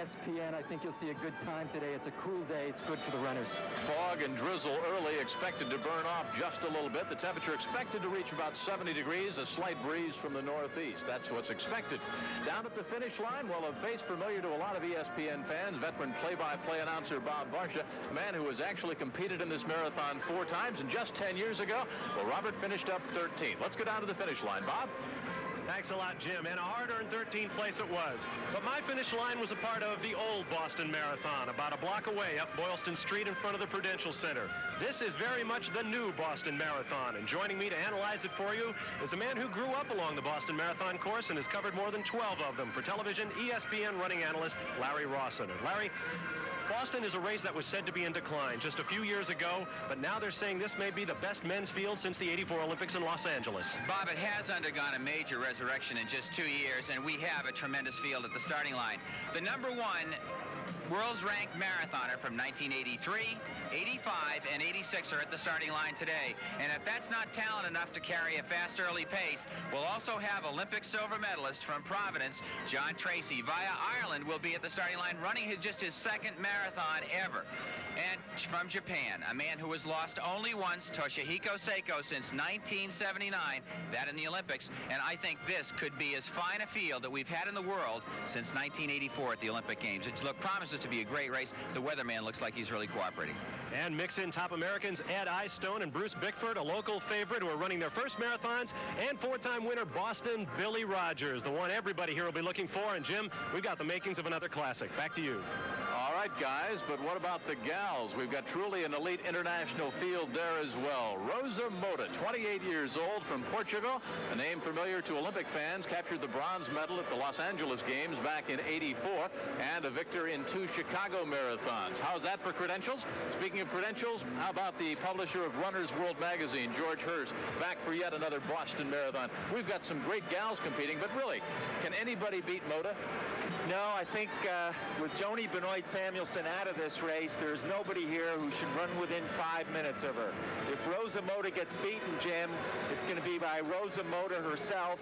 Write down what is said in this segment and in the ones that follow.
ESPN. I think you'll see a good time today. It's a cool day. It's good for the runners. Fog and drizzle early, expected to burn off just a little bit. The temperature expected to reach about 70 degrees, a slight breeze from the northeast. That's what's expected. Down at the finish line, well, a face familiar to a lot of ESPN fans, veteran play-by-play announcer Bob Varsha, a man who has actually competed in this marathon 4 times, and just 10 years ago, well, Robert finished up 13th. Let's go down to the finish line. Bob? Thanks a lot, Jim, and a hard-earned 13th place it was. But my finish line was a part of the old Boston Marathon, about a block away up Boylston Street in front of the Prudential Center. This is very much the new Boston Marathon, and joining me to analyze it for you is a man who grew up along the Boston Marathon course and has covered more than 12 of them for television, ESPN running analyst Larry Rawson. And Larry, Boston is a race that was said to be in decline just a few years ago, but now they're saying this may be the best men's field since the '84 Olympics in Los Angeles. Bob, it has undergone a major resurrection in just 2 years, and we have a tremendous field at the starting line. The #1 world's ranked marathoner from 1983, 85, and 86 are at the starting line today. And if that's not talent enough to carry a fast early pace, we'll also have Olympic silver medalist from Providence, John Tracy, via Ireland, will be at the starting line running just his second marathon ever. And from Japan, a man who has lost only once, Toshihiko Seiko, since 1979, that in the Olympics. And I think this could be as fine a field that we've had in the world since 1984 at the Olympic Games. It promises to be a great race. The weatherman looks like he's really cooperating. And mix in top Americans Ed Eyestone and Bruce Bickford, a local favorite who are running their first marathons, and 4-time winner Boston Billy Rogers, the one everybody here will be looking for. And Jim, we've got the makings of another classic. Back to you. All right, guys, but what about the gals? We've got truly an elite international field there as well. Rosa Mota, 28 years old, from Portugal, a name familiar to Olympic fans, captured the bronze medal at the Los Angeles Games back in '84, and a victor in 2 Chicago marathons. How's that for credentials? Speaking of credentials, how about the publisher of Runner's World magazine, George Hurst, back for yet another Boston Marathon? We've got some great gals competing, but really, can anybody beat Mota? No, I think with Joni Benoit Samuelson out of this race, there's nobody here who should run within 5 minutes of her. If Rosa Mota gets beaten, Jim, it's going to be by Rosa Mota herself,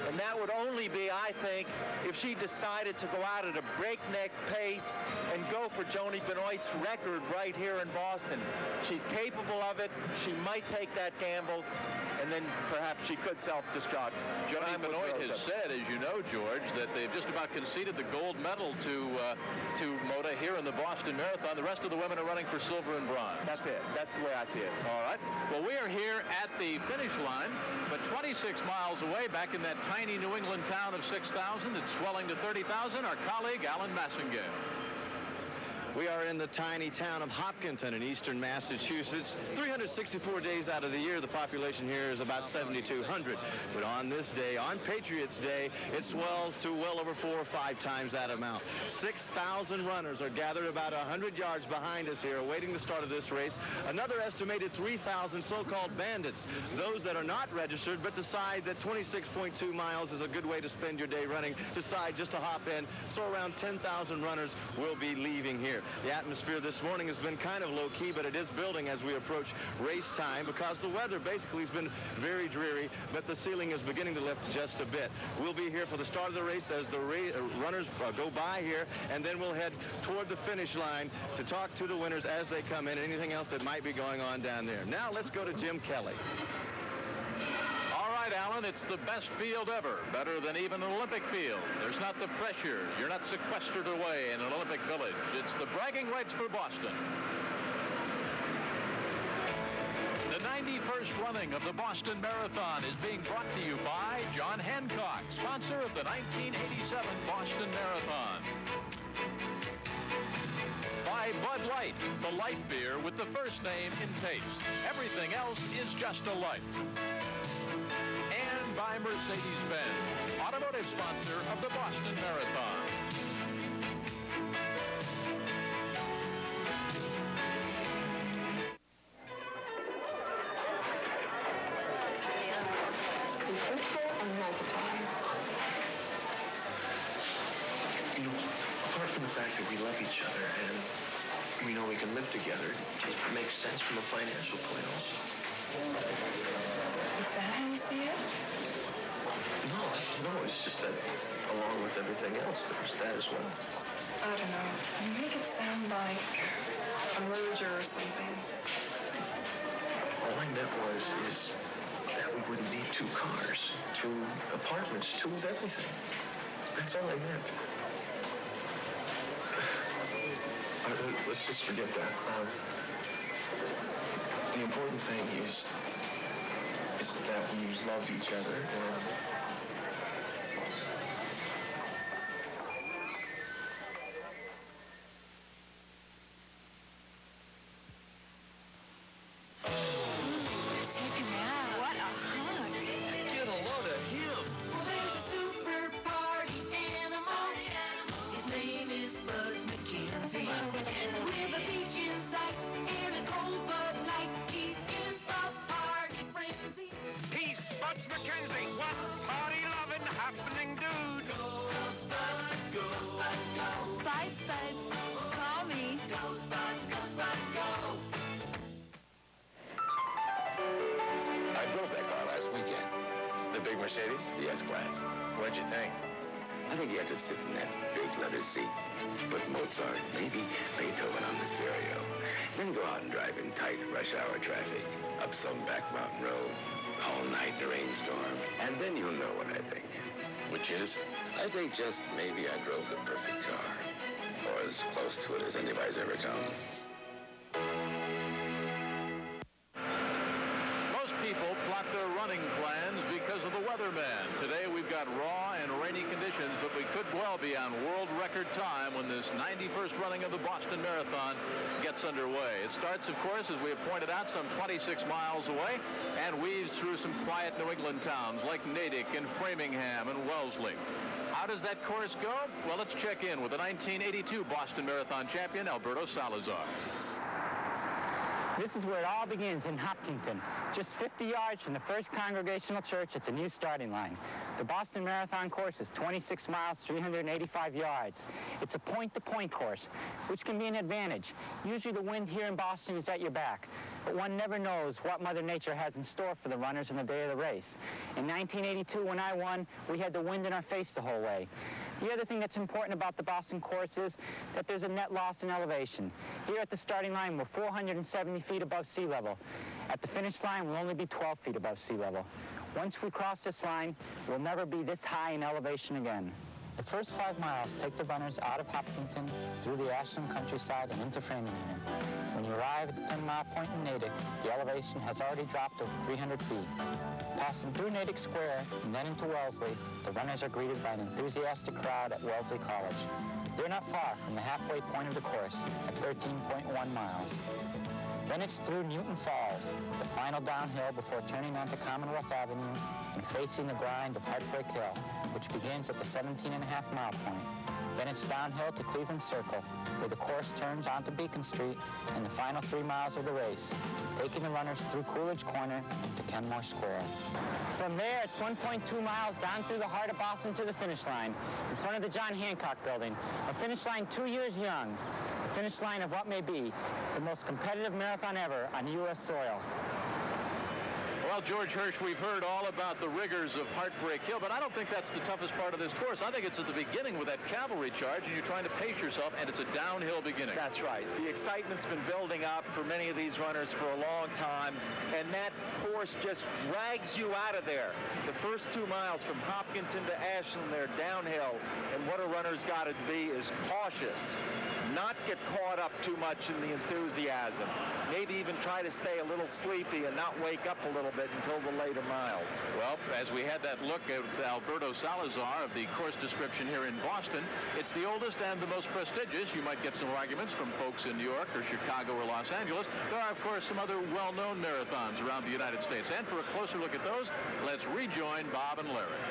and that would only be, I think, if she decided to go out at a breakneck pace and go for Joni Benoit's record right here in Boston. She's capable of it. She might take that gamble, and then perhaps she could self-destruct. Joni Benoit has said, as you know, George, that they've just about conceded the gold medal to Mota here in the Boston Marathon. The rest of the women are running for silver and bronze. That's it. That's the way I see it. All right. Well, we are here at the finish line, but 26 miles away, back in that tiny New England town of 6,000, it's swelling to 30,000, our colleague Alan Massingale. We are in the tiny town of Hopkinton in eastern Massachusetts. 364 days out of the year, the population here is about 7,200. But on this day, on Patriots Day, it swells to well over 4 or 5 times that amount. 6,000 runners are gathered about 100 yards behind us here, awaiting the start of this race. Another estimated 3,000 so-called bandits, those that are not registered but decide that 26.2 miles is a good way to spend your day running, decide just to hop in. So around 10,000 runners will be leaving here. The atmosphere this morning has been kind of low-key, but it is building as we approach race time because the weather basically has been very dreary, but the ceiling is beginning to lift just a bit. We'll be here for the start of the race as the runners go by here, and then we'll head toward the finish line to talk to the winners as they come in and anything else that might be going on down there. Now let's go to Jim Kelly. All right, Alan, it's the best field ever, better than even an Olympic field. There's not the pressure. You're not sequestered away in an Olympic village. It's the bragging rights for Boston. The 91st running of the Boston Marathon is being brought to you by John Hancock, sponsor of the 1987 Boston Marathon. By Bud Light, the light beer with the first name in taste. Everything else is just a light. And by Mercedes-Benz, automotive sponsor of the Boston Marathon. Be fruitful and multiply. You know, apart from the fact that we love each other and we know we can live together, it makes sense from a financial point also. Is that how you see it? No, it's just that along with everything else, there's that as well. I don't know. was is that we wouldn't need 2 cars, 2 apartments, 2 of everything. That's all I meant. Let's just forget that. The important thing is that we love each other and Mercedes? The S-Class. What'd you think? I think you have to sit in that big leather seat, put Mozart, maybe Beethoven on the stereo, then go out and drive in tight rush hour traffic, up some back mountain road, all night in a rainstorm, and then you'll know what I think. Which is, I think just maybe I drove the perfect car, or as close to it as anybody's ever come. People plot their running plans because of the weatherman. Today we've got raw and rainy conditions, but we could well be on world record time when this 91st running of the Boston Marathon gets underway. It starts, of course, as we have pointed out, some 26 miles away and weaves through some quiet New England towns like Natick and Framingham and Wellesley. How does that course go? Well, let's check in with the 1982 Boston Marathon champion, Alberto Salazar. This is where it all begins, in Hopkinton, just 50 yards from the First Congregational Church at the new starting line. The Boston Marathon course is 26 miles, 385 yards. It's a point-to-point course, which can be an advantage. Usually the wind here in Boston is at your back, but one never knows what Mother Nature has in store for the runners on the day of the race. In 1982, when I won, we had the wind in our face the whole way. The other thing that's important about the Boston course is that there's a net loss in elevation. Here at the starting line, we're 470 feet above sea level. At the finish line, we'll only be 12 feet above sea level. Once we cross this line, we'll never be this high in elevation again. The first 5 miles take the runners out of Hopkinton, through the Ashland countryside and into Framingham. When you arrive at the 10-mile point in Natick, the elevation has already dropped over 300 feet. Passing through Natick Square and then into Wellesley, the runners are greeted by an enthusiastic crowd at Wellesley College. They're not far from the halfway point of the course at 13.1 miles. Then it's through Newton Falls, the final downhill before turning onto Commonwealth Avenue and facing the grind of Heartbreak Hill, which begins at the 17.5-mile point. Then it's downhill to Cleveland Circle, where the course turns onto Beacon Street in the final 3 miles of the race, taking the runners through Coolidge Corner to Kenmore Square. From there, it's 1.2 miles down through the heart of Boston to the finish line, in front of the John Hancock Building, a finish line 2 years young, the finish line of what may be the most competitive marathon ever on U.S. soil. Well, George Hirsch, we've heard all about the rigors of Heartbreak Hill, but I don't think that's the toughest part of this course. I think it's at the beginning with that cavalry charge, and you're trying to pace yourself, and it's a downhill beginning. That's right. The excitement's been building up for many of these runners for a long time, and that course just drags you out of there. The first 2 miles from Hopkinton to Ashland, they're downhill, and what a runner's got to be is cautious. Not get caught up too much in the enthusiasm. Maybe even try to stay a little sleepy and not wake up a little bit until the later miles. Well, as we had that look at Alberto Salazar of the course description here in Boston, it's the oldest and the most prestigious. You might get some arguments from folks in New York or Chicago or Los Angeles. There are, of course, some other well-known marathons around the United States. And for a closer look at those, let's rejoin Bob and Larry.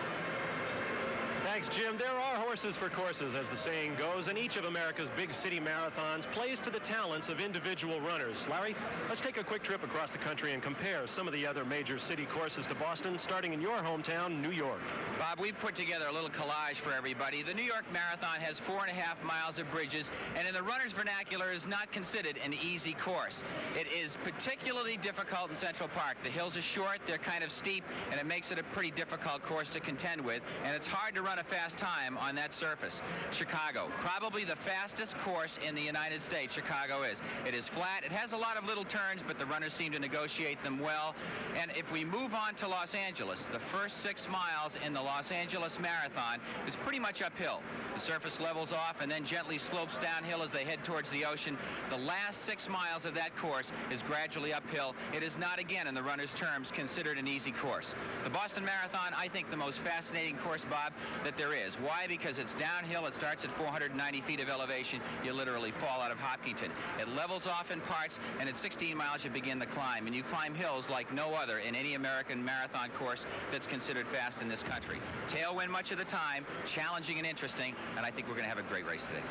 Thanks, Jim. There are horses for courses, as the saying goes, and each of America's big city marathons plays to the talents of individual runners. Larry, let's take a quick trip across the country and compare some of the other major city courses to Boston, starting in your hometown, New York. Bob, we've put together a little collage for everybody. The New York Marathon has 4.5 miles of bridges, and in the runner's vernacular is not considered an easy course. It is particularly difficult in Central Park. The hills are short, they're kind of steep, and it makes it a pretty difficult course to contend with, and it's hard to run a fast time on that surface. Chicago, probably the fastest course in the United States, Chicago is. It is flat. It has a lot of little turns, but the runners seem to negotiate them well. And if we move on to Los Angeles, the first 6 miles in the Los Angeles Marathon is pretty much uphill. The surface levels off and then gently slopes downhill as they head towards the ocean. The last 6 miles of that course is gradually uphill. It is not, again, in the runner's terms, considered an easy course. The Boston Marathon, I think, the most fascinating course, Bob, that there is. Why? Because it's downhill. It starts at 490 feet of elevation. You literally fall out of Hopkinton. It levels off in parts, and at 16 miles you begin the climb. And you climb hills like no other in any American marathon course that's considered fast in this country. Tailwind much of the time, challenging and interesting, and I think we're going to have a great race today.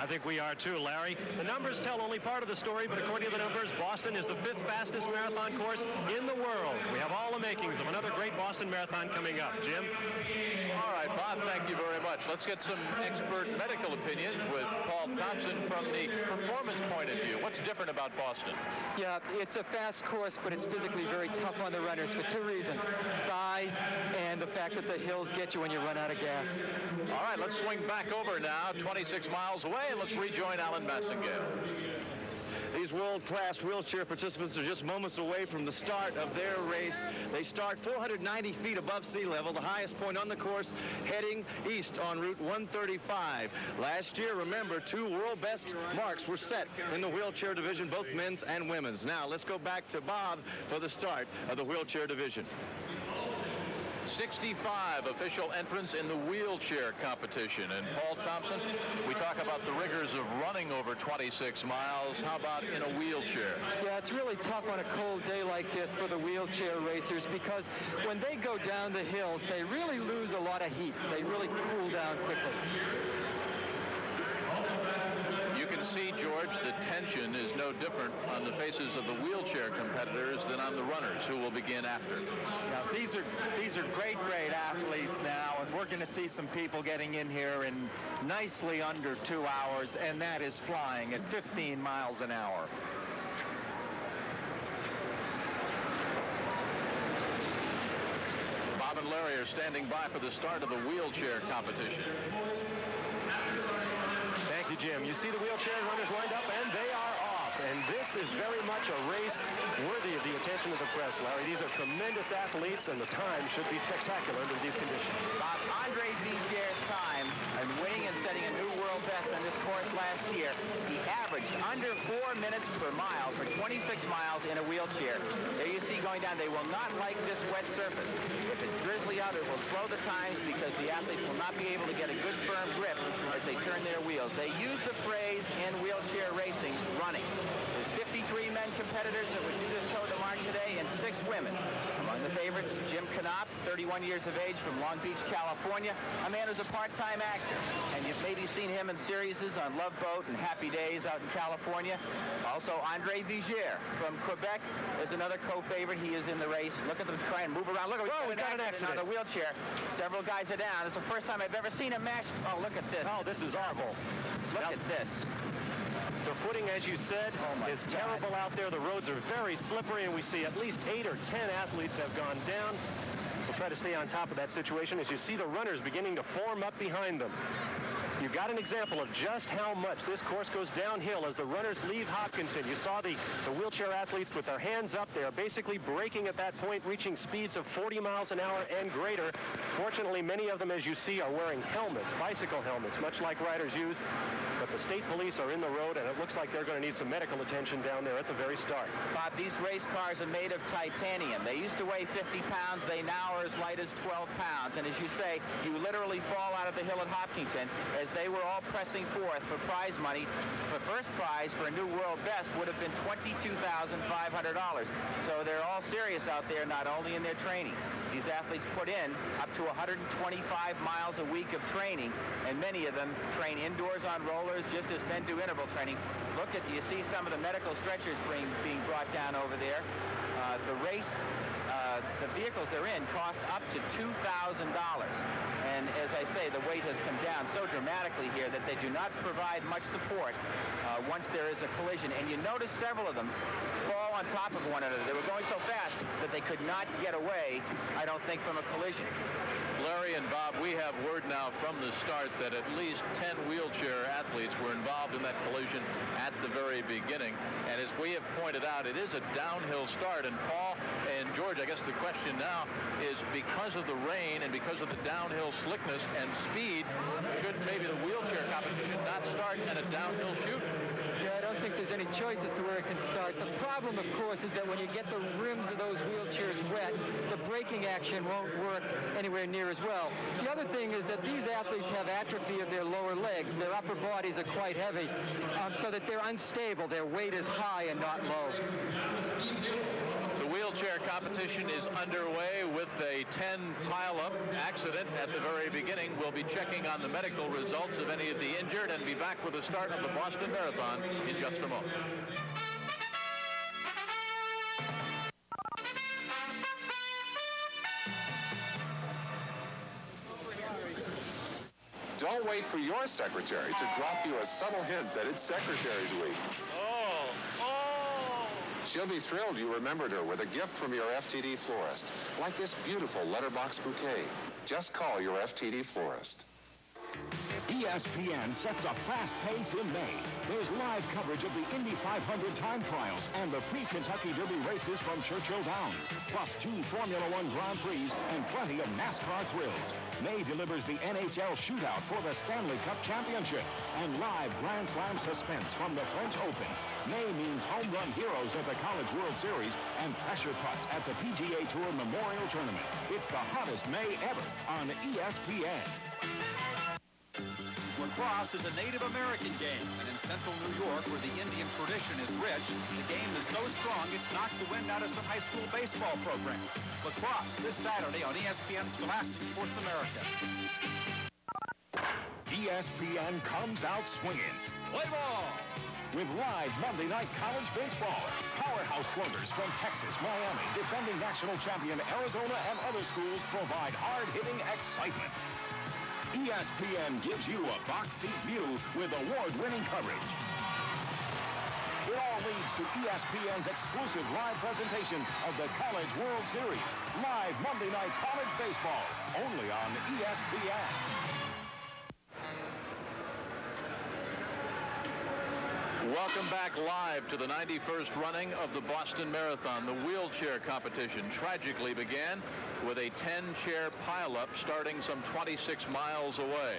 I think we are too, Larry. The numbers tell only part of the story, but according to the numbers, Boston is the 5th fastest marathon course in the world. We have all the makings of another great Boston Marathon coming up. Jim? All right, Bob, thank you very much. Let's get some expert medical opinions with Paul Thompson from the performance point of view. What's different about Boston? Yeah, it's a fast course, but it's physically very tough on the runners for 2 reasons. Size and the fact that the hills get you when you run out of gas. All right, let's swing back over now, 26 miles away, and let's rejoin Alan Massingale. These world-class wheelchair participants are just moments away from the start of their race. They start 490 feet above sea level, the highest point on the course, heading east on Route 135. Last year, remember, 2 world best marks were set in the wheelchair division, both men's and women's. Now, let's go back to Bob for the start of the wheelchair division. 65 official entrants in the wheelchair competition. And Paul Thompson, we talk about the rigors of running over 26 miles. How about in a wheelchair? Yeah, it's really tough on a cold day like this for the wheelchair racers because when they go down the hills, they really lose a lot of heat. They really cool down quickly. You can see, George, the tension is no different on the faces of the wheelchair competitors than on the runners who will begin after. Now, these are great athletes now, and we're going to see some people getting in here in nicely under 2 hours, and that is flying at 15 miles an hour. Bob and Larry are standing by for the start of the wheelchair competition. Thank you, Jim. You see the wheelchair runners lined up, and they are off. And this is very much a race worthy of the attention of the press, Larry. These are tremendous athletes, and the time should be spectacular under these conditions. Bob, Andre Vigier's time and winning and setting a new world best on this course last year, he averaged under 4 minutes per mile for 26 miles in a wheelchair. There you see going down, they will not like this wet surface. If it's drizzly out, it will slow the times because the athletes will not be able to get a good firm grip as they turn their wheels. They use the phrase in wheelchair racing, running. There's 53 men competitors that would do this Tour de Marche today and 6 women. Among the favorites, Jim Knopp, 31 years of age from Long Beach, California, a man who's a part-time actor. And you've maybe seen him in series on Love Boat and Happy Days out in California. Also, Andre Vigier from Quebec is another co-favorite. He is in the race. Look at them try and move around. Look, we've got an accident on the wheelchair. Several guys are down. It's the first time I've ever seen a match. Oh, look at this. Oh, this is awful. Look at this. The footing, as you said, is terrible out there. The roads are very slippery, and we see at least 8 or 10 athletes have gone down. We'll try to stay on top of that situation as you see the runners beginning to form up behind them. You got an example of just how much this course goes downhill as the runners leave Hopkinton. You saw the wheelchair athletes with their hands up. They are basically braking at that point, reaching speeds of 40 miles an hour and greater. Fortunately, many of them, as you see, are wearing helmets, bicycle helmets, much like riders use. But the state police are in the road, and it looks like they're going to need some medical attention down there at the very start. Bob, these race cars are made of titanium. They used to weigh 50 pounds. They now are as light as 12 pounds. And as you say, you literally fall out of the hill at Hopkinton as they were all pressing forth for prize money. The first prize for a new world best would have been $22,500. So they're all serious out there, not only in their training. These athletes put in up to 125 miles a week of training, and many of them train indoors on rollers just as men do interval training. Look at, you see some of the medical stretchers being brought down over there. The race, the vehicles they're in cost up to $2,000. And as I say, the weight has come down so dramatically here that they do not provide much support once there is a collision. And you notice several of them fall on top of one another. They were going so fast that they could not get away, I don't think, from a collision. Larry and Bob, we have word now from the start that at least 10 wheelchair athletes were involved in that collision at the very beginning. And as we have pointed out, it is a downhill start. And Paul and George, I guess the question now is, because of the rain and because of the downhill slickness and speed, should maybe the wheelchair competition not start at a downhill chute? Yeah, I don't think there's any choice as to where it can start. The problem, of course, is that when you get the rims of those wheelchairs wet, the braking action won't work anywhere near as well. The other thing is that these athletes have atrophy of their lower legs. Their upper bodies are quite heavy, so that they're unstable. Their weight is high and not low. The wheelchair competition is underway with a 10 pile-up accident at the very beginning. We'll be checking on the medical results of any of the injured and be back with the start of the Boston Marathon in just a moment. Don't wait for your secretary to drop you a subtle hint that it's Secretary's Week. She'll be thrilled you remembered her with a gift from your FTD florist, like this beautiful letterbox bouquet. Just call your FTD florist. ESPN sets a fast pace in May. There's live coverage of the Indy 500 time trials and the pre-Kentucky Derby races from Churchill Downs, plus 2 Formula One Grand Prix and plenty of NASCAR thrills. May delivers the NHL shootout for the Stanley Cup Championship and live Grand Slam suspense from the French Open. May means home run heroes at the College World Series and pressure putts at the PGA Tour Memorial Tournament. It's the hottest May ever on ESPN. Lacrosse is a Native American game, and in central New York, where the Indian tradition is rich, the game is so strong it's knocked the wind out of some high school baseball programs. Lacrosse, this Saturday on ESPN Scholastic Sports America. ESPN comes out swinging. Play ball! With live Monday night college baseball. Powerhouse sluggers from Texas, Miami, defending national champion Arizona and other schools provide hard-hitting excitement. ESPN gives you a box seat view with award-winning coverage. It all leads to ESPN's exclusive live presentation of the College World Series. Live Monday night college baseball, only on ESPN. Welcome back live to the 91st running of the Boston Marathon. The wheelchair competition tragically began with a 10-chair pileup starting some 26 miles away.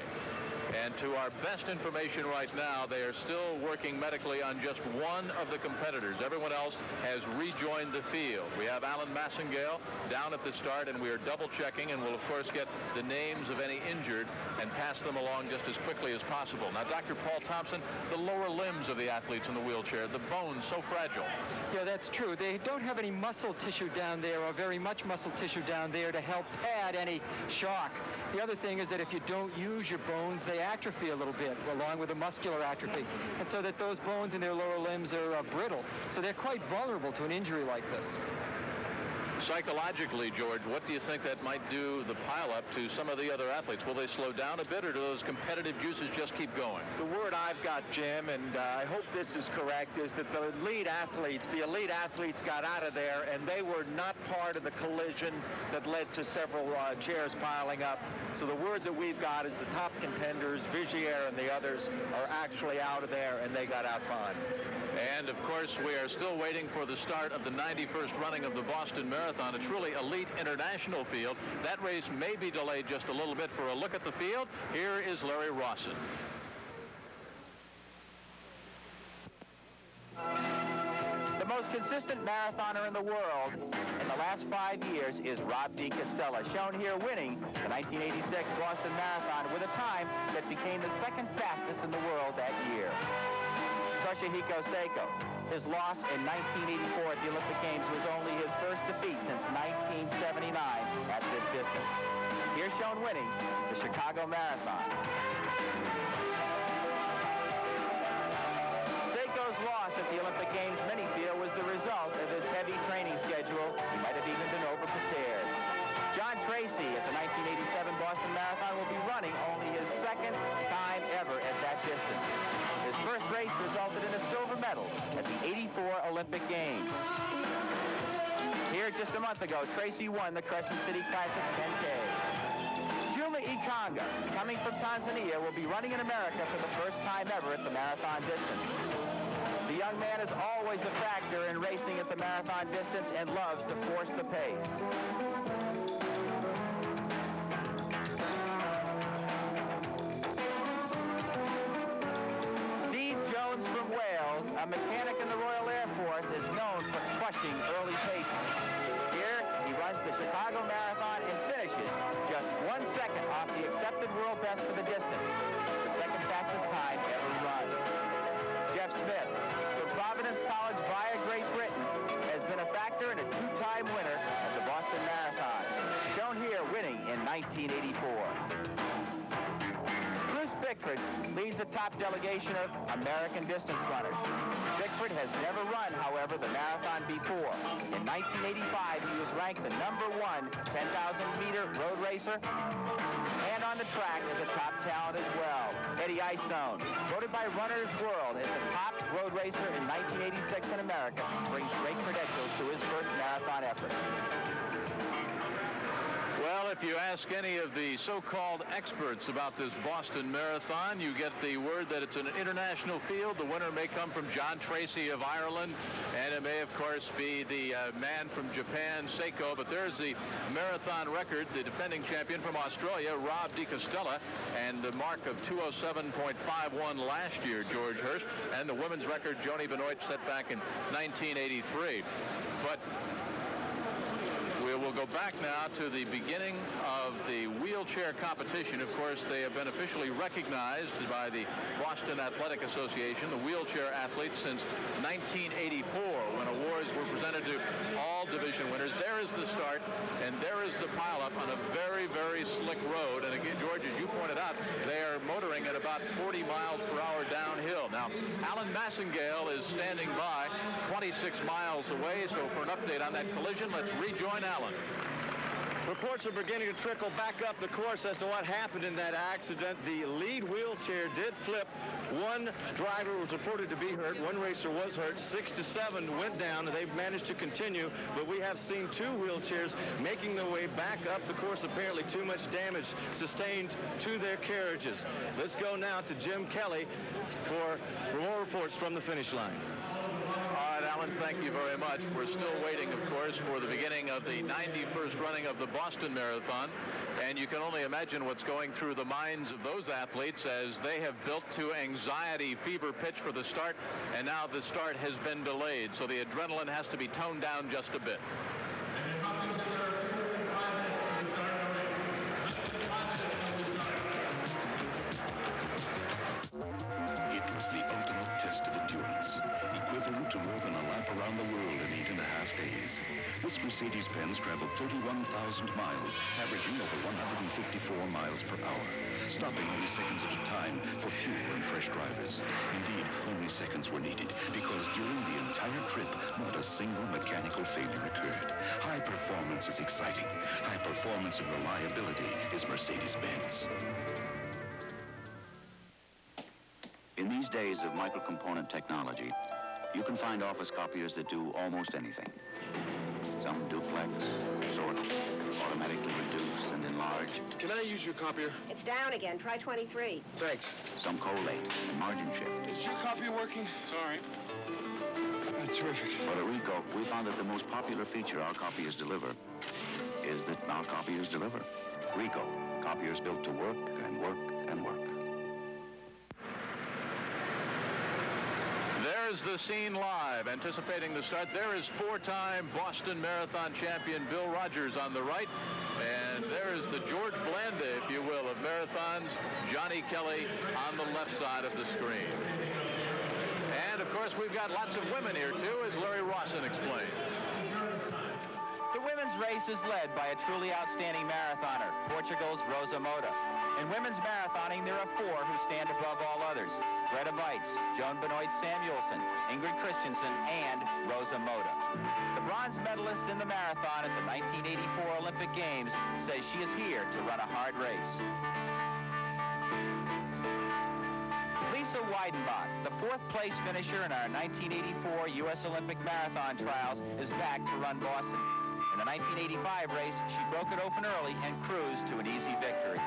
And to our best information right now, they are still working medically on just one of the competitors. Everyone else has rejoined the field. We have Alan Massengale down at the start, and we are double-checking, and we'll, of course, get the names of any injured and pass them along just as quickly as possible. Now, Dr. Paul Thompson, the lower limbs of the athletes in the wheelchair, the bones so fragile. Yeah, that's true. They don't have any muscle tissue down there, or very much muscle tissue down there to help pad any shock. The other thing is that if you don't use your bones, they atrophy a little bit, along with the muscular atrophy. And so that those bones in their lower limbs are brittle. So they're quite vulnerable to an injury like this. Psychologically, George, what do you think that might do the pileup to some of the other athletes? Will they slow down a bit, or do those competitive juices just keep going? The word I've got, Jim, and I hope this is correct, is that the elite athletes got out of there, and they were not part of the collision that led to several chairs piling up. So the word that we've got is the top contenders, Vigier and the others, are actually out of there, and they got out fine. And, of course, we are still waiting for the start of the 91st running of the Boston Marathon, a truly elite international field. That race may be delayed just a little bit. For a look at the field, here is Larry Rawson. The most consistent marathoner in the world in the last 5 years is Rob DiCastella, shown here winning the 1986 Boston Marathon with a time that became the second fastest in the world that year. Toshihiko Seiko. His loss in 1984 at the Olympic Games was only his first defeat since 1979 at this distance. Here shown winning the Chicago Marathon. Seiko's loss at the Olympic Games, many feel, was the result of his heavy training schedule. He might have even been over-prepared. John Tracy at the 1987 Boston Marathon will be running only his second time ever at that distance. His first race resulted in a silver medal at the 84 Olympic Games. Here just a month ago, Tracy won the Crescent City Classic 10K. Kanga, coming from Tanzania, will be running in America for the first time ever at the marathon distance. The young man is always a factor in racing at the marathon distance and loves to force the pace. From Wales, a mechanic in the Royal Air Force, is known for crushing early paces. Here, he runs the Chicago Marathon and finishes just 1 second off the accepted world best for the distance, the second fastest time ever run. Jeff Smith, from Providence College via Great Britain, has been a factor and a two-time winner of the Boston Marathon, shown here winning in 1984. Bickford leads the top delegation of American distance runners. Bickford has never run, however, the marathon before. In 1985, he was ranked the #1 10,000-meter road racer, and on the track is a top talent as well. Eddie Icestone, voted by Runner's World as the top road racer in 1986 in America, brings great credentials to his first marathon effort. Well, if you ask any of the so-called experts about this Boston Marathon, you get the word that it's an international field. The winner may come from John Tracy of Ireland, and it may, of course, be the man from Japan, Seiko. But there's the marathon record, the defending champion from Australia, Rob DiCostella, and the mark of 207.51 last year, George Hurst, and the women's record, Joni Benoit, set back in 1983. But we'll go back now to the beginning of the wheelchair competition. Of course, they have been officially recognized by the Boston Athletic Association, the wheelchair athletes, since 1984, when awards were presented to all division winners. There is the start, and there is the pileup on a very, very slick road. And again, George, as you pointed out, they are motoring at about 40 miles per hour downhill. Now, Alan Massengale is standing by 26 miles away, so for an update on that collision, let's rejoin Alan. Reports are beginning to trickle back up the course as to what happened in that accident. The lead wheelchair did flip. One driver was reported to be hurt. One racer was hurt. 6 to 7 went down. They've managed to continue, but we have seen two wheelchairs making their way back up the course. Apparently too much damage sustained to their carriages. Let's go now to Jim Kelly for more reports from the finish line. All right, Alan, thank you very much. We're still waiting, of course, for the beginning of the 91st running of the Boston Marathon. And you can only imagine what's going through the minds of those athletes as they have built to anxiety fever pitch for the start. And now the start has been delayed, so the adrenaline has to be toned down just a bit. It was the ultimate test of endurance, equivalent to more than a lap around the world in 8.5 days. This Mercedes-Benz traveled 31,000 miles, averaging over 154 miles per hour, stopping only seconds at a time for fuel and fresh drivers. Indeed, only seconds were needed, because during the entire trip, not a single mechanical failure occurred. High performance is exciting. High performance and reliability is Mercedes-Benz. In these days of microcomponent technology, you can find office copiers that do almost anything. Some duplex, sort, automatically reduce and enlarge. Can I use your copier? It's down again. Try 23. Thanks. Some collate and margin shift. Is your copier working? Sorry. Terrific. But at Rico, we found that the most popular feature our copiers deliver is that our copiers deliver. Rico, copiers built to work and work and work. There's the scene live, anticipating the start. There is four-time Boston Marathon champion Bill Rogers on the right. And there is the George Blanda, if you will, of marathons, Johnny Kelly on the left side of the screen. And, of course, we've got lots of women here, too, as Larry Rawson explained. The women's race is led by a truly outstanding marathoner, Portugal's Rosa Mota. In women's marathoning, there are four who stand above all others: Greta Weitz, Joan Benoit Samuelson, Ingrid Christensen, and Rosa Mota. The bronze medalist in the marathon at the 1984 Olympic Games says she is here to run a hard race. Lisa Weidenbach, the fourth-place finisher in our 1984 U.S. Olympic Marathon trials, is back to run Boston. In the 1985 race, she broke it open early and cruised to an easy victory.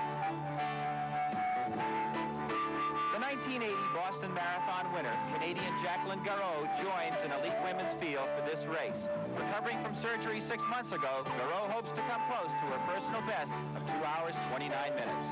1980 Boston Marathon winner, Canadian Jacqueline Garreau, joins an elite women's field for this race. Recovering from surgery 6 months ago, Garreau hopes to come close to her personal best of 2 hours, 29 minutes.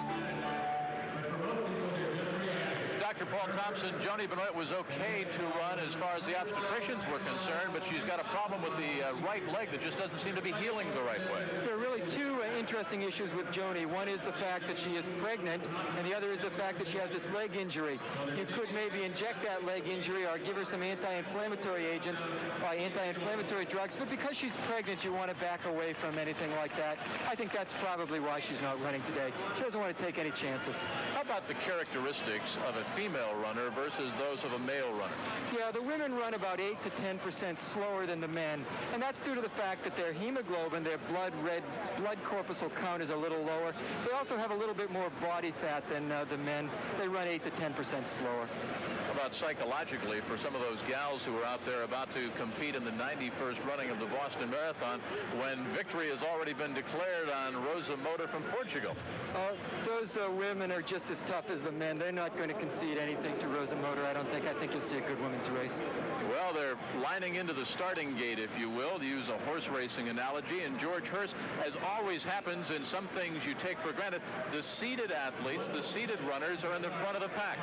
Dr. Paul Thompson, Joni Benoit was okay to run as far as the obstetricians were concerned, but she's got a problem with the right leg that just doesn't seem to be healing the right way. There are really two interesting issues with Joni. One is the fact that she is pregnant, and the other is the fact that she has this leg injury. You could maybe inject that leg injury or give her some anti-inflammatory agents, anti-inflammatory drugs, but because she's pregnant, you want to back away from anything like that. I think that's probably why she's not running today. She doesn't want to take any chances. How about the characteristics of a female runner versus those of a male runner? Yeah, the women run about 8 to 10% slower than the men, and that's due to the fact that their hemoglobin, their blood corpuscle count is a little lower. They also have a little bit more body fat than the men. They run 8 to 10% slower. How about psychologically for some of those gals who are out there about to compete in the 91st running of the Boston Marathon when victory has already been declared on Rosa Mota from Portugal? Those women are just as tough as the men. They're not going to concede anything to Rosa Mota, I don't think. I think you'll see a good women's race. Well, they're lining into the starting gate, if you will, to use a horse racing analogy. And George Hurst, as always happens in some things you take for granted, the seeded athletes, the seeded runners are in the front of the pack.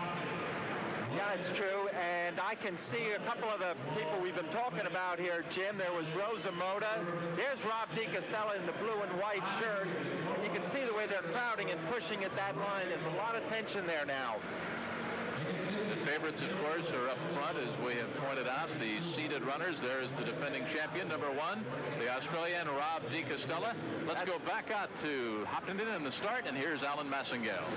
Yeah, it's true, and I can see a couple of the people we've been talking about here, Jim. There was Rosa Mota. There's Rob DiCastella in the blue and white shirt. And you can see the way they're crowding and pushing at that line. There's a lot of tension there now. The favorites, of course, are up front, as we have pointed out. The seeded runners, there is the defending champion, number 1, the Australian Rob DiCastella. Let's go back out to Hopkinton in the start, and here's Alan Massengale.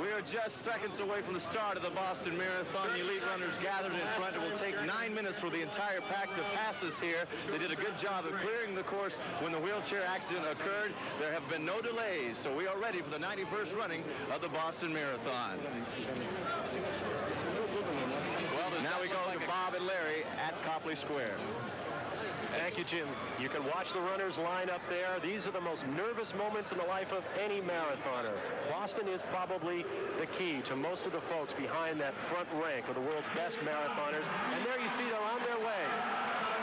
We are just seconds away from the start of the Boston Marathon. The elite runners gathered in front. It will take 9 minutes for the entire pack to pass us here. They did a good job of clearing the course when the wheelchair accident occurred. There have been no delays, so we are ready for the 91st running of the Boston Marathon. Well, now we go to Bob and Larry at Copley Square. Thank you, Jim. You can watch the runners line up there. These are the most nervous moments in the life of any marathoner. Boston is probably the key to most of the folks behind that front rank of the world's best marathoners. And there you see they're on their way.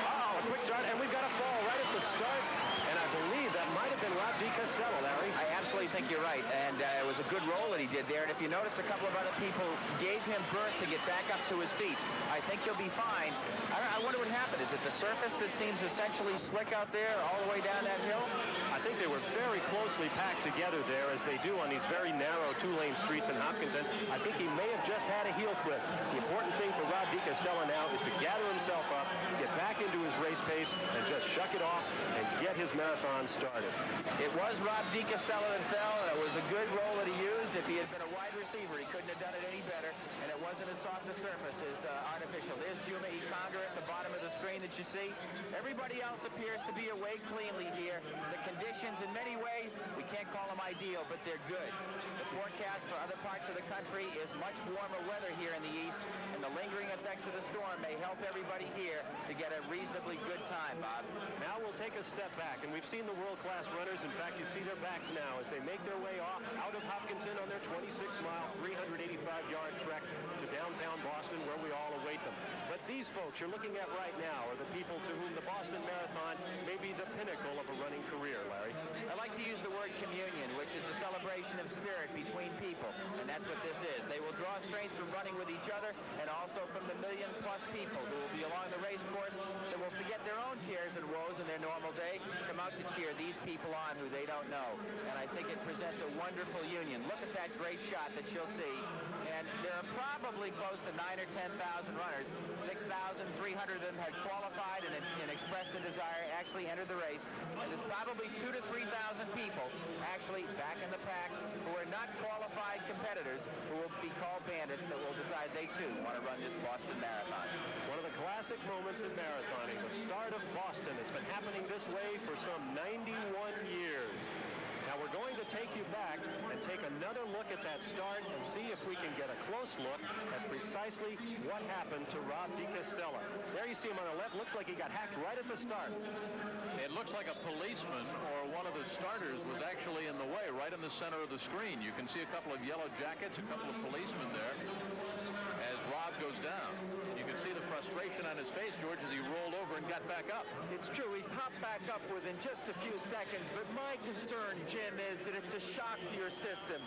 Oh, a quick start, and we've got a fall right at the start. And I believe that might have been Rob DiCastella, Larry. I absolutely think you're right, and it was a good roll that he did there. And if you notice, a couple of other people gave him berth to get back up to his feet. I think he'll be fine. I wonder what happened. Is it the surface that seems essentially slick out there all the way down that hill? I think they were very closely packed together there, as they do on these very narrow 2-lane streets in Hopkinton. I think he may have just had a heel clip. The important thing for Rob DiCastella now is to gather himself up, get back into his race pace, and just shuck it off and get his marathon started. It was Rob DiCastella that fell, and it was a good roll that he used. If he had been a wide receiver, he couldn't have done it any better, and it wasn't as soft a surface as artificial. There's Juma Ikonga at the bottom of the screen that you see. Everybody else appears to be away cleanly here. The conditions, in many ways, we can't call them ideal, but they're good. The forecast for other parts of the country is much warmer weather here in the east, and the lingering effects of the storm may help everybody here to get a reasonably good time, Bob. Now we'll take a step back, and we've seen the world-class runners. In fact, you see their backs now as they make their way off out of Hopkinton on their 26-mile, 385-yard trek to downtown Boston, where we all await them. But these folks you're looking at right now are the people to whom the Boston Marathon may be the pinnacle of a running career, Larry. I like to use the word communion, which is a celebration of spirit between people, and that's what this is. They will draw strength from running with each other and also from the million-plus people who will be along the race course that will forget their own cares and woes in their normal day, come out to cheer these people on who they don't know. And I think it presents a wonderful union. Look at that great shot that you'll see. And there are probably close to 9,000 or 10,000 runners. 6,300 of them had qualified and expressed a desire, actually entered the race. And there's probably 2,000 to 3,000 people actually back in the pack who are not qualified competitors who will be called bandits that will decide they too want to run this Boston Marathon. One of the classic moments in marathoning, the start of Boston. It's been happening this way for some 91 years. Now we're we're going to take you back and take another look at that start and see if we can get a close look at precisely what happened to Rob DiCastella. There you see him on the left. Looks like he got hacked right at the start. It looks like a policeman or one of the starters was actually in the way, right in the center of the screen. You can see a couple of yellow jackets, a couple of policemen there as Rob goes down. You can see the frustration on his face, George, as he rolled over and got back up. It's true. He popped back up within just a few seconds, but my concern, Jim, is that it's a shock to your system.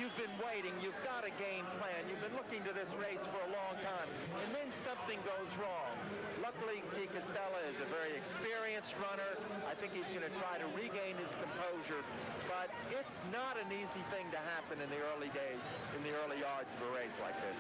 You've been waiting. You've got a game plan. You've been looking to this race for a long time, and then something goes wrong. Luckily, DiCastella is a very experienced runner. I think he's going to try to regain his composure, but it's not an easy thing to happen in the early days, in the early yards of a race like this.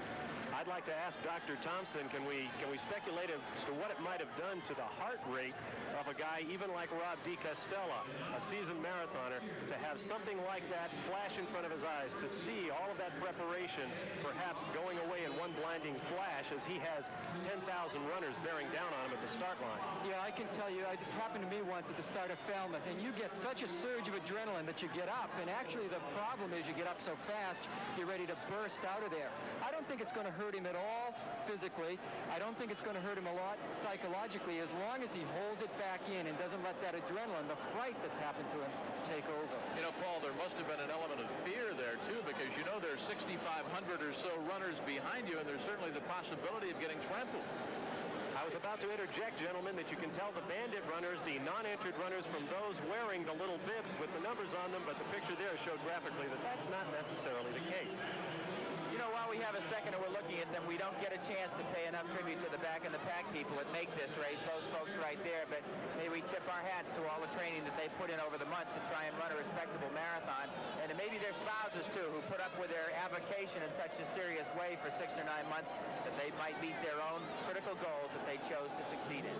I'd like to ask Dr. Thompson, can we speculate as to what it might have done to the heart rate of a guy even like Rob DiCastella, a seasoned marathoner, to have something like that flash in front of his eyes, to see all of that preparation perhaps going away in one blinding flash as he has 10,000 runners bearing down on him at the start line. Yeah, I can tell you, it just happened to me once at the start of Falmouth, and you get such a surge of adrenaline that you get up, and actually the problem is you get up so fast, you're ready to burst out of there. I don't think it's going to hurt him at all physically. I don't think it's going to hurt him a lot psychologically, as long as he holds it back in and doesn't let that adrenaline, the fright that's happened to him, take over. You know, Paul, there must have been an element of fear there, too, because you know there's 6,500 or so runners behind you, and there's certainly the possibility of getting trampled. I was about to interject, gentlemen, that you can tell the bandit runners, the non-entered runners, from those wearing the little bibs with the numbers on them, but the picture there showed graphically that that's not necessarily the case. You know, while we have a second and we're looking at them, we don't get a chance to pay enough tribute to the back-in-the-pack people that make this race, those folks right there, but may we tip our hats to all the training that they put in over the months to try and run a respectable marathon, and to maybe their spouses, too, who put up with their avocation in such a serious way for 6 or 9 months that they might meet their own critical goals that they chose to succeed in.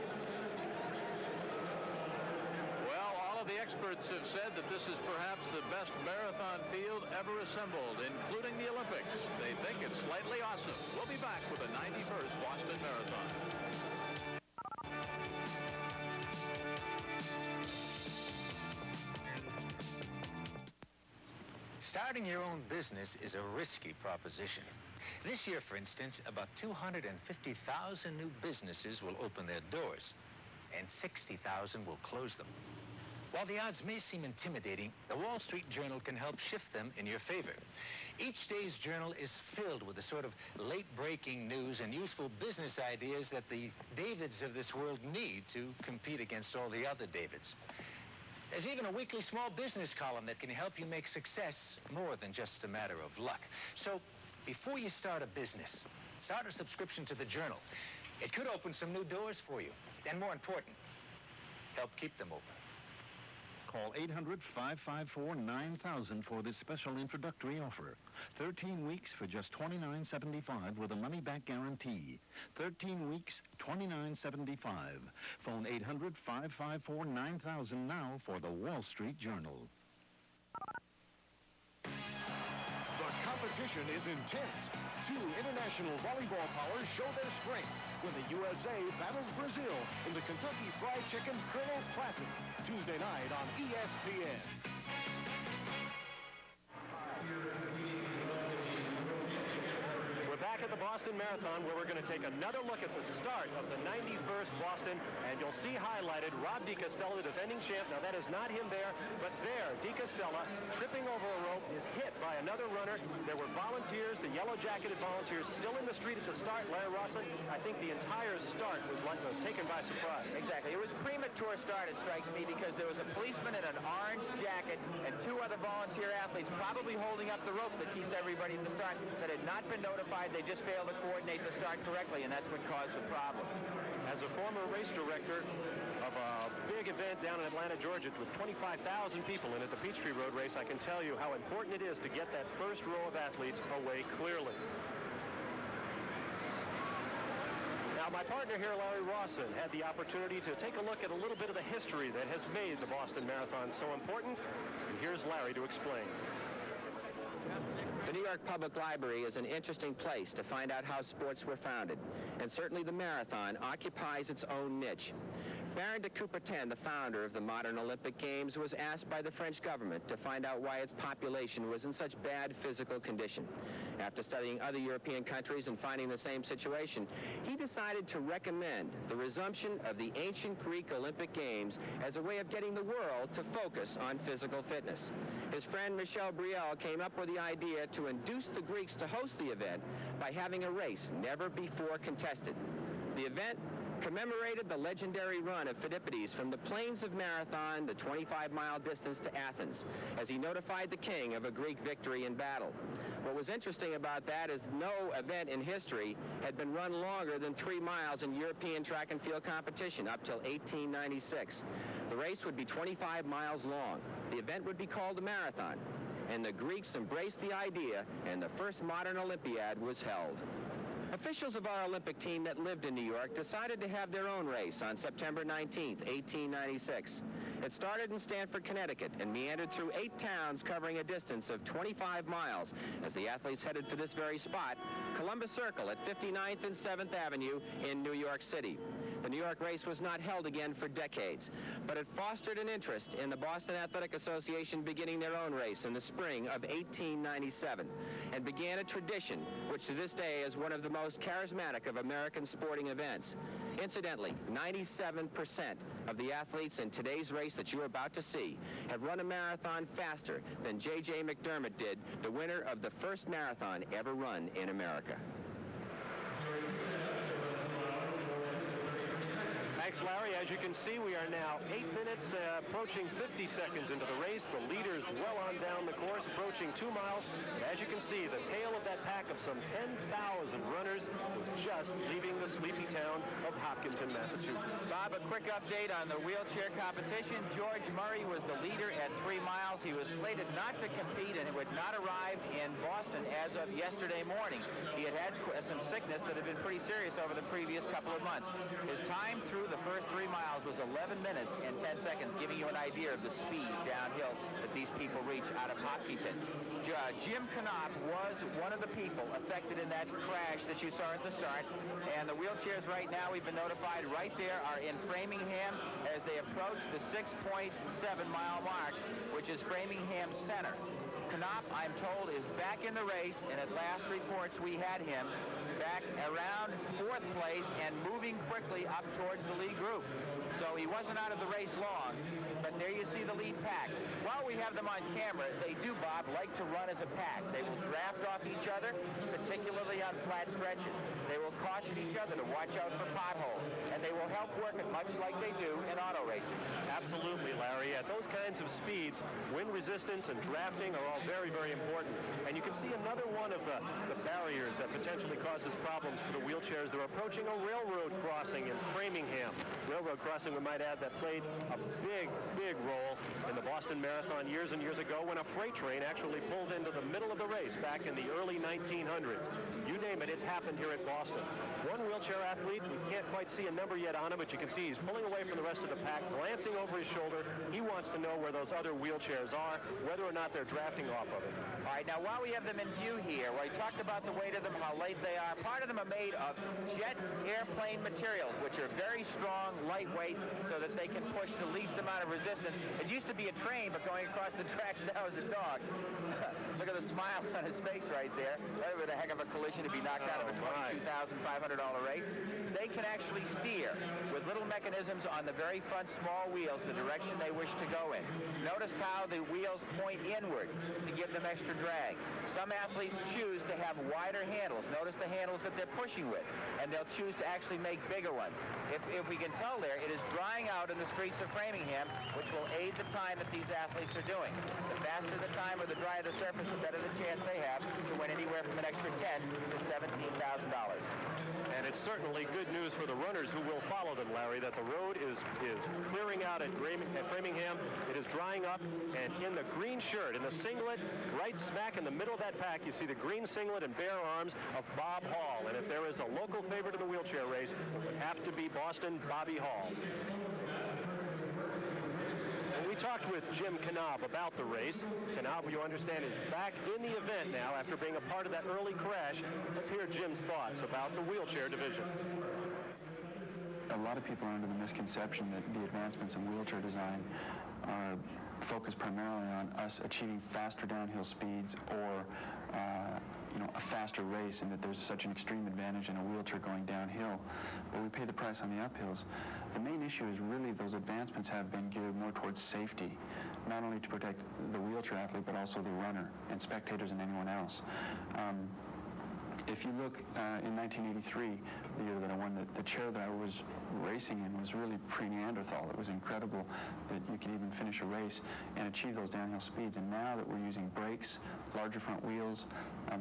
The experts have said that this is perhaps the best marathon field ever assembled, including the Olympics. They think it's slightly awesome. We'll be back with the 91st Boston Marathon. Starting your own business is a risky proposition. This year, for instance, about 250,000 new businesses will open their doors, and 60,000 will close them. While the odds may seem intimidating, the Wall Street Journal can help shift them in your favor. Each day's journal is filled with the sort of late-breaking news and useful business ideas that the Davids of this world need to compete against all the other Davids. There's even a weekly small business column that can help you make success more than just a matter of luck. So, before you start a business, start a subscription to the Journal. It could open some new doors for you, and more important, help keep them open. Call 800-554-9000 for this special introductory offer. 13 weeks for just $29.75 with a money-back guarantee. 13 weeks, $29.75. Phone 800-554-9000 now for the Wall Street Journal. The competition is intense. 2 international volleyball powers show their strength when the USA battles Brazil in the Kentucky Fried Chicken Colonel's Classic, Tuesday night on ESPN. We're back at the Boston Marathon, where we're going to take another look at the start of the 91st Boston, and you'll see highlighted Rob DiCastella, the defending champ. Now, that is not him there, but there, DiCastella, tripping over a rope, is hit by another runner. There were volunteers, the yellow-jacketed volunteers, still in the street at the start. Larry Rawson, I think the entire start was taken by surprise. Exactly. It was a premature start, it strikes me, because there was a policeman in an orange jacket and 2 other volunteer athletes probably holding up the rope that keeps everybody at the start that had not been notified. They just failed to coordinate the start correctly, and that's what caused the problem. As a former race director of a big event down in Atlanta, Georgia, with 25,000 people in it, the Peachtree Road race, I can tell you how important it is to get that first row of athletes away clearly. Now, my partner here, Larry Rawson, had the opportunity to take a look at a little bit of the history that has made the Boston Marathon so important, and here's Larry to explain. The New York Public Library is an interesting place to find out how sports were founded, and certainly the marathon occupies its own niche. Baron de Coubertin, the founder of the modern Olympic Games, was asked by the French government to find out why its population was in such bad physical condition. After studying other European countries and finding the same situation, he decided to recommend the resumption of the ancient Greek Olympic Games as a way of getting the world to focus on physical fitness. His friend Michel Briel came up with the idea to induce the Greeks to host the event by having a race never before contested. The event commemorated the legendary run of Phidippides from the plains of Marathon, the 25-mile distance to Athens, as he notified the king of a Greek victory in battle. What was interesting about that is no event in history had been run longer than 3 miles in European track and field competition up till 1896. The race would be 25 miles long. The event would be called the Marathon, and the Greeks embraced the idea, and the first modern Olympiad was held. Officials of our Olympic team that lived in New York decided to have their own race on September 19th, 1896. It started in Stamford, Connecticut, and meandered through 8 towns covering a distance of 25 miles as the athletes headed for this very spot, Columbus Circle at 59th and 7th Avenue in New York City. The New York race was not held again for decades, but it fostered an interest in the Boston Athletic Association beginning their own race in the spring of 1897 and began a tradition which to this day is one of the most charismatic of American sporting events. Incidentally, 97% of the athletes in today's race that you're about to see have run a marathon faster than J.J. McDermott did, the winner of the first marathon ever run in America. Thanks, Larry. As you can see, we are now 8 minutes, approaching 50 seconds into the race. The leaders well on down the course, approaching 2 miles. And as you can see, the tail of that pack of some 10,000 runners was just leaving the sleepy town of Hopkinton, Massachusetts. Bob, a quick update on the wheelchair competition. George Murray was the leader at 3 miles. He was slated not to compete and would not arrive in Boston as of yesterday morning. He had some sickness that had been pretty serious over the previous couple of months. His time through the first 3 miles was 11 minutes and 10 seconds, giving you an idea of the speed downhill that these people reach out of Hopkinton. Jim Knopf was one of the people affected in that crash that you saw at the start, and the wheelchairs right now, we've been notified right there, are in Framingham as they approach the 6.7-mile mark, which is Framingham Center. Knopf, I'm told, is back in the race, and at last reports we had him back around 4th place and moving quickly up towards the lead group. So he wasn't out of the race long, but there you see the lead pack. While we have them on camera, they do, Bob, like to run as a pack. They will draft off each other, particularly on flat stretches. They will caution each other to watch out for potholes, and they will help work it much like they do in auto racing. Absolutely, Larry. At those kinds of speeds, wind resistance and drafting are all very, very important. And you can see another one of the barriers that potentially causes problems for the wheelchairs. They're approaching a railroad crossing in Framingham. Railroad crossing, we might add, that played a big, big role in the Boston Marathon years and years ago when a freight train actually pulled into the middle of the race back in the early 1900s. You name it, it's happened here at Boston. One wheelchair athlete, we can't quite see a number yet on him, but you can see he's pulling away from the rest of the pack, glancing over his shoulder. He wants to know where those other wheelchairs are, whether or not they're drafting off of him. All right, now while we have them in view here, we talked about the weight of them, how light they are. Part of them are made of jet airplane materials, which are very strong, lightweight, so that they can push the least amount of resistance. It used to be a train, but going across the tracks now is a dog. Look at the smile on his face right there. That would be a heck of a collision to be knocked out of a $22,500 race. They can actually steer with little mechanisms on the very front small wheels the direction they wish to go in. Notice how the wheels point inward to give them extra drag. Some athletes choose to have wider handles. Notice the handles that they're pushing with, and they'll choose to actually make bigger ones. If we can tell there, it is drying out in the streets of Framingham, which will aid the time that these athletes are doing. The faster the time or the drier the surface, the better the chance they have to win anywhere from an extra $10,000 to $17,000. And it's certainly good news for the runners who will follow them, Larry, that the road is clearing out at Framingham. It is drying up, and in the green shirt, in the singlet, right smack in the middle of that pack, you see the green singlet and bare arms of Bob Hall. And if there is a local favorite in the wheelchair race, it would have to be Boston Bobby Hall. We talked with Jim Knopf about the race. Knopf, you understand, is back in the event now after being a part of that early crash. Let's hear Jim's thoughts about the wheelchair division. a lot of people are under the misconception that the advancements in wheelchair design are focused primarily on us achieving faster downhill speeds or a faster race, and that there's such an extreme advantage in a wheelchair going downhill, but we pay the price on the uphills. The main issue is really those advancements have been geared more towards safety, not only to protect the wheelchair athlete, but also the runner and spectators and anyone else. If you look in 1983, the year that I won, the chair that I was racing in was really pre-Neanderthal. It was incredible that you could even finish a race and achieve those downhill speeds. And now that we're using brakes, larger front wheels,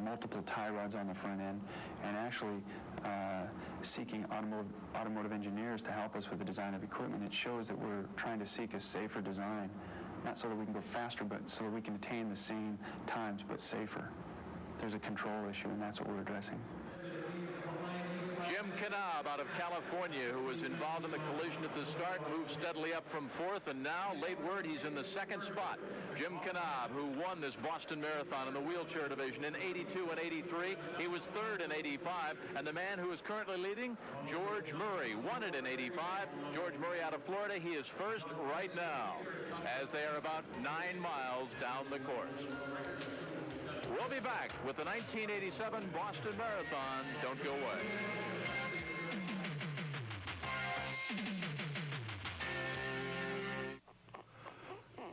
multiple tie rods on the front end, and actually seeking automotive engineers to help us with the design of equipment, it shows that we're trying to seek a safer design, not so that we can go faster, but so that we can attain the same times but safer. There's a control issue, and that's what we're addressing. Jim Knaub out of California, who was involved in the collision at the start, moved steadily up from fourth, and now, late word, he's in the second spot. Jim Knaub, who won this Boston Marathon in the wheelchair division in 82 and 83. He was third in 85, and the man who is currently leading, George Murray, won it in 85. George Murray out of Florida, he is first right now, as they are about 9 miles down the course. We'll be back with the 1987 Boston Marathon. Don't go away.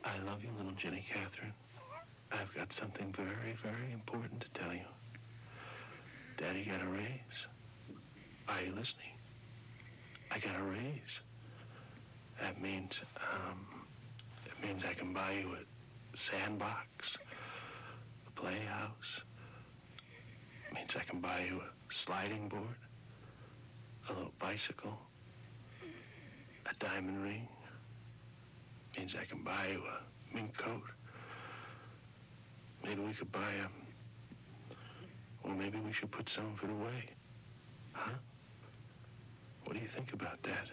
I love you, little Jenny Catherine. I've got something very, very important to tell you. Daddy got a raise. Are you listening? I got a raise. That means I can buy you a sandbox, playhouse. It means I can buy you a sliding board, a little bicycle, a diamond ring. It means I can buy you a mink coat. Maybe we could buy well, maybe we should put some of it away. Huh? What do you think about that?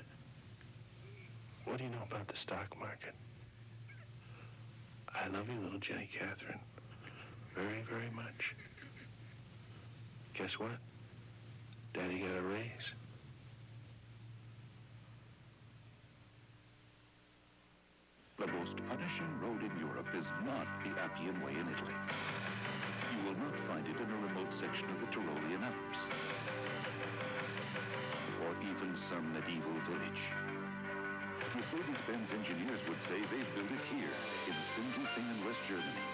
What do you know about the stock market? I love you, little Jenny Catherine. Very, very much. Guess what? Daddy got a raise. The most punishing road in Europe is not the Appian Way in Italy. You will not find it in a remote section of the Tyrolean Alps, or even some medieval village. Mercedes-Benz engineers would say they've built it here, in Sindelfingen, West Germany.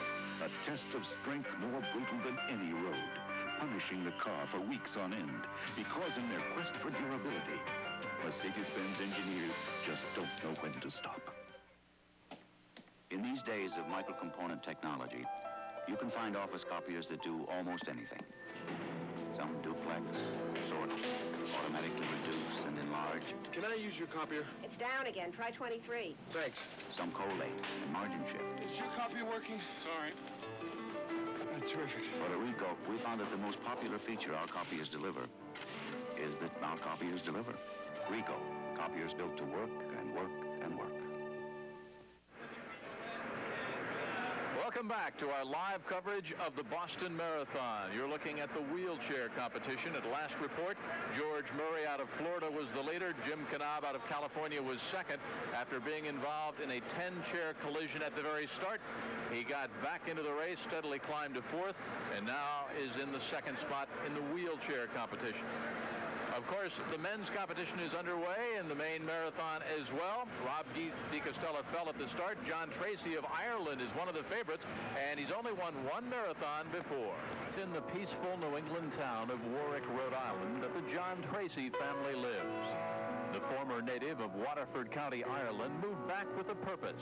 A test of strength more brutal than any road, punishing the car for weeks on end, because in their quest for durability, Mercedes-Benz engineers just don't know when to stop. In these days of microcomponent technology, you can find office copiers that do almost anything. Some duplex, sort, automatically reduce and enlarge. Can I use your copier? It's down again. Try 23. Thanks. Some collate and margin shift. Is your copier working? Sorry. Terrific. For at Rico, we found that the most popular feature our copiers deliver is that our copiers deliver. Rico, copiers built to work and work and work. Welcome back to our live coverage of the Boston Marathon. You're looking at the wheelchair competition. At last report, George Murray out of Florida was the leader. Jim Knaub out of California was second after being involved in a 10-chair collision at the very start. He got back into the race, steadily climbed to fourth, and now is in the second spot in the wheelchair competition. Of course, the men's competition is underway in the main marathon as well. Rob Di Castella fell at the start. John Tracy of Ireland is one of the favorites, and he's only won one marathon before. It's in the peaceful New England town of Warwick, Rhode Island, that the John Tracy family lives. The former native of Waterford County, Ireland, moved back with a purpose.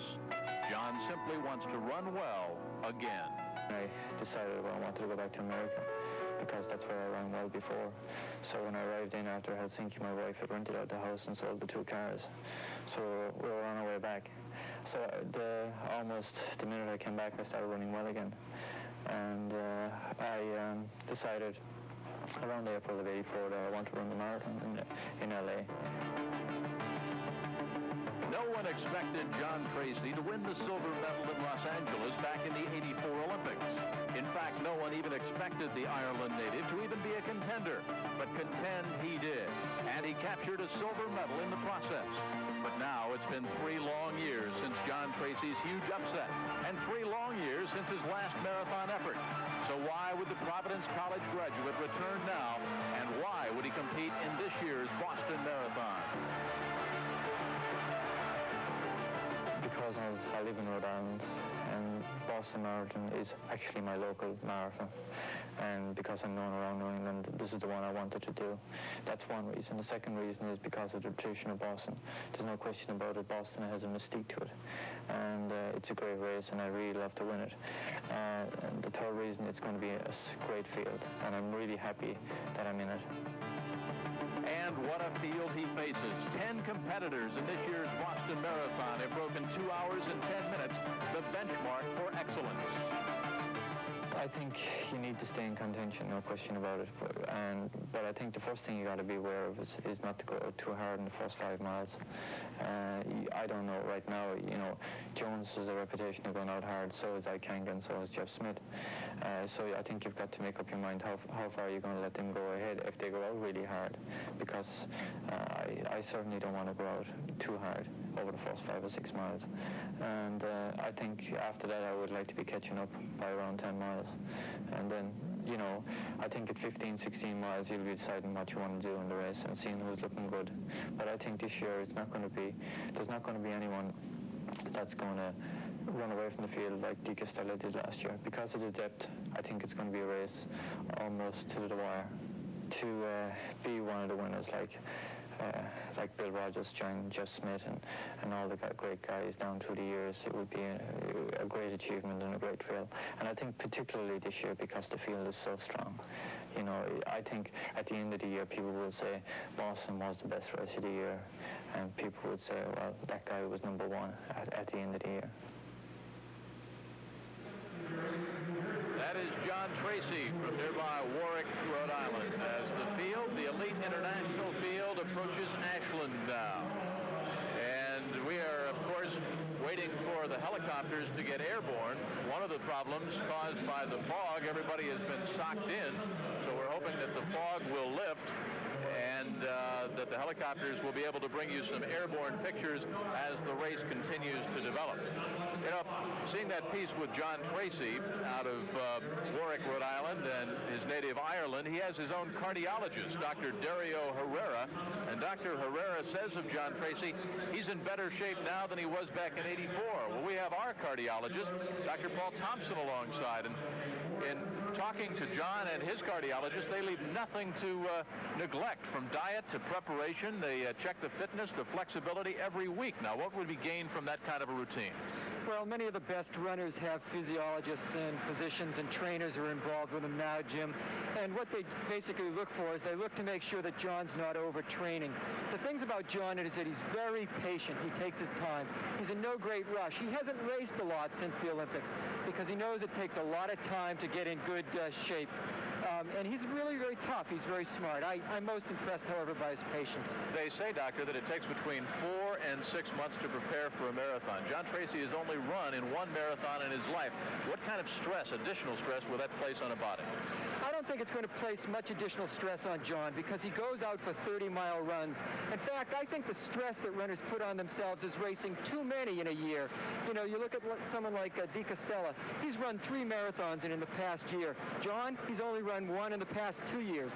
John simply wants to run well again. I decided I wanted to go back to America, because that's where I ran well before. So when I arrived in after Helsinki, my wife had rented out the house and sold the 2 cars. So we were on our way back. So almost the minute I came back, I started running well again. And I decided around April of '84 that I wanted to run the marathon in LA. No one expected John Tracy to win the silver medal in Los Angeles back in the '84 Olympics. In fact, no one even expected the Ireland native to even be a contender. But contend he did. And he captured a silver medal in the process. But now it's been 3 long years since John Tracy's huge upset, and 3 long years since his last marathon effort. So why would the Providence College graduate return now, and why would he compete in this year's Boston Marathon? Because I live in Rhode Island, and Boston Marathon is actually my local marathon. And because I'm known around New England, this is the one I wanted to do. That's one reason. The second reason is because of the tradition of Boston. There's no question about it. Boston has a mystique to it. And it's a great race, and I really love to win it. And the third reason, it's going to be a great field. And I'm really happy that I'm in it. And what a field he faces. 10 competitors in this year's Boston Marathon have broken 2 hours and 10 minutes, the benchmark for excellence. I think you need to stay in contention, no question about it. But I think the first thing you got to be aware of is not to go too hard in the first 5 miles. I don't know right now. You know, Jones has a reputation of going out hard. So is Ikanga, and so is Jeff Smith. So I think you've got to make up your mind how far you're going to let them go ahead if they go out really hard. Because I certainly don't want to go out too hard over the first 5 or 6 miles. And I think after that I would like to be catching up by around 10 miles. And then, you know, I think at 15, 16 miles you'll be deciding what you want to do in the race and seeing who's looking good. But I think this year there's not going to be anyone that's going to run away from the field like Di Castello did last year. Because of the depth, I think it's going to be a race almost to the wire. To be one of the winners like Bill Rogers, Jeff Smith, and all the great guys down through the years, it would be a great achievement and a great thrill. And I think particularly this year because the field is so strong. You know, I think at the end of the year people will say Boston was the best race of the year, and people would say, well, that guy was number 1 at the end of the year. That is John Tracy from nearby Warwick, Rhode Island, as the field, the elite international field, approaches Ashland now. And we are, of course, waiting for the helicopters to get airborne. One of the problems caused by the fog, everybody has been socked in, so we're hoping that the fog will lift and that the helicopters will be able to bring you some airborne pictures as the race continues to develop. You know, seeing that piece with John Tracy out of Warwick, Rhode Island, and his native Ireland, he has his own cardiologist, Dr. Dario Herrera, and Dr. Herrera says of John Tracy, he's in better shape now than he was back in '84. Well, we have our cardiologist, Dr. Paul Thompson, alongside, and in talking to John and his cardiologist, they leave nothing to neglect, from diet to preparation. They check the fitness, the flexibility every week. Now, what would be gained from that kind of a routine? Well, many of the best runners have physiologists and physicians and trainers who are involved with them now, Jim. And what they basically look for is they look to make sure that John's not overtraining. The things about John is that he's very patient. He takes his time. He's in no great rush. He hasn't raced a lot since the Olympics because he knows it takes a lot of time to get in good shape. And he's really very tough. He's very smart. I'm most impressed, however, by his patience. They say, Doctor, that it takes between 4 and 6 months to prepare for a marathon. John Tracy has only run in 1 marathon in his life. What kind of stress, additional stress, will that place on a body? I don't think it's going to place much additional stress on John because he goes out for 30-mile runs. In fact, I think the stress that runners put on themselves is racing too many in a year. You know, you look at someone like Di Castello. He's run 3 marathons in the past year. John, he's only run 1 in the past 2 years.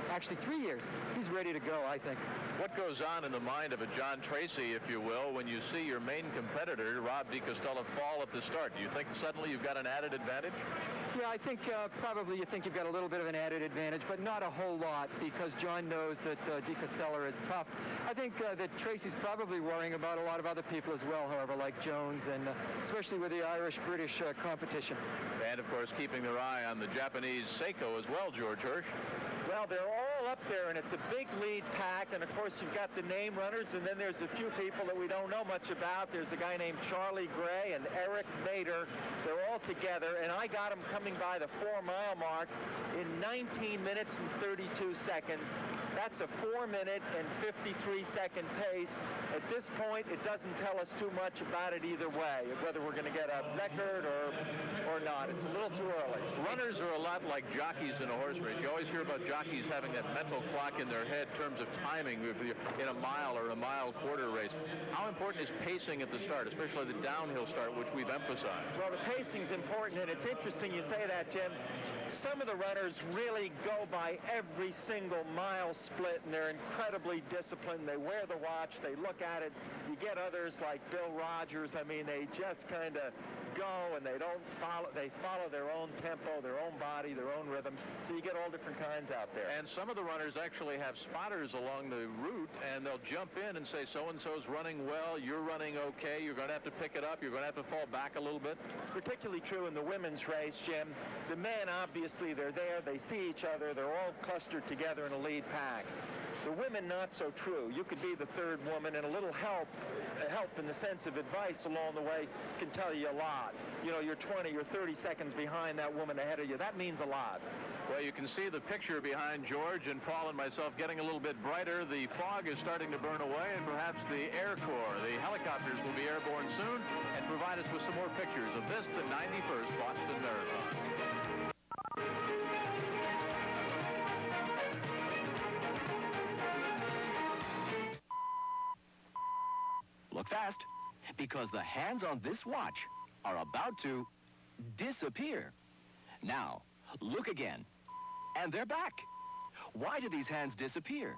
Actually, 3 years. He's ready to go, I think. What goes on in the mind of a John Tracy, if you will, when you see your main competitor, Rob Di Castello, fall at the start? Do you think suddenly you've got an added advantage? Yeah, I think probably you think you've got a little bit of an added advantage, but not a whole lot, because John knows that Di Castello is tough. I think that Tracy's probably worrying about a lot of other people as well, however, like Jones, and especially with the Irish-British competition. And, of course, keeping their eye on the Japanese Seiko as well, George Hirsch. Well, they're all up there, and it's a big lead pack, and of course you've got the name runners, and then there's a few people that we don't know much about. There's a guy named Charlie Gray and Eric Mader. They're all together, and I got them coming by the 4-mile mark in 19 minutes and 32 seconds. That's a 4-minute and 53-second pace. At this point, it doesn't tell us too much about it either way, whether we're going to get a record or not. It's a little too early. Runners are a lot like jockeys in a horse race. You always hear about jockeys having that mental clock in their head in terms of timing in a mile or a mile quarter race. How important is pacing at the start, especially the downhill start, which we've emphasized? Well, the pacing's important, and it's interesting you say that, Jim. Some of the runners really go by every single mile split, and they're incredibly disciplined. They wear the watch. They look at it. You get others like Bill Rogers. I mean, they just kind of go, and they follow their own tempo, their own body, their own rhythm. So you get all different kinds out there. And some of the runners actually have spotters along the route, and they'll jump in and say, so-and-so's running well, you're running okay, you're going to have to pick it up, you're going to have to fall back a little bit. It's particularly true in the women's race, Jim. The men, obviously, they're there, they see each other, they're all clustered together in a lead pack. The women, not so true. You could be the third woman, and a little help in the sense of advice along the way can tell you a lot. You know, you're 20, you're 30 seconds behind that woman ahead of you. That means a lot. Well, you can see the picture behind George and Paul and myself getting a little bit brighter. The fog is starting to burn away, and perhaps the Air Corps, the helicopters, will be airborne soon and provide us with some more pictures of this, the 91st Boston Marathon. Look fast, because the hands on this watch are about to disappear. Now, look again, and they're back. Why do these hands disappear?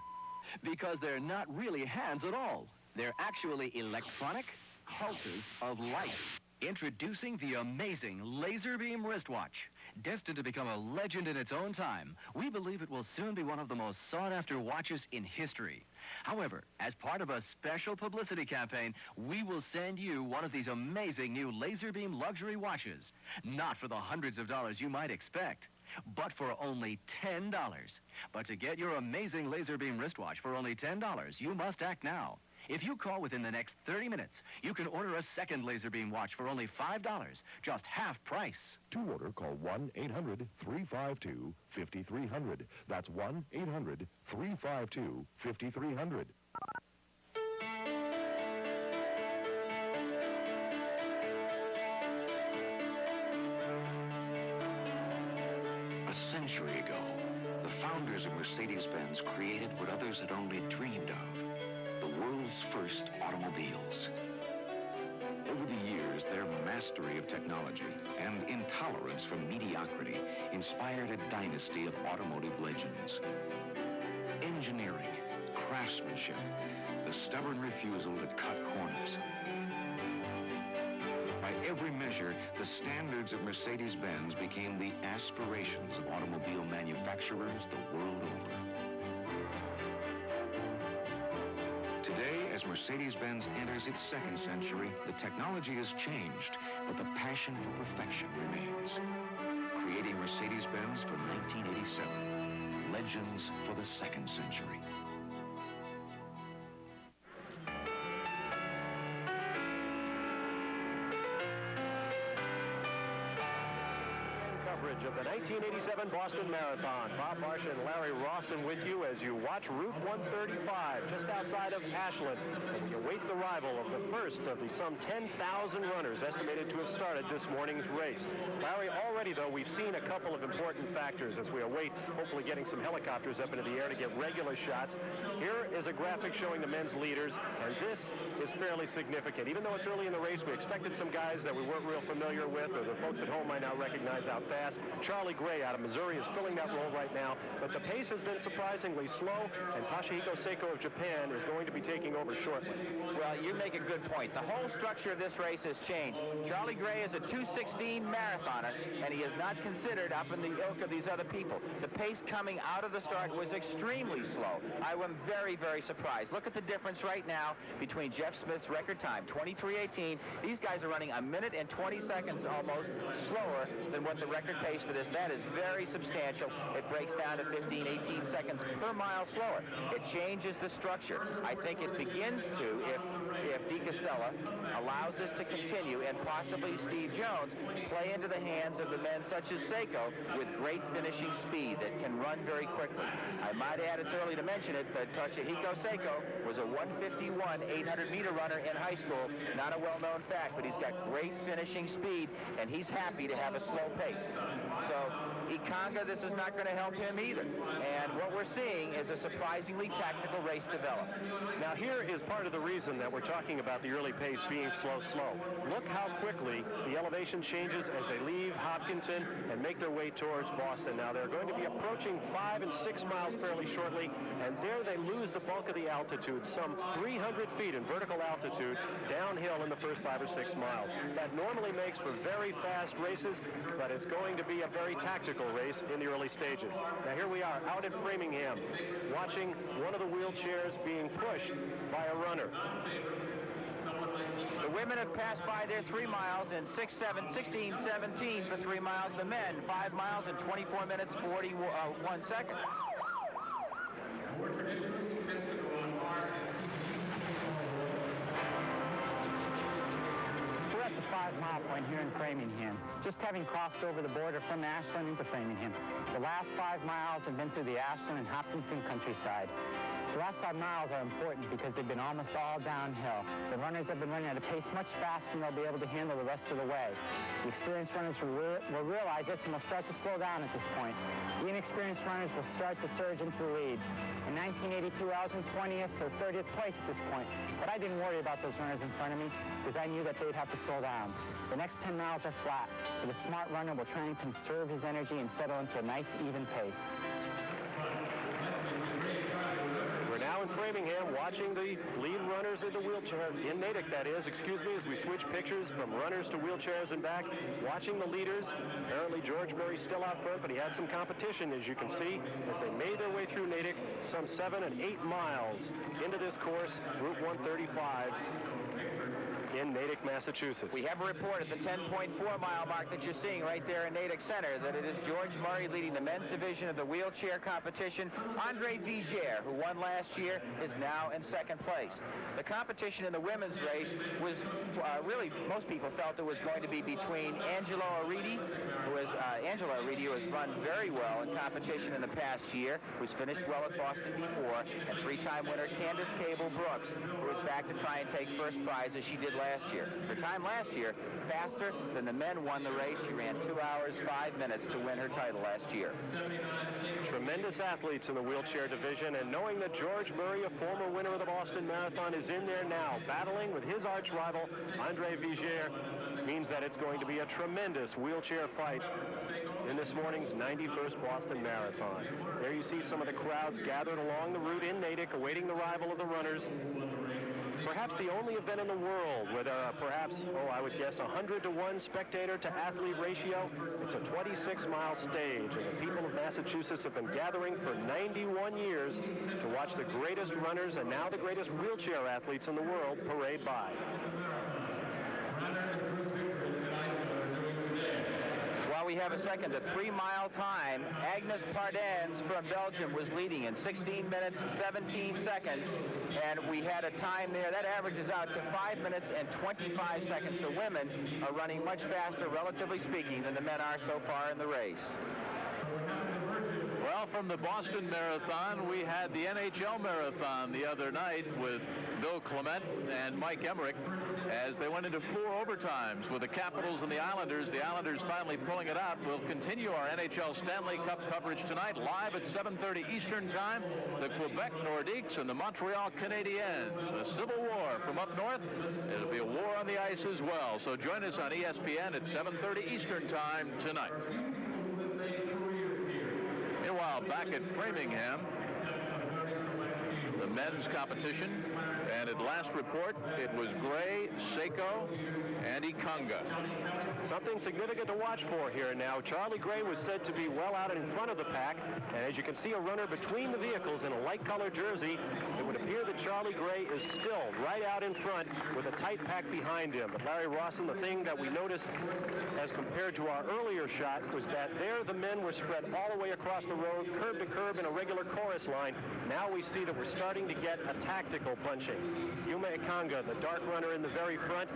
Because they're not really hands at all. They're actually electronic pulses of light. Introducing the amazing laser beam wristwatch. Destined to become a legend in its own time, we believe it will soon be one of the most sought-after watches in history. However, as part of a special publicity campaign, we will send you one of these amazing new laser beam luxury watches. Not for the hundreds of dollars you might expect, but for only $10. But to get your amazing laser beam wristwatch for only $10, you must act now. If you call within the next 30 minutes, you can order a second laser beam watch for only $5, just half price. To order, call 1-800-352-5300. That's 1-800-352-5300. A century ago, the founders of Mercedes-Benz created what others had only dreamed of. The world's first automobiles. Over the years, their mastery of technology and intolerance for mediocrity inspired a dynasty of automotive legends. Engineering, craftsmanship, the stubborn refusal to cut corners. By every measure, the standards of Mercedes-Benz became the aspirations of automobile manufacturers the world over. Today, as Mercedes-Benz enters its second century, the technology has changed, but the passion for perfection remains. Creating Mercedes-Benz for 1987. Legends for the second century. Of the 1987 Boston Marathon. Bob Marsh and Larry Rawson with you as you watch Route 135 just outside of Ashland. And we await the arrival of the first of the some 10,000 runners estimated to have started this morning's race. Larry, already though, we've seen a couple of important factors as we await hopefully getting some helicopters up into the air to get regular shots. Here is a graphic showing the men's leaders, and this is fairly significant. Even though it's early in the race, we expected some guys that we weren't real familiar with, or the folks at home might not recognize out fast. Charlie Gray out of Missouri is filling that role right now, but the pace has been surprisingly slow, and Toshihiko Seiko of Japan is going to be taking over shortly. Well, you make a good point. The whole structure of this race has changed. Charlie Gray is a 2:16 marathoner, and he is not considered up in the ilk of these other people. The pace coming out of the start was extremely slow. I am very, very surprised. Look at the difference right now between Jeff Smith's record time, 23:18. These guys are running a minute and 20 seconds almost slower than what the record pace pace for this. That is very substantial. It breaks down to 15, 18 seconds per mile slower. It changes the structure. I think it begins to, if De Castella allows this to continue, and possibly Steve Jones, play into the hands of the men such as Seiko with great finishing speed that can run very quickly. I might add, it's early to mention it, but Toshihiko Seiko was a 151 800-meter runner in high school. Not a well-known fact, but he's got great finishing speed, and he's happy to have a slow pace. So Ikanga, this is not going to help him either. And what we're seeing is a surprisingly tactical race develop. Now here is part of the reason that we're talking about the early pace being slow. Look how quickly the elevation changes as they leave Hopkinton and make their way towards Boston. Now they're going to be approaching 5 and 6 miles fairly shortly, and there they lose the bulk of the altitude, some 300 feet in vertical altitude downhill in the first 5 or 6 miles. That normally makes for very fast races, but it's going to be a very tactical race in the early stages. Now here we are out at Framingham, watching one of the wheelchairs being pushed by a runner. The women have passed by their 3 miles in 16:17 for 3 miles. The men, 5 miles in 24 minutes, 41 seconds. We're at the 5-mile point here in Framingham, just having crossed over the border from Ashland into Framingham. The last 5 miles have been through the Ashland and Hopkinton countryside. The last 5 miles are important because they've been almost all downhill. The runners have been running at a pace much faster than they'll be able to handle the rest of the way. The experienced runners will realize this and will start to slow down at this point. The inexperienced runners will start to surge into the lead. In 1982, I was in 20th or 30th place at this point, but I didn't worry about those runners in front of me because I knew that they'd have to slow down. The next 10 miles are flat, so the smart runner will try and conserve his energy and settle into a nice, even pace. Now in Framingham, watching the lead runners in the wheelchair, in Natick that is, excuse me, as we switch pictures from runners to wheelchairs and back, watching the leaders. Apparently George Murray's still out front, but he had some competition, as you can see, as they made their way through Natick, some 7 and 8 miles into this course, Route 135. In Natick, Massachusetts. We have a report at the 10.4-mile mark that you're seeing right there in Natick Center that it is George Murray leading the men's division of the wheelchair competition. Andre Vigier, who won last year, is now in second place. The competition in the women's race was really, most people felt it was going to be between Angela Aridi, who has run very well in competition in the past year, who's finished well at Boston before, and 3-time winner Candace Cable-Brooks, who is back to try and take first prize as she did last year. Her time last year, faster than the men won the race. She ran 2 hours, 5 minutes to win her title last year. Tremendous athletes in the wheelchair division, and knowing that George Murray, a former winner of the Boston Marathon, is in there now, battling with his arch rival, Andre Vigier, means that it's going to be a tremendous wheelchair fight in this morning's 91st Boston Marathon. There you see some of the crowds gathered along the route in Natick, awaiting the arrival of the runners. Perhaps the only event in the world where there are perhaps, I would guess, 100-to-1 spectator-to-athlete ratio. It's a 26-mile stage, and the people of Massachusetts have been gathering for 91 years to watch the greatest runners and now the greatest wheelchair athletes in the world parade by. While we have a second, a 3-mile time, Agnes Pardens from Belgium was leading in 16 minutes, 17 seconds, and we had a time there that averages out to 5 minutes and 25 seconds. The women are running much faster, relatively speaking, than the men are so far in the race. Well, from the Boston Marathon, we had the NHL Marathon the other night with Bill Clement and Mike Emmerich as they went into 4 overtimes with the Capitals and the Islanders. The Islanders finally pulling it out. We'll continue our NHL Stanley Cup coverage tonight live at 7:30 Eastern Time. The Quebec Nordiques and the Montreal Canadiens. A civil war from up north. It'll be a war on the ice as well. So join us on ESPN at 7:30 Eastern Time tonight. Meanwhile, back at Framingham, the men's competition, and at last report, it was Gray, Seiko, and Ikanga. Something significant to watch for here now. Charlie Gray was said to be well out in front of the pack, and as you can see, a runner between the vehicles in a light-colored jersey. It would appear appear that Charlie Gray is still right out in front with a tight pack behind him. But Larry Rawson, the thing that we noticed as compared to our earlier shot was that there the men were spread all the way across the road, curb to curb in a regular chorus line. Now we see that we're starting to get a tactical punching. Yuma Ikanga, the dark runner in the very front,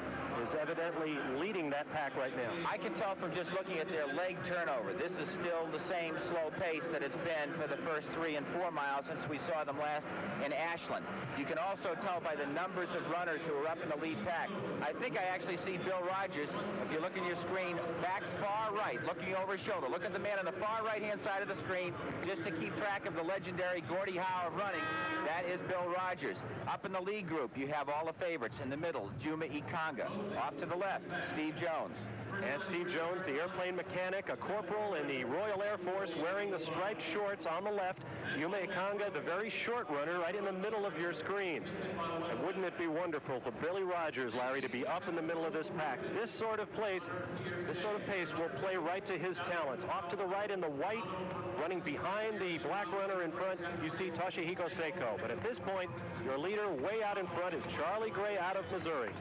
is evidently leading that pack right now. I can tell from just looking at their leg turnover, this is still the same slow pace that it's been for the first 3 and 4 miles since we saw them last in Ashland. You can also tell by the numbers of runners who are up in the lead pack. I think I actually see Bill Rogers, if you look in your screen, back far right, looking over his shoulder. Look at the man on the far right-hand side of the screen, just to keep track of the legendary Gordie Howe of running. That is Bill Rogers. Up in the lead group, you have all the favorites. In the middle, Juma Ikanga. Off to the left, Steve Jones. And Steve Jones, the airplane mechanic, a corporal in the Royal Air Force, wearing the striped shorts on the left. Yuma Ikanga, the very short runner, right in the middle of your screen. And wouldn't it be wonderful for Billy Rogers, Larry, to be up in the middle of this pack? This sort of pace will play right to his talents. Off to the right in the white, running behind the black runner in front, you see Toshihiko Seiko. But at this point, your leader way out in front is Charlie Gray out of Missouri.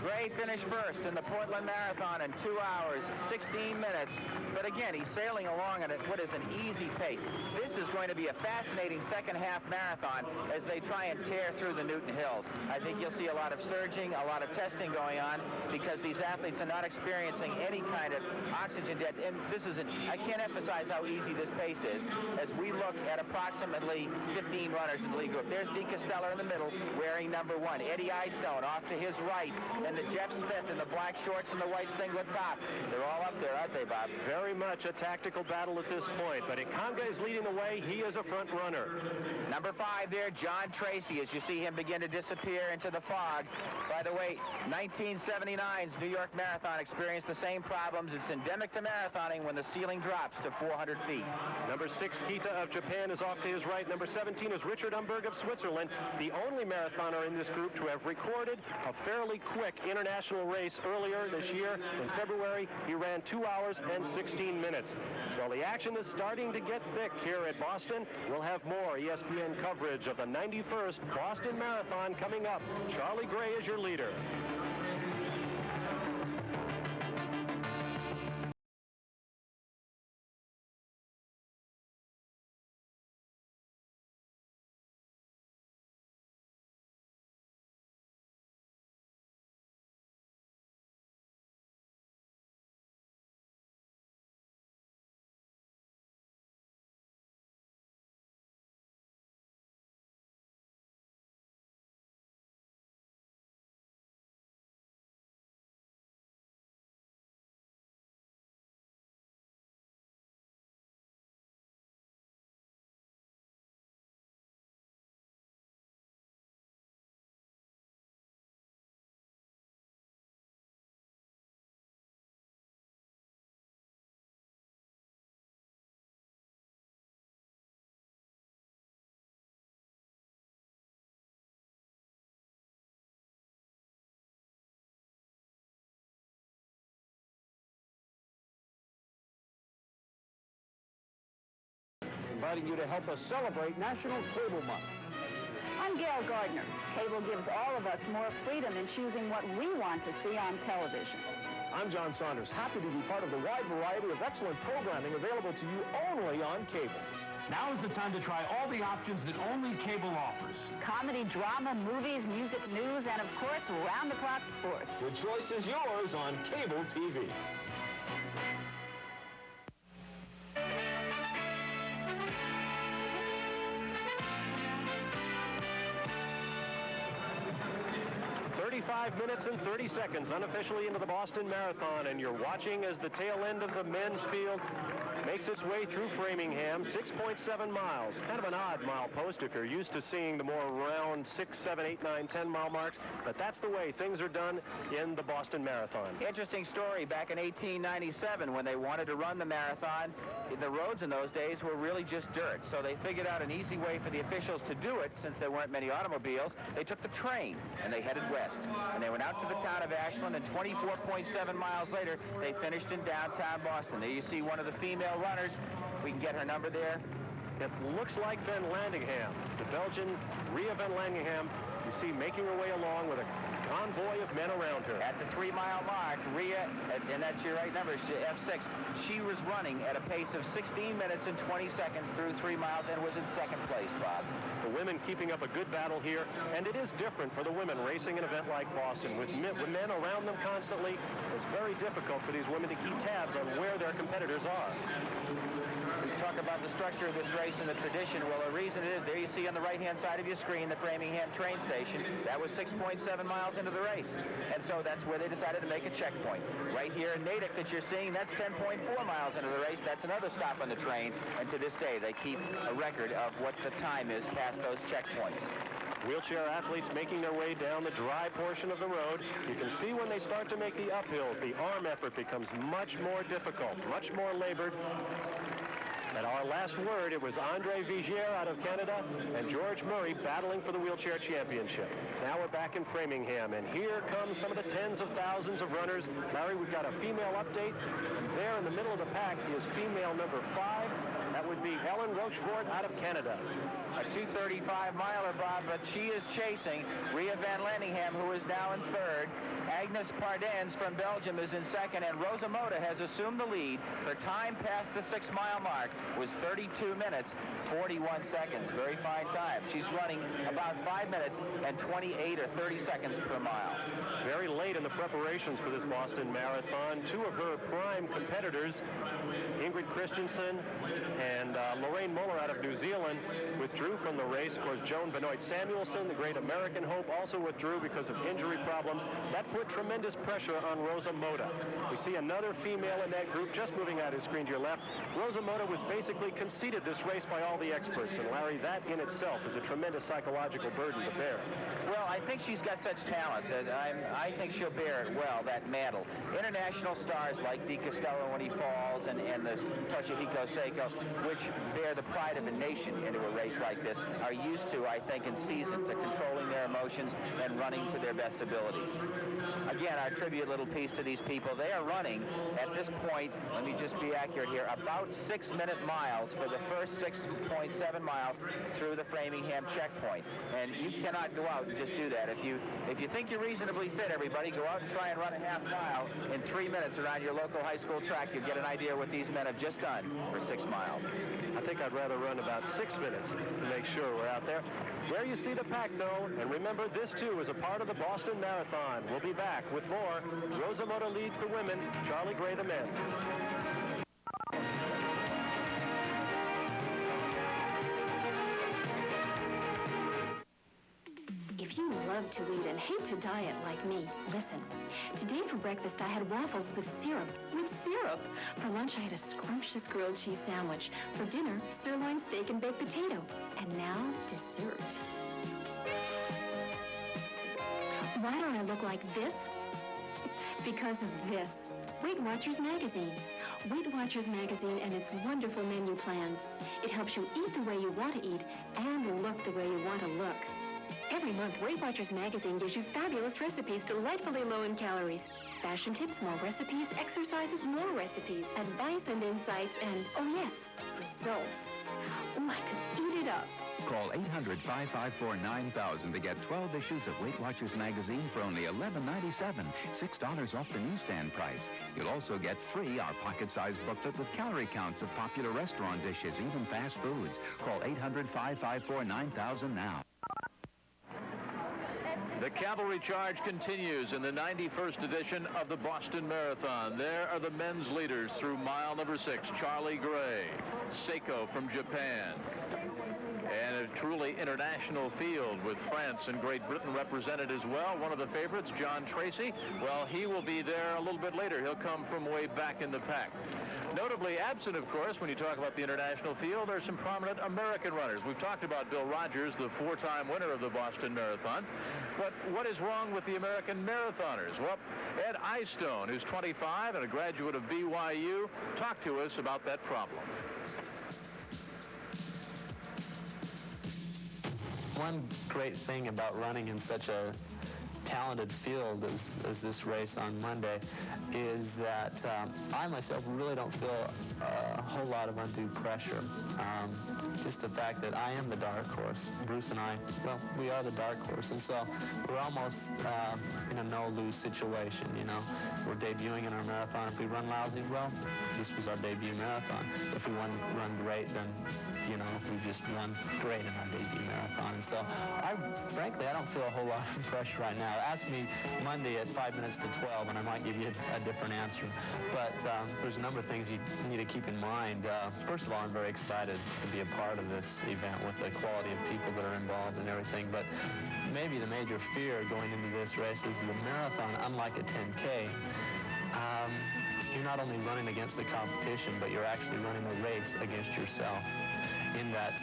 Gray finished first in the Portland Marathon in 2 hours, 16 minutes. But again, he's sailing along at what is an easy pace. This is going to be a fascinating second half marathon as they try and tear through the Newton Hills. I think you'll see a lot of surging, a lot of testing going on because these athletes are not experiencing any kind of oxygen debt. And I can't emphasize how easy this pace is as we look at approximately 15 runners in the lead group. There's Dee Costello in the middle wearing number 1. Eddie Eyestone off to his right. And the Jeff Smith in the black shorts and the white singlet top. They're all up there, aren't they, Bob? Very much a tactical battle at this point, but Ikanga is leading the way. He is a front runner. Number 5 there, John Tracy, as you see him begin to disappear into the fog. By the way, 1979's New York Marathon experienced the same problems. It's endemic to marathoning when the ceiling drops to 400 feet. Number 6, Kita of Japan, is off to his right. Number 17 is Richard Umberg of Switzerland, the only marathoner in this group to have recorded a fairly quick international race earlier this year. In February, he ran 2 hours and 16 minutes. So the action is starting to get thick here at Boston. We'll have more ESPN coverage of the 91st Boston Marathon coming up. Charlie Gray is your leader. Inviting you to help us celebrate National Cable Month. I'm Gail Gardner. Cable gives all of us more freedom in choosing what we want to see on television. I'm John Saunders, happy to be part of the wide variety of excellent programming available to you only on cable. Now is the time to try all the options that only cable offers. Comedy, drama, movies, music, news, and of course, round-the-clock sports. The choice is yours on cable TV. Minutes and 30 seconds unofficially into the Boston Marathon, and you're watching as the tail end of the men's field makes its way through Framingham, 6.7 miles. Kind of an odd mile post if you're used to seeing the more round 6, 7, 8, 9, 10 mile marks, but that's the way things are done in the Boston Marathon. Interesting story back in 1897 when they wanted to run the marathon. The roads in those days were really just dirt, so they figured out an easy way for the officials to do it. Since there weren't many automobiles, they took the train and they headed west. And they went out to the town of Ashland, and 24.7 miles later, they finished in downtown Boston. There you see one of the female runners. We can get her number there. it looks like Van Landingham. The Belgian Ria Van Landingham, you see, making her way along with a convoy of men around her. At the 3-mile mark, Ria, and that's your right number, F6, she was running at a pace of 16 minutes and 20 seconds through 3 miles and was in second place, Bob. The women keeping up a good battle here, and it is different for the women racing an event like Boston. With men around them constantly, it's very difficult for these women to keep tabs on where their competitors are. We talk about the structure of this race and the tradition. Well, the reason it is, there you see on the right-hand side of your screen, the Framingham train station. That was 6.7 miles into the race. And so that's where they decided to make a checkpoint. Right here in Natick that you're seeing, that's 10.4 miles into the race. That's another stop on the train. And to this day, they keep a record of what the time is past those checkpoints. Wheelchair athletes making their way down the dry portion of the road. You can see when they start to make the uphills, the arm effort becomes much more difficult, much more labored. At our last word, it was Andre Vigier out of Canada and George Murray battling for the wheelchair championship. Now we're back in Framingham, and here come some of the tens of thousands of runners. Larry, we've got a female update, and there in the middle of the pack is female number 5. That would be Ellen Rochefort out of Canada. A 2:35-miler, Bob, but she is chasing Ria Van Landingham, who is now in third. Agnes Pardens from Belgium is in second, and Rosa Mota has assumed the lead. Her time past the 6-mile mark was 32 minutes, 41 seconds. Very fine time. She's running about 5 minutes and 28 or 30 seconds per mile. Very late in the preparations for this Boston Marathon, 2 of her prime competitors, Ingrid Christensen and Lorraine Muller out of New Zealand, withdrew from the race. Of course, Joan Benoit Samuelson, the great American hope, also withdrew because of injury problems. That put tremendous pressure on Rosa Mota. We see another female in that group just moving out of the screen to your left. Rosa Mota was basically conceded this race by all the experts. And Larry, that in itself is a tremendous psychological burden to bear. Well, I think she's got such talent that I think she'll bear it well, that mantle. International stars like Di Castello when he falls and the Toshihiko Seiko, which bear the pride of a nation into a race like this, are used to, I think, in season to controlling their emotions and running to their best abilities. Again, our tribute little piece to these people. They are running, at this point, let me just be accurate here, about 6-minute miles for the first 6.7 miles through the Framingham checkpoint. And you cannot go out and just do that. If you think you're reasonably fit, everybody, go out and try and run a half mile in 3 minutes around your local high school track. You'll get an idea what these men have just done for 6 miles. I think I'd rather run about 6 minutes to make sure we're out there. There you see the pack, though. And remember, this, too, is a part of the Boston Marathon. We'll be back with more. Rosa Mota leads the women, Charlie Gray the men. If you love to eat and hate to diet like me, listen. Today for breakfast, I had waffles with syrup. With syrup! For lunch, I had a scrumptious grilled cheese sandwich. For dinner, sirloin steak and baked potato. And now, dessert. Why don't I look like this? Because of this. Weight Watchers Magazine. Weight Watchers Magazine and its wonderful menu plans. It helps you eat the way you want to eat and look the way you want to look. Every month, Weight Watchers Magazine gives you fabulous recipes delightfully low in calories. Fashion tips, more recipes, exercises, more recipes, advice and insights, and, oh yes, results. Oh, I could eat it up. Call 800-554-9000 to get 12 issues of Weight Watchers Magazine for only $11.97, $6 off the newsstand price. You'll also get free our pocket-sized booklet with calorie counts of popular restaurant dishes, even fast foods. Call 800-554-9000 now. The cavalry charge continues in the 91st edition of the Boston Marathon. There are the men's leaders through mile number 6. Charlie Gray, Seiko from Japan. And a truly international field with France and Great Britain represented as well. One of the favorites, John Tracy, well, he will be there a little bit later. He'll come from way back in the pack. Notably absent, of course, when you talk about the international field, there are some prominent American runners. We've talked about Bill Rogers, the 4-time winner of the Boston Marathon. But what is wrong with the American marathoners? Well, Ed Eyestone, who's 25 and a graduate of BYU, talked to us about that problem. One great thing about running in such a talented field as this race on Monday is that I myself really don't feel a whole lot of undue pressure. Just the fact that I am the dark horse. Bruce and I, well, we are the dark horses, so we're almost in a no-lose situation, you know. We're debuting in our marathon. If we run lousy, well, this was our debut marathon. If we run great, then, you know, we just run great in our debut marathon. And so, frankly, I don't feel a whole lot of pressure right now. Ask me Monday at 5 minutes to 12, and I might give you a different answer. But there's a number of things you need to keep in mind. First of all, I'm very excited to be a part of this event with the quality of people that are involved and everything. But maybe the major fear going into this race is the marathon, unlike a 10K, you're not only running against the competition, but you're actually running a race against yourself, in that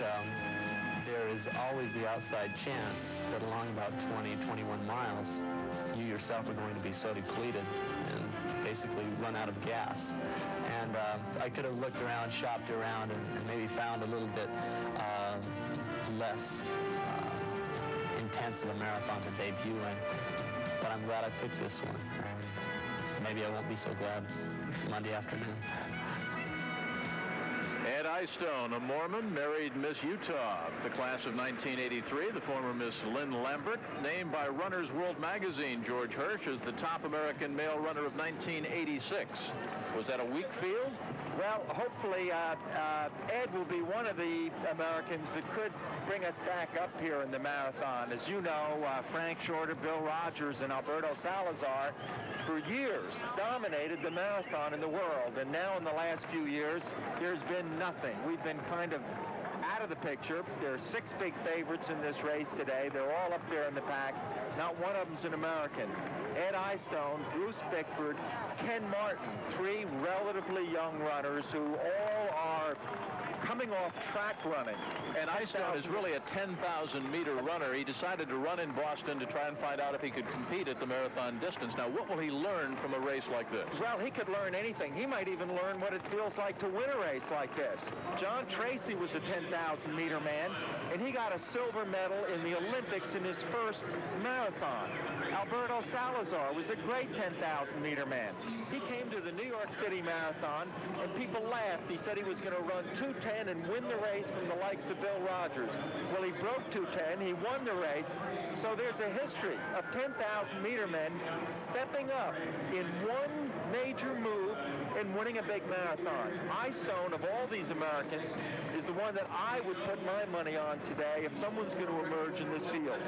there is always the outside chance that along about 20, 21 miles, you yourself are going to be so depleted and basically run out of gas. And I could have looked around, shopped around, and maybe found a little bit less intense of a marathon to debut in. But I'm glad I picked this one. Maybe I won't be so glad Monday afternoon. Ed Eyestone, a Mormon, married Miss Utah, the class of 1983, the former Miss Lynn Lambert, named by Runner's World Magazine, George Hirsch, as the top American male runner of 1986. Was that a weak field? Well, hopefully Ed will be one of the Americans that could bring us back up here in the marathon. As you know, Frank Shorter, Bill Rogers, and Alberto Salazar for years dominated the marathon in the world. And now in the last few years, there's been nothing. We've been kind of out of the picture. There are 6 big favorites in this race today. They're all up there in the pack. Not one of them's an American. Ed Eyestone, Bruce Bickford, Ken Martin, 3 relatively young runners who all are coming off track running. And Eyestone is really a 10,000-meter runner. He decided to run in Boston to try and find out if he could compete at the marathon distance. Now, what will he learn from a race like this? Well, he could learn anything. He might even learn what it feels like to win a race like this. John Tracy was a 10,000-meter man, and he got a silver medal in the Olympics in his first marathon. Alberto Salazar was a great 10,000-meter man. He came to the New York City Marathon, and people laughed. He said he was going to run 2:10 and win the race from the likes of Bill Rogers. Well, he broke 2:10. He won the race. So there's a history of 10,000-meter men stepping up in one major move and winning a big marathon. Eyestone, of all these Americans, is the one that I would put my money on today if someone's going to emerge in this field.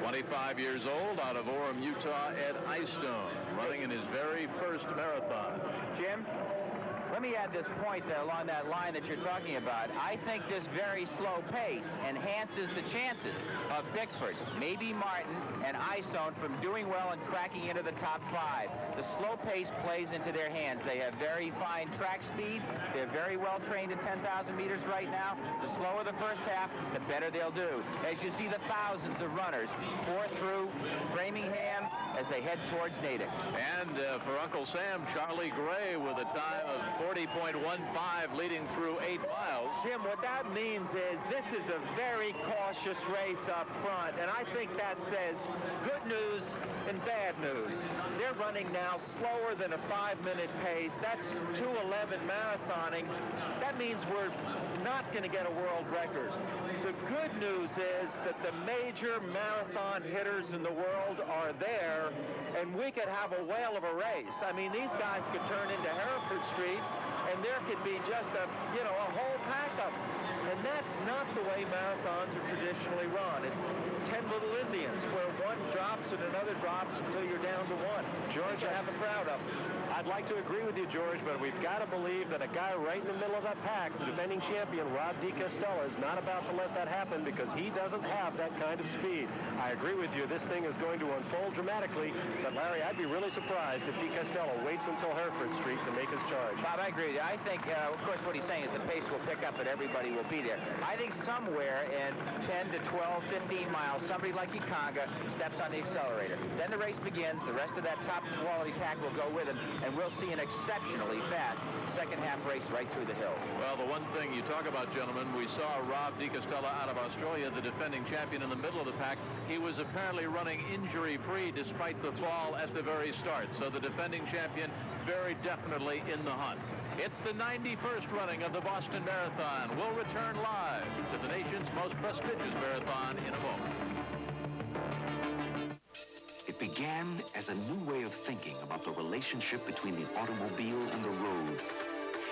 25 years old, out of Orem, Utah, Ed Eyestone, running in his very first marathon. Jim, let me add this point along that line that you're talking about. I think this very slow pace enhances the chances of Bickford, maybe Martin, and Eyestone from doing well and cracking into the top 5. The slow pace plays into their hands. They have very fine track speed. They're very well trained at 10,000 meters right now. The slower the first half, the better they'll do. As you see the thousands of runners pour through Framingham as they head towards Natick. And for Uncle Sam, Charlie Gray with a time of 40.15 leading through 8 miles. Jim, what that means is this is a very cautious race up front, and I think that says good news and bad news. They're running now slower than a 5-minute pace. That's 2:11 marathoning. That means we're not going to get a world record. The good news is that the major marathon hitters in the world are there, and we could have a whale of a race. I mean, these guys could turn into Hereford Street, and there could be just a whole pack of them. And that's not the way marathons are traditionally run. It's 10 little Indians where one drops and another drops until you're down to 1. George, I have a crowd of them. I'd like to agree with you, George, but we've got to believe that a guy right in the middle of that pack, the defending champion, Rob DiCastella, is not about to let that happen because he doesn't have that kind of speed. I agree with you. This thing is going to unfold dramatically, but Larry, I'd be really surprised if DiCastella waits until Hereford Street to make his charge. Bob, I agree with you. I think, of course, what he's saying is the pace will pick up and everybody will be there. I think somewhere in 10 to 12, 15 miles, somebody like Ikonga steps on the accelerator. Then the race begins. The rest of that top quality pack will go with him, and we'll see an exceptionally fast second half race right through the hills. Well, the one thing you talk about, gentlemen, we saw Rob DiCastella out of Australia, the defending champion, in the middle of the pack. He was apparently running injury-free despite the fall at the very start. So the defending champion very definitely in the hunt. It's the 91st running of the Boston Marathon. We'll return live to the nation's most prestigious marathon in a moment. It began as a new way of thinking about the relationship between the automobile and the road.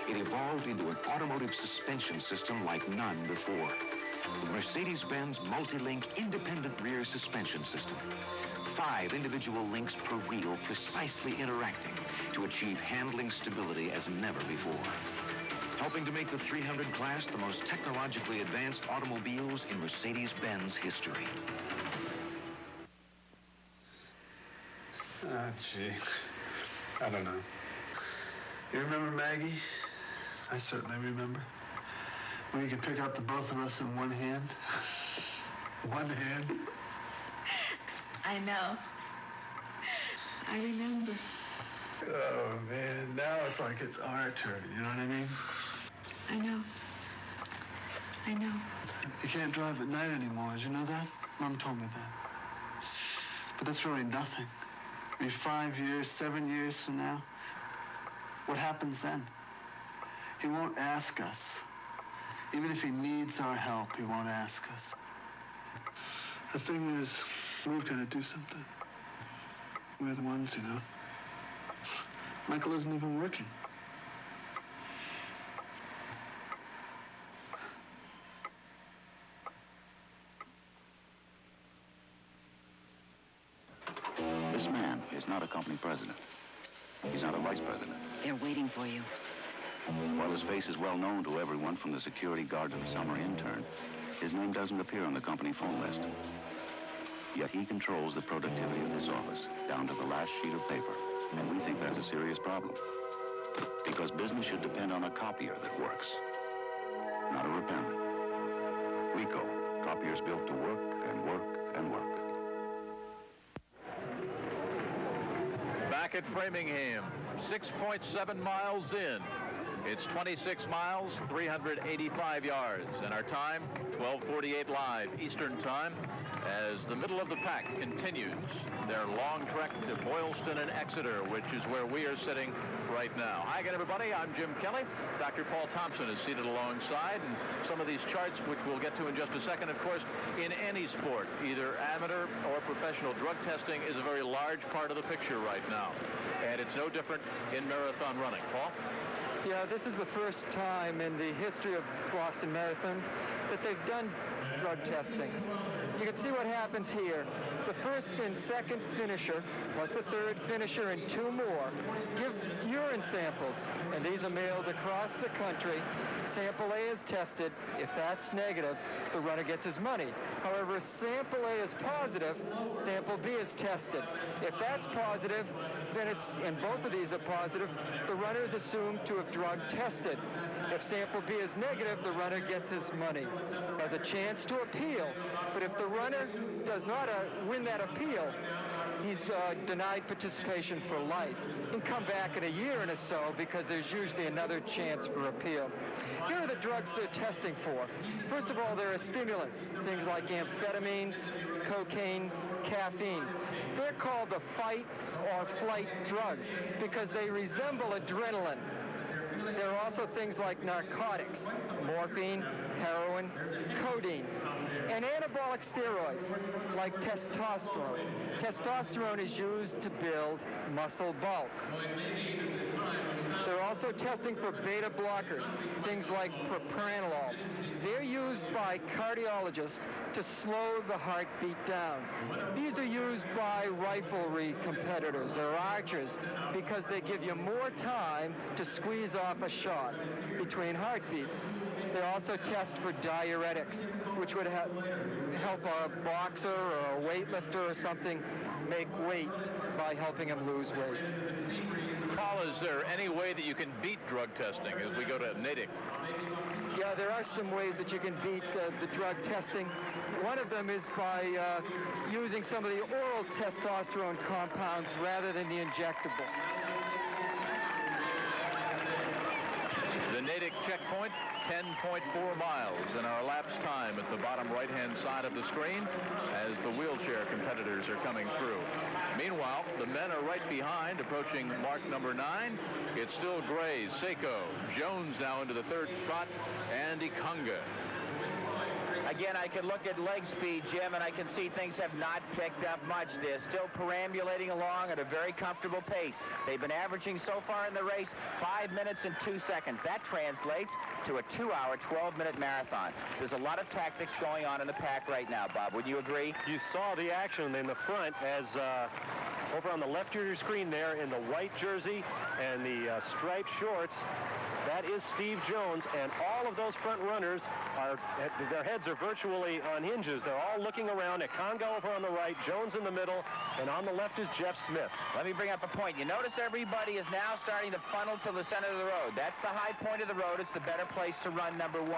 It evolved into an automotive suspension system like none before. The Mercedes-Benz multi-link independent rear suspension system. 5 individual links per wheel precisely interacting to achieve handling stability as never before. Helping to make the 300 class the most technologically advanced automobiles in Mercedes-Benz history. Ah, gee. I don't know. You remember Maggie? I certainly remember. When you could pick up the both of us in one hand. One hand. I know. I remember. Oh, man. Now it's like it's our turn. You know what I mean? I know. I know. You can't drive at night anymore. Did you know that? Mom told me that. But that's really nothing. I mean, 5 years, 7 years from now, what happens then? He won't ask us. Even if he needs our help, he won't ask us. The thing is, we've got to do something. We're the ones, you know. Michael isn't even working. This man is not a company president. He's not a vice president. They're waiting for you. While his face is well known to everyone from the security guard to the summer intern, his name doesn't appear on the company phone list. Yet he controls the productivity of this office, down to the last sheet of paper. And we think that's a serious problem. Because business should depend on a copier that works, not a repender. Rico, copiers built to work and work and work. Back at Framingham, 6.7 miles in. It's 26 miles, 385 yards, and our time, 12:48 live Eastern Time, as the middle of the pack continues their long trek to Boylston and Exeter, which is where we are sitting right now. Hi again, everybody. I'm Jim Kelly. Dr. Paul Thompson is seated alongside, and some of these charts, which we'll get to in just a second, of course, in any sport, either amateur or professional, drug testing is a very large part of the picture right now, and it's no different in marathon running. Paul? Yeah, this is the first time in the history of Boston Marathon that they've done drug testing. You can see what happens here. The first and second finisher, plus the third finisher and 2 more, give urine samples, and these are mailed across the country. Sample A is tested. If that's negative, the runner gets his money. However, if sample A is positive, sample B is tested. If that's positive, then and both of these are positive, the runner is assumed to have drug tested. If sample B is negative, the runner gets his money. Has a chance to appeal, but if the runner does not win that appeal, he's denied participation for life. He can come back in a year and so because there's usually another chance for appeal. Here are the drugs they're testing for. First of all, there are stimulants, things like amphetamines, cocaine, caffeine. They're called the fight or flight drugs because they resemble adrenaline. There are also things like narcotics, morphine, heroin, codeine, and anabolic steroids like testosterone. Testosterone is used to build muscle bulk. They're also testing for beta blockers, things like propranolol. They're used by cardiologists to slow the heartbeat down. These are used by riflery competitors or archers because they give you more time to squeeze off a shot between heartbeats. They also test for diuretics, which would help a boxer or a weightlifter or something make weight by helping him lose weight. Paul, is there any way that you can beat drug testing as we go to Natick? Yeah, there are some ways that you can beat the drug testing. One of them is by using some of the oral testosterone compounds rather than the injectable. The Natick checkpoint, 10.4 miles in our elapsed time at the bottom right-hand side of the screen as the wheelchair competitors are coming through. Meanwhile, the men are right behind, approaching mark number 9. It's still Gray, Seiko, Jones now into the third spot, and Ikunga. Again, I can look at leg speed, Jim, and I can see things have not picked up much. They're still perambulating along at a very comfortable pace. They've been averaging so far in the race 5 minutes and 2 seconds. That translates to a 2-hour, 12-minute marathon. There's a lot of tactics going on in the pack right now, Bob. Would you agree? You saw the action in the front as over on the left of your screen there in the white jersey and the striped shorts. That is Steve Jones, and all of those front runners their heads are virtually on hinges. They're all looking around at Congo over on the right, Jones in the middle, and on the left is Jeff Smith. Let me bring up a point. You notice everybody is now starting to funnel to the center of the road. That's the high point of the road. It's the better place to run, number 1.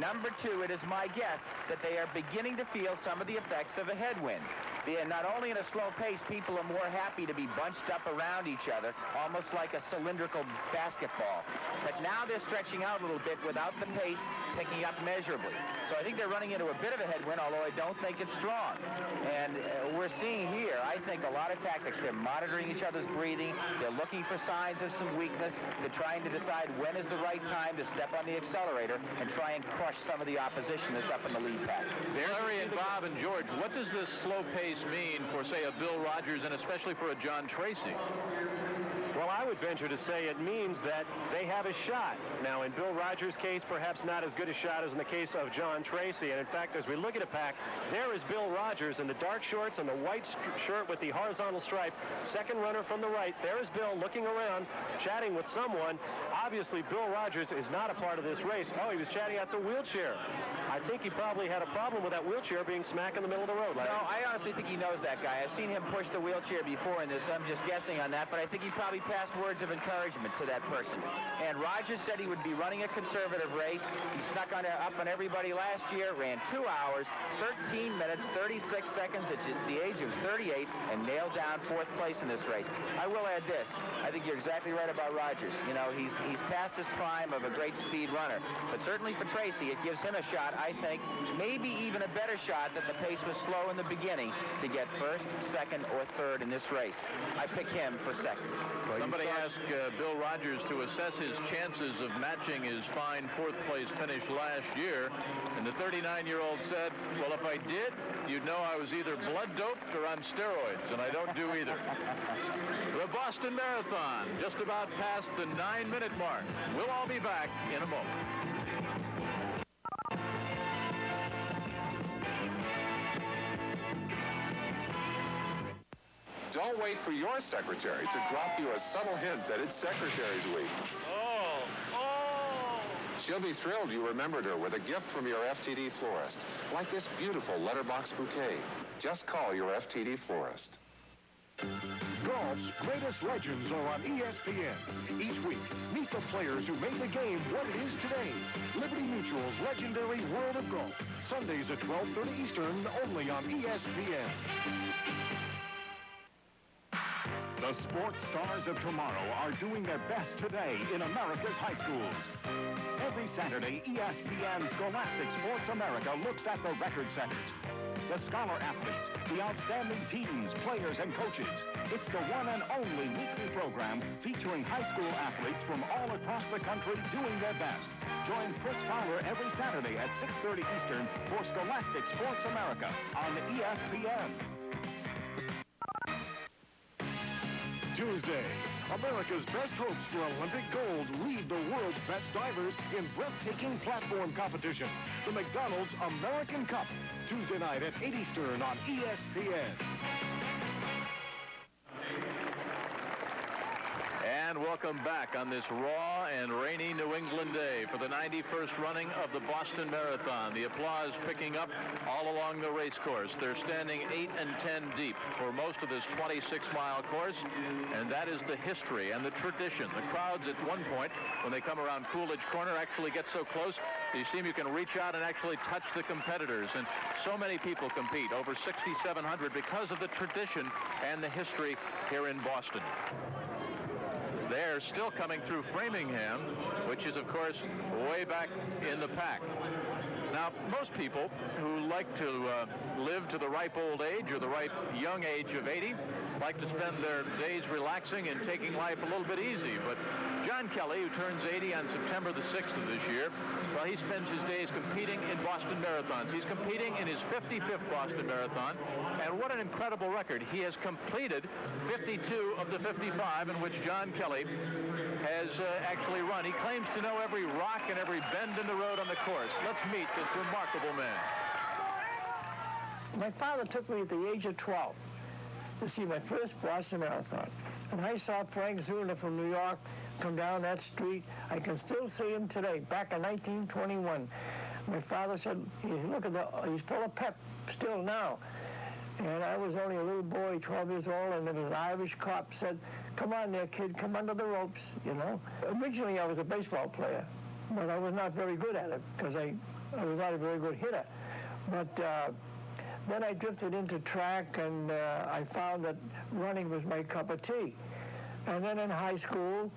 Number 2, it is my guess that they are beginning to feel some of the effects of a headwind. Not only in a slow pace, people are more happy to be bunched up around each other, almost like a cylindrical basketball. But now they're stretching out a little bit without the pace picking up measurably. So I think they're running into a bit of a headwind, although I don't think it's strong. And we're seeing here, I think, a lot of tactics. They're monitoring each other's breathing. They're looking for signs of some weakness. They're trying to decide when is the right time to step on the accelerator and try and crush some of the opposition that's up in the lead pack. Larry and Bob and George, what does this slow pace mean for, say, a Bill Rogers and especially for a John Tracy? Well, I would venture to say it means that they have a shot. Now, in Bill Rogers' case, perhaps not as good a shot as in the case of John Tracy. And in fact, as we look at a pack, there is Bill Rogers in the dark shorts and the white shirt with the horizontal stripe. Second runner from the right. There is Bill looking around, chatting with someone. Obviously, Bill Rogers is not a part of this race. Oh, he was chatting at the wheelchair. I think he probably had a problem with that wheelchair being smack in the middle of the road. No, I honestly think he knows that guy. I've seen him push the wheelchair before in this. I'm just guessing on that, but I think he probably passed words of encouragement to that person. And Rogers said he would be running a conservative race. He snuck up on everybody last year, ran 2 hours, 13 minutes, 36 seconds at the age of 38, and nailed down 4th place in this race. I will add this. I think you're exactly right about Rogers. You know, he's past his prime of a great speed runner. But certainly for Tracy, it gives him a shot, I think, maybe even a better shot that the pace was slow in the beginning to get 1st, 2nd, or 3rd in this race. I pick him for 2nd. Well, somebody asked Bill Rogers to assess his chances of matching his fine 4th place finish last year, and the 39-year-old said, well, if I did, you'd know I was either blood doped or on steroids, and I don't do either. The Boston Marathon, just about past the 9-minute mark. We'll all be back in a moment. Don't wait for your secretary to drop you a subtle hint that it's Secretary's Week. She'll be thrilled you remembered her with a gift from your FTD florist, like this beautiful letterbox bouquet. Just call your FTD florist. Golf's greatest legends are on ESPN. Each week, meet the players who made the game what it is today. Liberty Mutual's legendary World of Golf. Sundays at 12:30 Eastern, only on ESPN. The sports stars of tomorrow are doing their best today in America's high schools. Every Saturday, ESPN Scholastic Sports America looks at the record setters, the scholar athletes, the outstanding teams, players, and coaches. It's the one and only weekly program featuring high school athletes from all across the country doing their best. Join Chris Fowler every Saturday at 6:30 Eastern for Scholastic Sports America on ESPN. Tuesday, America's best hopes for Olympic gold lead the world's best divers in breathtaking platform competition. The McDonald's American Cup, Tuesday night at 8 Eastern on ESPN. And welcome back on this raw and rainy New England day for the 91st running of the Boston Marathon. The applause picking up all along the race course. They're standing 8 and 10 deep for most of this 26-mile course, and that is the history and the tradition. The crowds at one point, when they come around Coolidge Corner, actually get so close You see, you can reach out and actually touch the competitors, and so many people compete, over 6,700, because of the tradition and the history here in Boston. They're still coming through Framingham, which is, of course, way back in the pack. Now, most people who like to live to the ripe old age or the ripe young age of 80 like to spend their days relaxing and taking life a little bit easy. But John Kelly, who turns 80 on September the 6th of this year, well, he spends his days competing in Boston marathons. He's competing in his 55th Boston Marathon, and what an incredible record. He has completed 52 of the 55 in which John Kelly has actually run. He claims to know every rock and every bend in the road on the course. Let's meet this remarkable man. My father took me at the age of 12 to see my first Boston Marathon. And I saw Frank Zuna from New York come down that street. I can still see him today, back in 1921. My father said, look at he's full of pep still now. And I was only a little boy, 12 years old, and there was an Irish cop said, come on there, kid, come under the ropes, you know. Originally, I was a baseball player, but I was not very good at it because I was not a very good hitter. But then I drifted into track, and I found that running was my cup of tea. And then in high school,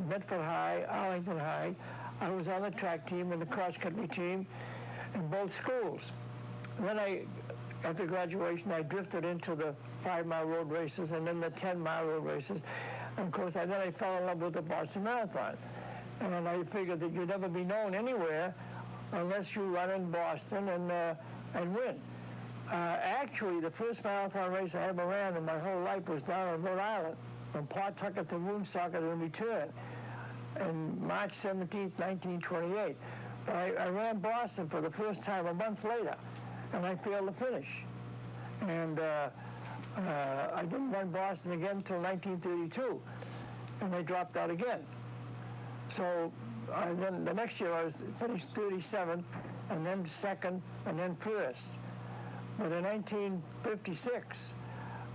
Medford High, Arlington High, I was on the track team and the cross-country team in both schools. Then after graduation, I drifted into the 5-mile road races and then the 10-mile road races. And of course, then I fell in love with the Boston Marathon. And I figured that you'd never be known anywhere unless you run in Boston and win. Actually, the first marathon race I ever ran in my whole life was down in Rhode Island, from Pawtucket to Woonsocket in return, on March 17th, 1928. But I ran Boston for the first time a month later, and I failed to finish. And I didn't run Boston again until 1932, and I dropped out again. So then the next year I finished 37th, and then second, and then first. But in 1956,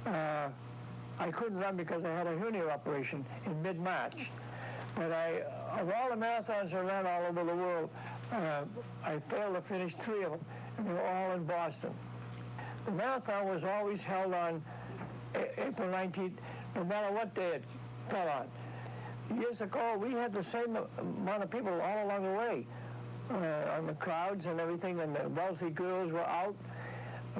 I couldn't run because I had a hernia operation in mid-March. But of all the marathons I ran all over the world, I failed to finish 3 of them, and they were all in Boston. The marathon was always held on April 19th, no matter what day it fell on. Years ago, we had the same amount of people all along the way, on the crowds and everything, and the wealthy girls were out.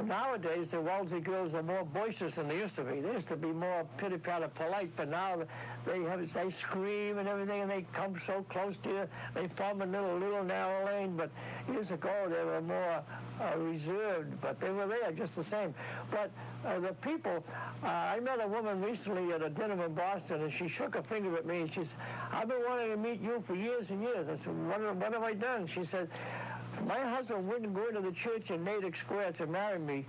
Nowadays, the wealthy girls are more boisterous than they used to be. They used to be more pitter-patter polite, but now they scream and everything, and they come so close to you. They form a little narrow lane, but years ago they were more reserved, but they were there just the same. But the people, I met a woman recently at a dinner in Boston, and she shook her finger at me, and she said, I've been wanting to meet you for years and years. I said, what have I done? She said, my husband wouldn't go into the church in Natick Square to marry me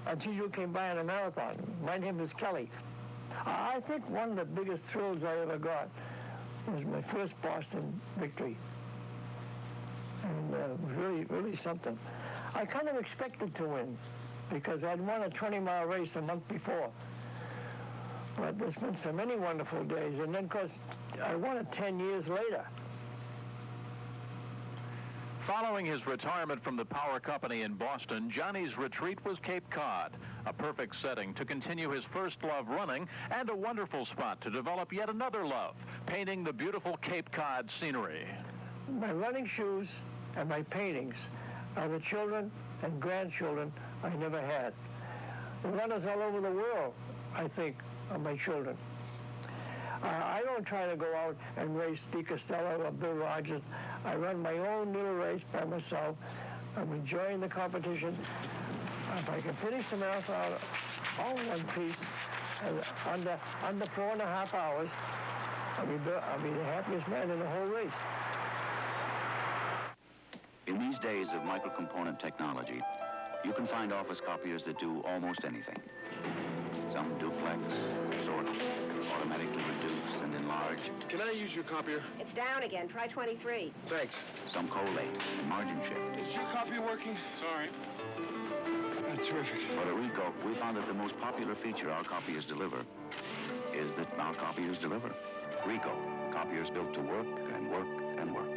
until you came by in a marathon. My name is Kelly. I think one of the biggest thrills I ever got was my first Boston victory. And it was really, really something. I kind of expected to win because I'd won a 20-mile race a month before. But there's been so many wonderful days. And then, of course, I won it 10 years later. Following his retirement from the power company in Boston, Johnny's retreat was Cape Cod, a perfect setting to continue his first love running and a wonderful spot to develop yet another love, painting the beautiful Cape Cod scenery. My running shoes and my paintings are the children and grandchildren I never had. The runners all over the world, I think, are my children. I don't try to go out and race Di Costello or Bill Rogers. I run my own little race by myself. I'm enjoying the competition. If I can finish the marathon all in one piece, under 4.5 hours, I'll be the happiest man in the whole race. In these days of microcomponent technology, you can find office copiers that do almost anything. Some duplex, sort, automatically reduce and enlarge. Can I use your copier? It's down again. Try 23. Thanks. Some collate and margin shift. Is your copier working? Sorry. Terrific. But at Rico, we found that the most popular feature our copiers deliver is that our copiers deliver. Rico, copiers built to work and work and work.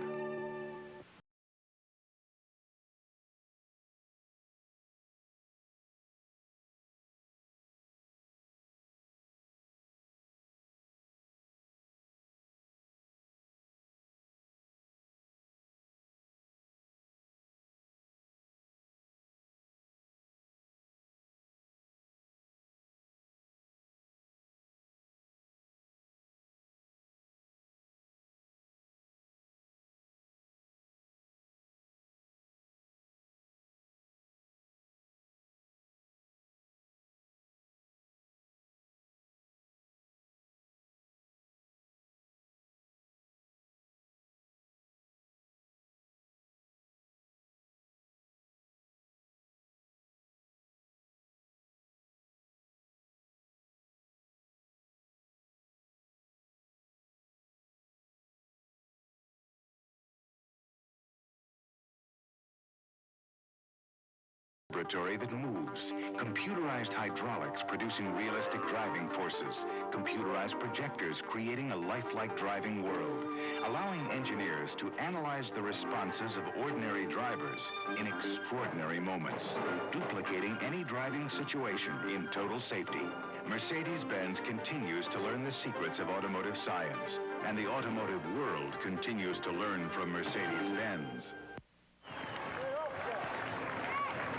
laboratory that moves, computerized hydraulics producing realistic driving forces, computerized projectors creating a lifelike driving world, allowing engineers to analyze the responses of ordinary drivers in extraordinary moments, duplicating any driving situation in total safety. Mercedes-Benz continues to learn the secrets of automotive science, and the automotive world continues to learn from Mercedes-Benz.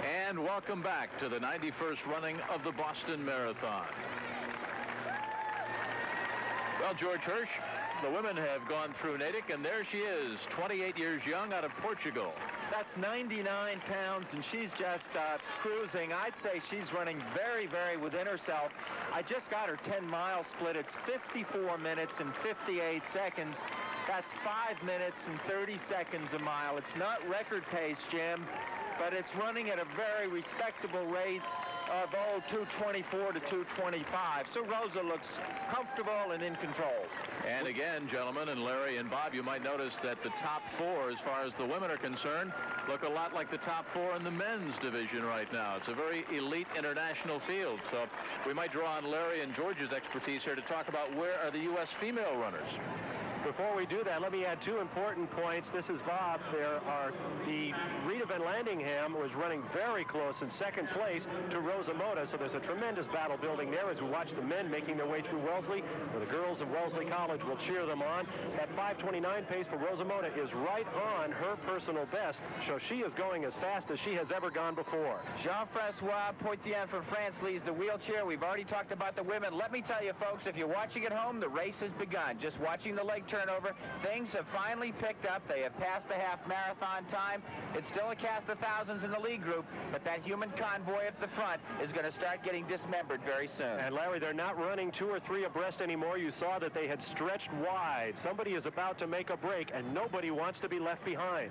And welcome back to the 91st running of the Boston Marathon. Well, George Hirsch, the women have gone through Natick, and there she is, 28 years young, out of Portugal. That's 99 pounds, and she's just cruising. I'd say she's running very, very within herself. I just got her 10-mile split. It's 54 minutes and 58 seconds. That's 5 minutes and 30 seconds a mile. It's not record pace, Jim, but it's running at a very respectable rate of 224 to 225. So Rosa looks comfortable and in control. And again, gentlemen, and Larry and Bob, you might notice that the top four, as far as the women are concerned, look a lot like the top four in the men's division right now. It's a very elite international field. So we might draw on Larry and George's expertise here to talk about where are the U.S. female runners. Before we do that, let me add two important points. This is Bob. The Rita Van Landingham was running very close in second place to Rosa Mota, so there's a tremendous battle building there as we watch the men making their way through Wellesley, where the girls of Wellesley College will cheer them on. That 5:29 pace for Rosa Mota is right on her personal best, so she is going as fast as she has ever gone before. Jean-Francois Poitien from France leads the wheelchair. We've already talked about the women. Let me tell you, folks, if you're watching at home, the race has begun. Just watching the leg turnover, things have finally picked up. They have passed the half marathon time. It's still a cast of thousands in the lead group, but that human convoy at the front is going to start getting dismembered very soon. And Larry, they're not running 2 or 3 abreast anymore. You saw that they had stretched wide. Somebody is about to make a break, and nobody wants to be left behind.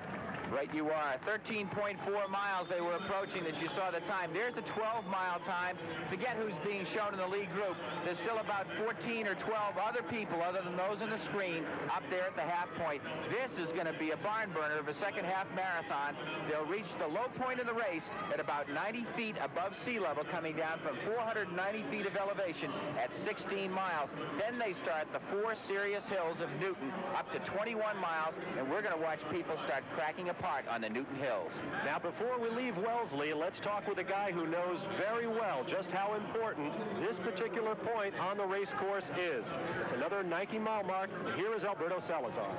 Right you are. 13.4 miles they were approaching that you saw the time. There's the 12-mile time. Forget who's being shown in the lead group. There's still about 14 or 12 other people other than those on the screen up there at the half point. This is going to be a barn burner of a second half marathon. They'll reach the low point of the race at about 90 feet above sea level, coming down from 490 feet of elevation at 16 miles. Then they start the 4 serious hills of Newton up to 21 miles, and we're going to watch people start cracking apart on the Newton Hills. Now, before we leave Wellesley, let's talk with a guy who knows very well just how important this particular point on the race course is. It's another Nike mile mark. Here is Alberto Salazar.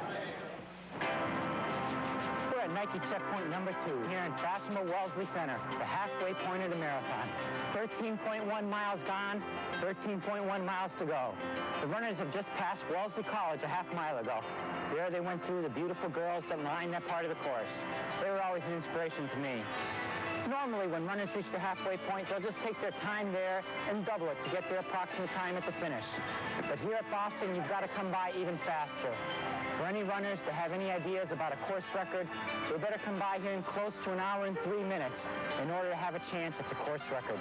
We're at Nike checkpoint number 2 here in fashionable Wellesley Center, the halfway point of the marathon. 13.1 miles gone, 13.1 miles to go. The runners have just passed Wellesley College a half mile ago. There they went through the beautiful girls that lined that part of the course. They were always an inspiration to me. Normally, when runners reach the halfway point, they'll just take their time there and double it to get their approximate time at the finish. But here at Boston, you've got to come by even faster. For any runners to have any ideas about a course record, they better come by here in close to 1 hour and 3 minutes in order to have a chance at the course record.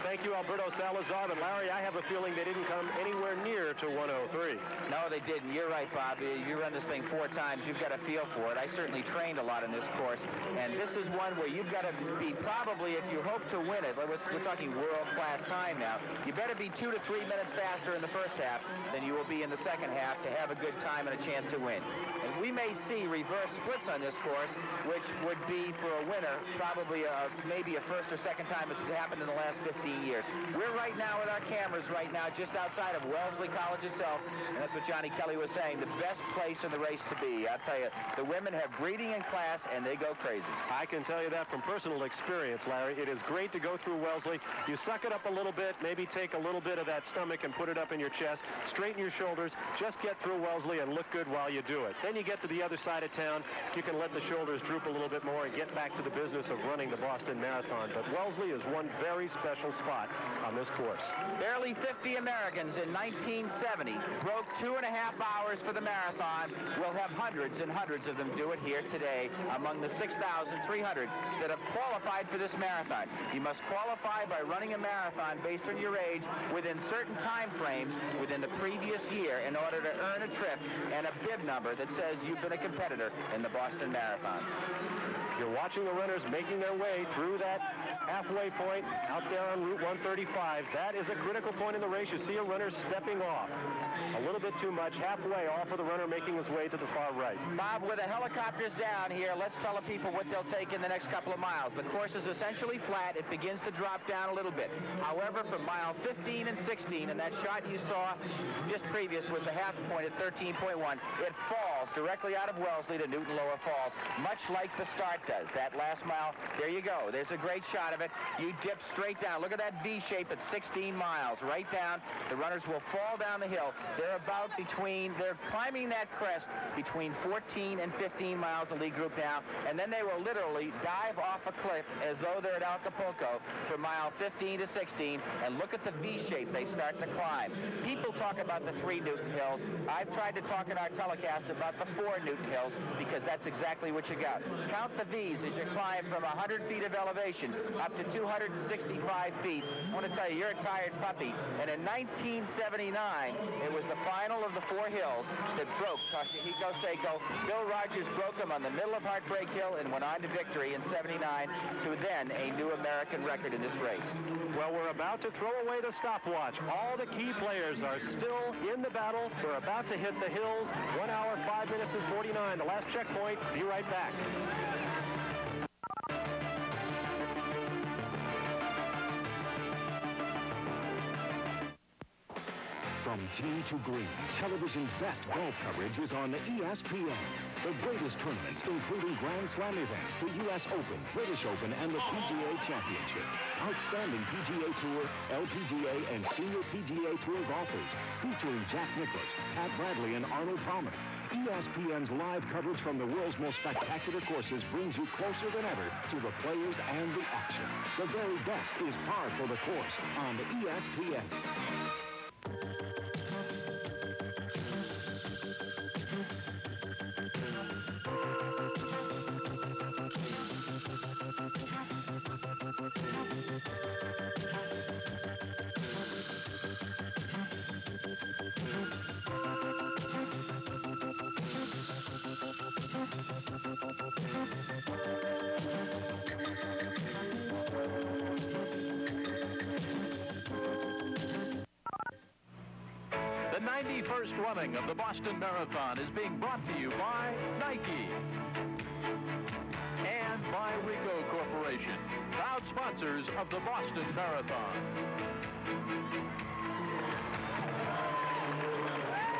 Thank you, Alberto Salazar. But Larry, I have a feeling they didn't come anywhere near to 103. No, they didn't. You're right, Bob. You run this thing 4 times. You've got a feel for it. I certainly trained a lot in this course. And this is one where you've got to be probably, if you hope to win it, we're talking world-class time now, you better be 2 to 3 minutes faster in the first half than you will be in the second half to have a good time and a chance to win. And we may see reverse splits on this course, which would be, for a winner, probably maybe a first or second time it's happened in the last 15 years. We're right now with our cameras right now just outside of Wellesley College itself, and that's what Johnny Kelly was saying, the best place in the race to be. I'll tell you, the women have breeding and class, and they go crazy. I can tell you that from personal experience, Larry. It is great to go through Wellesley. You suck it up a little bit, maybe take a little bit of that stomach and put it up in your chest, straighten your shoulders, just get through Wellesley and look good while you do it. Then you get to the other side of town, you can let the shoulders droop a little bit more and get back to the business of running the Boston Marathon. But Wellesley is one very special spot. spot on this course. Barely 50 Americans in 1970 broke 2.5 hours for the marathon. We'll have hundreds and hundreds of them do it here today among the 6,300 that have qualified for this marathon. You must qualify by running a marathon based on your age within certain time frames within the previous year in order to earn a trip and a bib number that says you've been a competitor in the Boston Marathon. You're watching the runners making their way through that halfway point out there on Route 135. That is a critical point in the race. You see a runner stepping off a little bit too much, halfway off of the runner making his way to the far right. Bob, with the helicopters down here, let's tell the people what they'll take in the next couple of miles. The course is essentially flat. It begins to drop down a little bit. However, from mile 15 and 16, and that shot you saw just previous was the half point at 13.1, it falls directly out of Wellesley to Newton Lower Falls, much like the start does. That last mile, there you go. There's a great shot of it. You dip straight down. Look at that V shape at 16 miles, right down. The runners will fall down the hill. They're climbing that crest between 14 and 15 miles, the lead group now, and then they will literally dive off a cliff as though they're at Acapulco from mile 15 to 16, and look at the V shape they start to climb. People talk about the 3 Newton Hills. I've tried to talk in our telecasts about the 4 Newton Hills because that's exactly what you got. Count the V's as you climb from 100 feet of elevation up to 265 feet. I want to tell you, you're a tired puppy. And in 1979, it was the final of the 4 hills that broke Toshihiko Seiko. Bill Rogers broke them on the middle of Heartbreak Hill and went on to victory in 79 to then a new American record in this race. Well, we're about to throw away the stopwatch. All the key players are still in the battle. We're about to hit the hills. 1 hour, 5 minutes, and 49. The last checkpoint. Be right back. From tee to green, television's best golf coverage is on the ESPN. The greatest tournaments, including Grand Slam events, the U.S. Open, British Open, and the PGA Championship. Outstanding PGA Tour, LPGA, and Senior PGA Tour golfers, featuring Jack Nicklaus, Pat Bradley, and Arnold Palmer. ESPN's live coverage from the world's most spectacular courses brings you closer than ever to the players and the action. The very best is par for the course on the ESPN. The 91st running of the Boston Marathon is being brought to you by Nike and by Ricoh Corporation, proud sponsors of the Boston Marathon.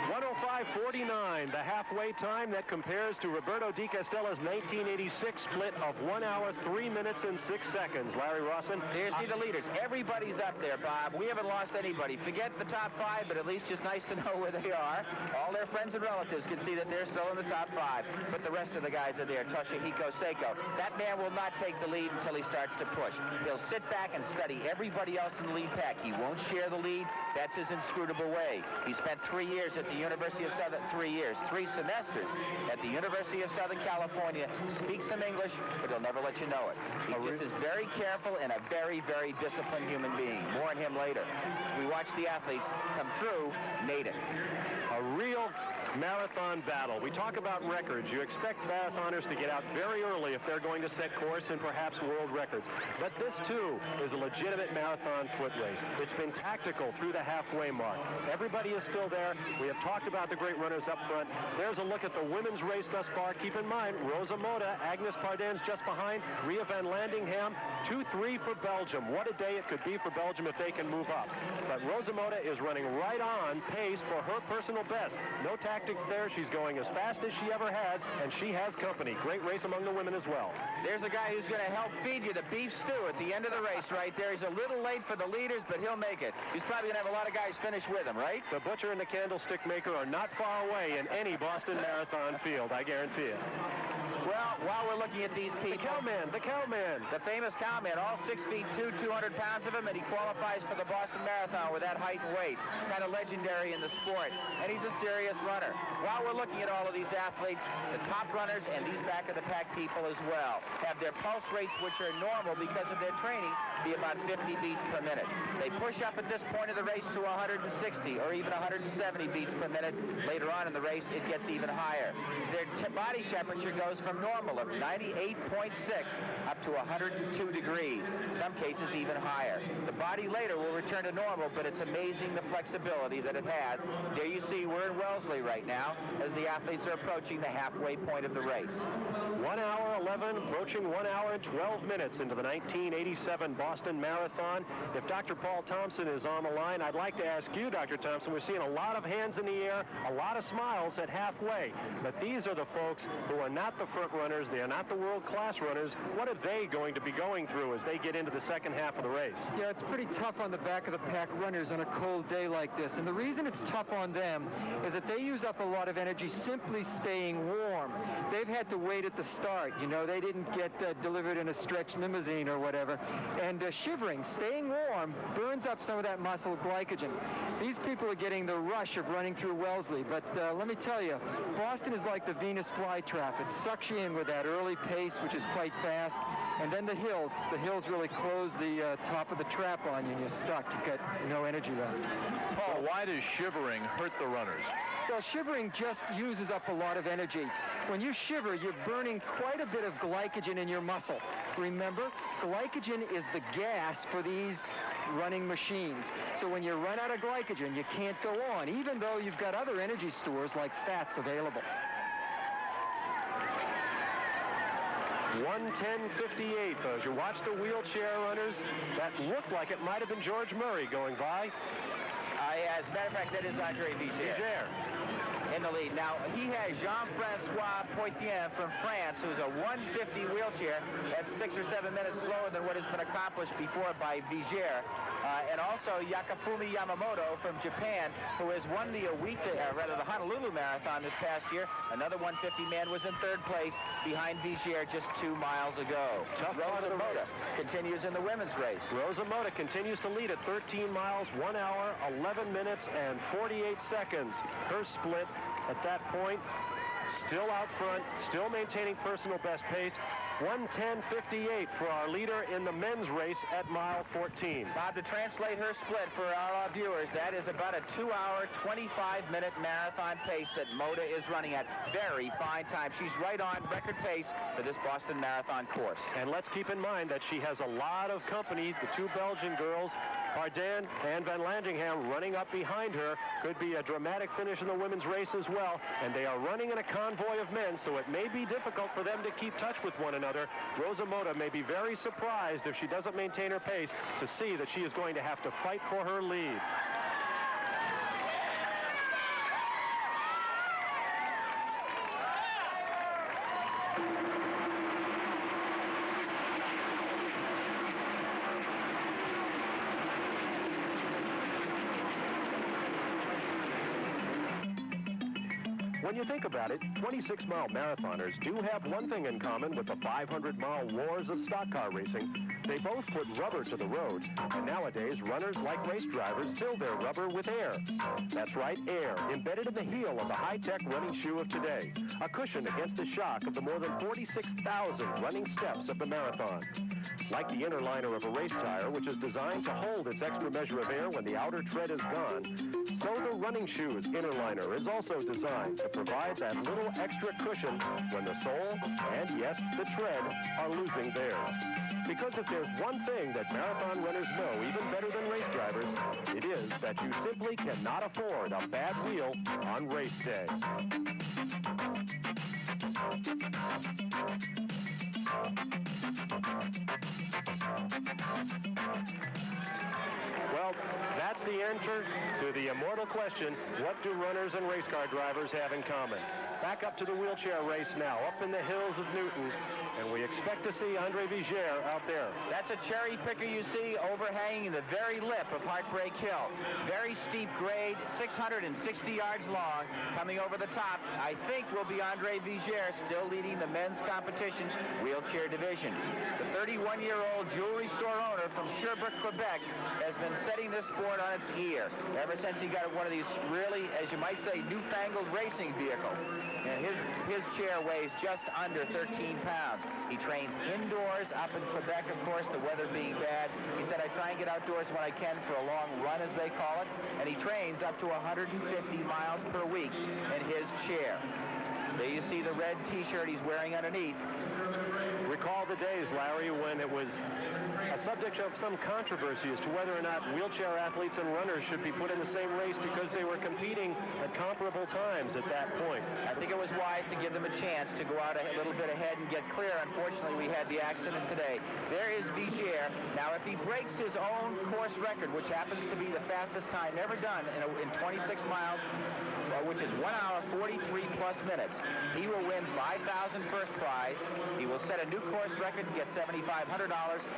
1:05:49, the halfway time that compares to Roberto Di Castella's 1986 split of 1 hour, 3 minutes, and 6 seconds. Larry Rawson. Here's the leaders. Everybody's up there, Bob. We haven't lost anybody. Forget the top 5, but at least it's nice to know where they are. All their friends and relatives can see that they're still in the top 5, but the rest of the guys are there. Toshihiko Seiko. That man will not take the lead until he starts to push. He'll sit back and study everybody else in the lead pack. He won't share the lead. That's his inscrutable way. He spent 3 years at the University of Southern, 3 semesters at the University of Southern California, speaks some English, but he'll never let you know it. He just is very careful and a very, very disciplined human being. More on him later. We watch the athletes come through Naden. A real marathon battle. We talk about records. You expect marathoners to get out very early if they're going to set course and perhaps world records. But this, too, is a legitimate marathon foot race. It's been tactical through the halfway mark. Everybody is still there. We have talked about the great runners up front. There's a look at the women's race thus far. Keep in mind, Rosa Mota, Agnes Pardens just behind, Ria van Landingham, 2-3 for Belgium. What a day it could be for Belgium if they can move up. But Rosa Mota is running right on pace for her personal best. No tactics there. She's going as fast as she ever has, and she has company. Great race among the women as well. There's a guy who's going to help feed you the beef stew at the end of the race right there. He's a little late for the leaders, but he'll make it. He's probably going to have a lot of guys finish with him, right? The butcher and the candlestick maker are not far away in any Boston Marathon field, I guarantee it. Well, Well, while we're looking at these people... The cowman. The famous cowman, all 6 feet 2, 200 pounds of him, and he qualifies for the Boston Marathon with that height and weight. Kind of legendary in the sport, and he's a serious runner. While we're looking at all of these athletes, the top runners and these back-of-the-pack people as well have their pulse rates, which are normal because of their training, be about 50 beats per minute. They push up at this point of the race to 160 or even 170 beats per minute. Later on in the race, it gets even higher. Their body temperature goes from normal of 98.6 up to 102 degrees, some cases even higher. The body later will return to normal, but it's amazing the flexibility that it has. There you see we're in Wellesley right now as the athletes are approaching the halfway point of the race. 1 hour 11, approaching 1 hour and 12 minutes into the 1987 Boston Marathon. If Dr. Paul Thompson is on the line, I'd like to ask you, Dr. Thompson, we're seeing a lot of hands in the air, a lot of smiles at halfway, but these are the folks who are not the front runners, they are not the world-class runners. What are they going to be going through as they get into the second half of the race? Yeah, it's pretty tough on the back-of-the-pack runners on a cold day like this, and the reason it's tough on them is that they use up a lot of energy simply staying warm. They've had to wait at the start, you know, they didn't get delivered in a stretch limousine or whatever, and shivering, staying warm, burns up some of that muscle glycogen. These people are getting the rush of running through Wellesley, but let me tell you, Boston is like the Venus flytrap. It sucks you in with that early pace, which is quite fast, and then the hills really close the top of the trap on you, and you're stuck. You've got no energy left. Paul, why does shivering hurt the runners? Well, shivering just uses up a lot of energy. When you shiver, you're burning quite a bit of glycogen in your muscle. Remember, glycogen is the gas for these running machines. So when you run out of glycogen, you can't go on, even though you've got other energy stores like fats available. 1:10:58. As you watch the wheelchair runners, that looked like it might have been George Murray going by. As a matter of fact, that is Andre Vigier in the lead. Now, he has Jean-Francois Poitien from France, who's a 150 wheelchair. That's 6 or 7 minutes slower than what has been accomplished before by Vigier. And also Yakafumi Yamamoto from Japan, who has won the the Honolulu Marathon this past year. Another 150 man was in third place behind Vigier just 2 miles ago. Rosa Mota continues in the women's race. Rosa Mota continues to lead at 13 miles, 1 hour, 11 minutes, and 48 seconds. Her split at that point, still out front, still maintaining personal best pace. 1:10:58 for our leader in the men's race at mile 14. Bob, to translate her split for our viewers, that is about a 2 hour, 25-minute marathon pace that Mota is running at. Very fine time. She's right on record pace for this Boston Marathon course. And let's keep in mind that she has a lot of company. The two Belgian girls, Pardin and Van Landingham, running up behind her. Could be a dramatic finish in the women's race as well. And they are running in a convoy of men, so it may be difficult for them to keep touch with one another. Rosa Mota may be very surprised if she doesn't maintain her pace to see that she is going to have to fight for her lead. When you think about it, 26-mile marathoners do have one thing in common with the 500-mile wars of stock car racing. They both put rubber to the roads, and nowadays runners like race drivers fill their rubber with air. That's right, air, embedded in the heel of the high-tech running shoe of today. A cushion against the shock of the more than 46,000 running steps of the marathon. Like the inner liner of a race tire, which is designed to hold its extra measure of air when the outer tread is gone, so the running shoe's inner liner is also designed to provide that little extra cushion when the sole and, yes, the tread are losing theirs. Because if there's one thing that marathon runners know even better than race drivers, it is that you simply cannot afford a bad wheel on race day. Well, that's the answer to the immortal question, what do runners and race car drivers have in common? Back up to the wheelchair race now, up in the hills of Newton. and we expect to see Andre Vigier out there. That's a cherry picker you see overhanging the very lip of Heartbreak Hill. Very steep grade, 660 yards long. Coming over the top, I think, will be Andre Vigier, still leading the men's competition wheelchair division. The 31-year-old jewelry store owner from Sherbrooke, Quebec, has been setting this sport on its ear ever since he got one of these really, as you might say, newfangled racing vehicles. And his chair weighs just under 13 pounds. He trains indoors up in Quebec, of course, the weather being bad. He said, I try and get outdoors when I can for a long run, as they call it. And he trains up to 150 miles per week in his chair. There you see the red T-shirt he's wearing underneath. Recall the days, Larry, when it was a subject of some controversy as to whether or not wheelchair athletes and runners should be put in the same race because they were competing at comparable times at that point. I think it was wise to give them a chance to go out a little bit ahead and get clear. Unfortunately, we had the accident today. There is Vigier. Now, if he breaks his own course record, which happens to be the fastest time ever done in 26 miles, which is 1 hour 43 plus minutes, he will win $5,000 first prize. He will set a new course record and get $7,500,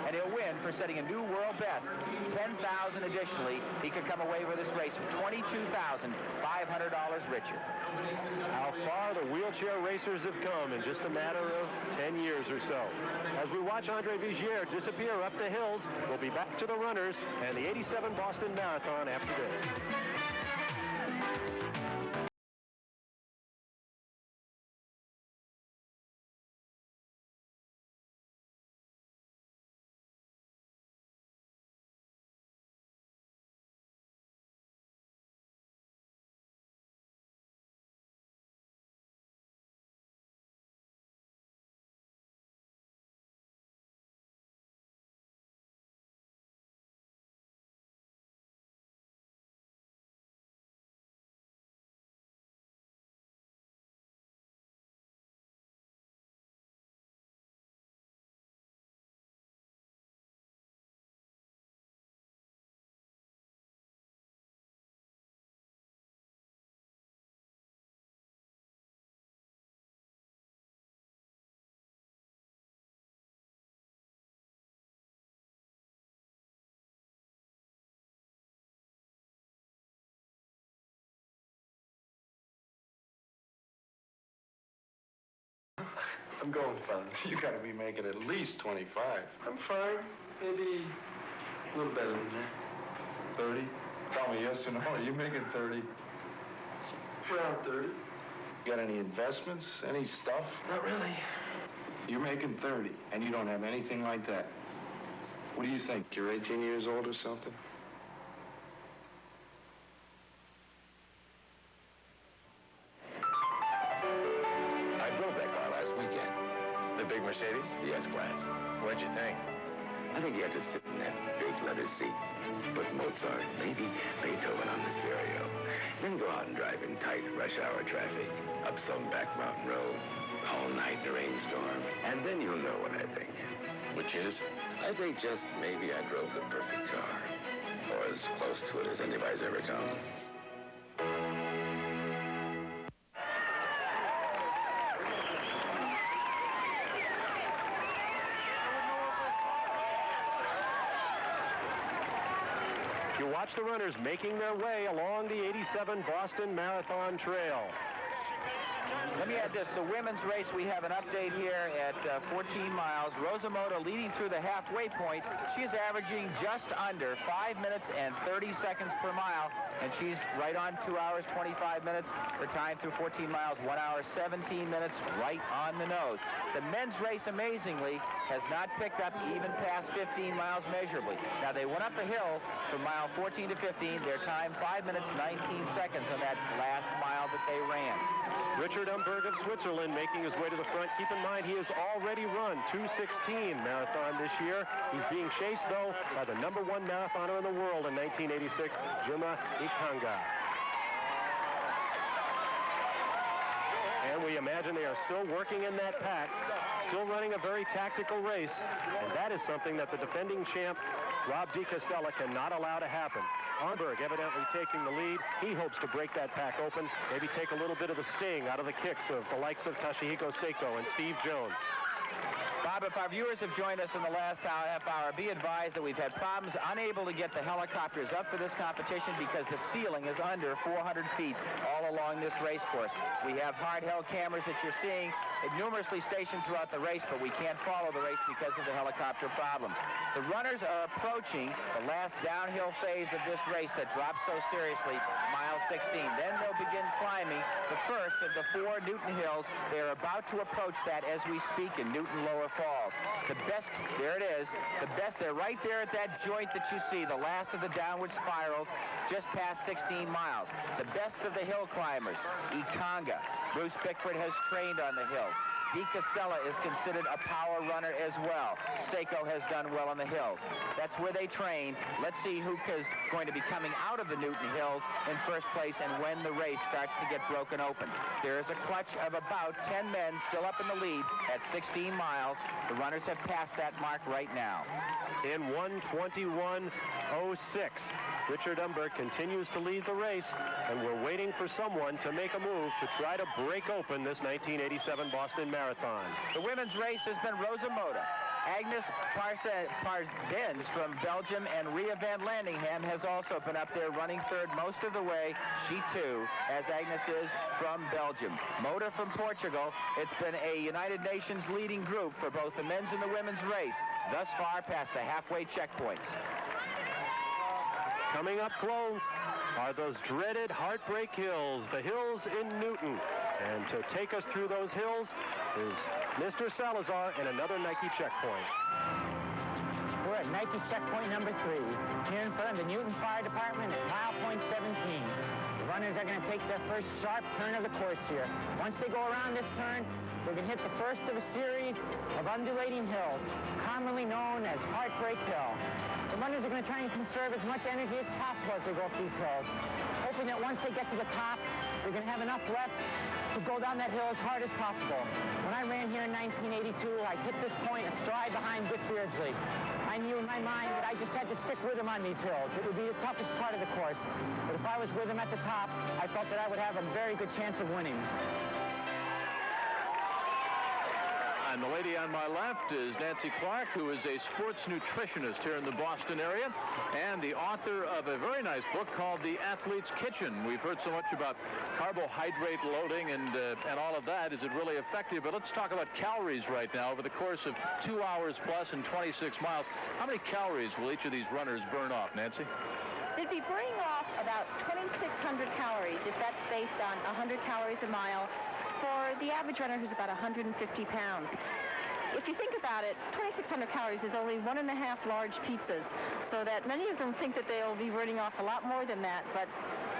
and he'll win for setting a new world best. $10,000 additionally. He could come away with this race $22,500 richer. How far the wheelchair racers have come in just a matter of 10 years or so. As we watch Andre Vigier disappear up the hills, we'll be back to the runners and the '87 Boston Marathon after this. I'm going fine. You gotta be making at least 25. I'm fine. Maybe a little better than that. 30? Tell me yes or no. Are you making 30? Around 30. Got any investments? Any stuff? Not really. You're making 30, and you don't have anything like that. What do you think? You're 18 years old or something? Mercedes? The S-Class. What'd you think? I think you had to sit in that big leather seat. Put Mozart, maybe Beethoven on the stereo. Then go out and drive in tight rush hour traffic, up some back mountain road, all night in a rainstorm. And then you'll know what I think. Which is? I think just maybe I drove the perfect car. Or as close to it as anybody's ever come. You watch the runners making their way along the '87 Boston Marathon Trail. Let me add this. The women's race, we have an update here at 14 miles. Rosa Mota leading through the halfway point. She is averaging just under 5 minutes and 30 seconds per mile, and she's right on 2 hours, 25 minutes. Her time through 14 miles, 1 hour, 17 minutes, right on the nose. The men's race, amazingly, has not picked up even past 15 miles measurably. Now, they went up a hill from mile 14 to 15. Their time, 5 minutes, 19 seconds on that last mile that they ran. Richard Umberg of Switzerland making his way to the front. Keep in mind, he has already run 2:16 marathon this year. He's being chased, though, by the #1 marathoner in the world in 1986, Juma Ikanga. And we imagine they are still working in that pack, still running a very tactical race, and that is something that the defending champ, Rob DiCastella, cannot allow to happen. Umberg evidently taking the lead. He hopes to break that pack open, maybe take a little bit of the sting out of the kicks of the likes of Toshihiko Seiko and Steve Jones. Bob, if our viewers have joined us in the last half hour, be advised that we've had problems unable to get the helicopters up for this competition because the ceiling is under 400 feet all along this race course. We have hard-held cameras that you're seeing numerously stationed throughout the race, but we can't follow the race because of the helicopter problems. The runners are approaching the last downhill phase of this race that drops so seriously, mile 16. Then they'll begin climbing the first of the 4 Newton hills. They're about to approach that as we speak in Newton Lower Falls. The best, there it is, the best, they're right there at that joint that you see, the last of the downward spirals, just past 16 miles. The best of the hill climbers, Ikonga. Bruce Bickford has trained on the hill. Di Castella is considered a power runner as well. Seiko has done well on the hills. That's where they train. Let's see who is going to be coming out of the Newton Hills in first place and when the race starts to get broken open. There is a clutch of about 10 men still up in the lead at 16 miles. The runners have passed that mark right now. In 1:21:06, Richard Umberg continues to lead the race, and we're waiting for someone to make a move to try to break open this 1987 Boston Marathon. The women's race has been Rosa Mota. Agnes Parsons from Belgium and Ria van Landingham has also been up there running third most of the way. She too, as Agnes is, from Belgium. Mota from Portugal. It's been a United Nations leading group for both the men's and the women's race, thus far past the halfway checkpoints. Coming up close are those dreaded Heartbreak Hills, the hills in Newton. And to take us through those hills is Mr. Salazar and another Nike checkpoint. We're at Nike checkpoint number 3, here in front of the Newton Fire Department at mile point 17. The runners are going to take their first sharp turn of the course here. Once they go around this turn, they're going to hit the first of a series of undulating hills, commonly known as Heartbreak Hill. The runners are going to try and conserve as much energy as possible as they go up these hills, hoping that once they get to the top, they're going to have enough left to go down that hill as hard as possible. When I ran here in 1982, I hit this point a stride behind Dick Beardsley. I knew in my mind that I just had to stick with him on these hills. It would be the toughest part of the course. But if I was with him at the top, I felt that I would have a very good chance of winning. And the lady on my left is Nancy Clark, who is a sports nutritionist here in the Boston area and the author of a very nice book called The Athlete's Kitchen. We've heard so much about carbohydrate loading and all of that. Is it really effective? But let's talk about calories right now. Over the course of 2 hours plus and 26 miles, how many calories will each of these runners burn off, Nancy? They'd be burning off about 2,600 calories if that's based on 100 calories a mile for the average runner who's about 150 pounds. If you think about it, 2,600 calories is only 1.5 large pizzas, so that many of them think that they'll be burning off a lot more than that, but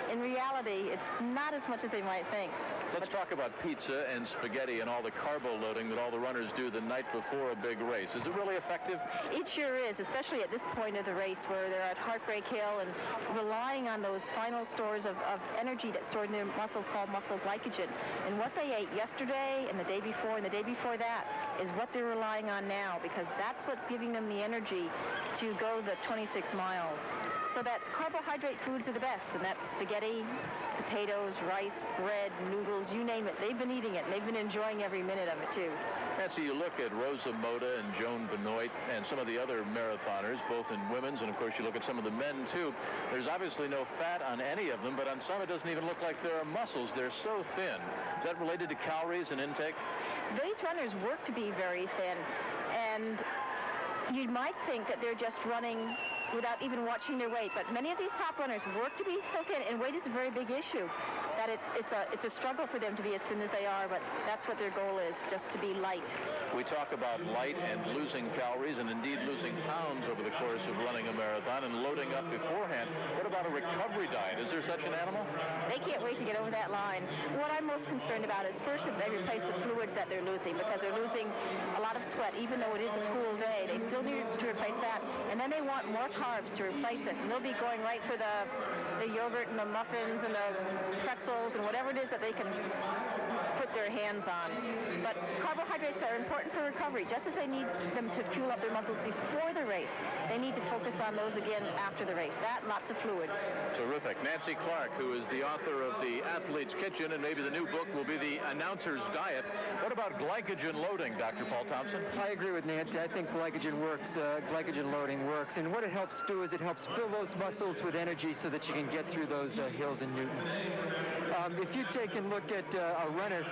in reality, it's not as much as they might think. Let's talk about pizza and spaghetti and all the carbo loading that all the runners do the night before a big race. Is it really effective? It sure is, especially at this point of the race where they're at Heartbreak Hill and relying on those final stores of energy that's stored in their muscles called muscle glycogen. And what they ate yesterday and the day before and the day before that is what they're relying on now, because that's what's giving them the energy to go the 26 miles. So that carbohydrate foods are the best, and that's spaghetti, potatoes, rice, bread, noodles, you name it. They've been eating it, and they've been enjoying every minute of it, too. Nancy, you look at Rosa Mota and Joan Benoit and some of the other marathoners, both in women's, and of course you look at some of the men, too. There's obviously no fat on any of them, but on some it doesn't even look like there are muscles. They're so thin. Is that related to calories and intake? These runners work to be very thin, and you might think that they're just running without even watching their weight, but many of these top runners work to be so thin, and weight is a very big issue. That it's a struggle for them to be as thin as they are, but that's what their goal is, just to be light. We talk about light and losing calories and indeed losing pounds over the course of running a marathon and loading up beforehand. What about a recovery diet? Is there such an animal? They can't wait to get over that line. What I'm most concerned about is first that they replace the fluids that they're losing, because they're losing a lot of sweat. Even though it is a cool day, they still need to replace that. And then they want more carbs to replace it. And they'll be going right for the yogurt and the muffins and the pretzels and whatever it is that they can put get their hands on. But carbohydrates are important for recovery, just as they need them to fuel up their muscles before the race. They need to focus on those again after the race. That and lots of fluids. Terrific. Nancy Clark, who is the author of The Athlete's Kitchen, and maybe the new book will be The Announcer's Diet. What about glycogen loading, Dr. Paul Thompson? I agree with Nancy. I think glycogen works. Glycogen loading works. And what it helps do is it helps fill those muscles with energy so that you can get through those hills in Newton. If you take and look at a runner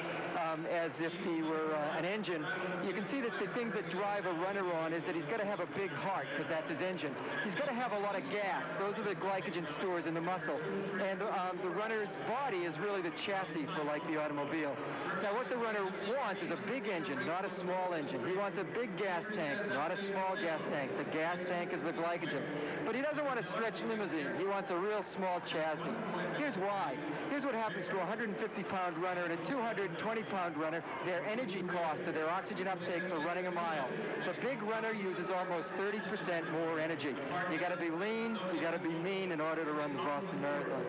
as if he were an engine, you can see that the things that drive a runner on is that he's got to have a big heart, because that's his engine. He's got to have a lot of gas. Those are the glycogen stores in the muscle. And the runner's body is really the chassis for, like, the automobile. Now, what the runner wants is a big engine, not a small engine. He wants a big gas tank, not a small gas tank. The gas tank is the glycogen. But he doesn't want a stretch limousine. He wants a real small chassis. Here's why. Here's what happens to a 150-pound runner and a 220-pound runner. Their energy cost or their oxygen uptake for running a mile. The big runner uses almost 30% more energy. You got to be lean, you got to be mean in order to run the Boston Marathon.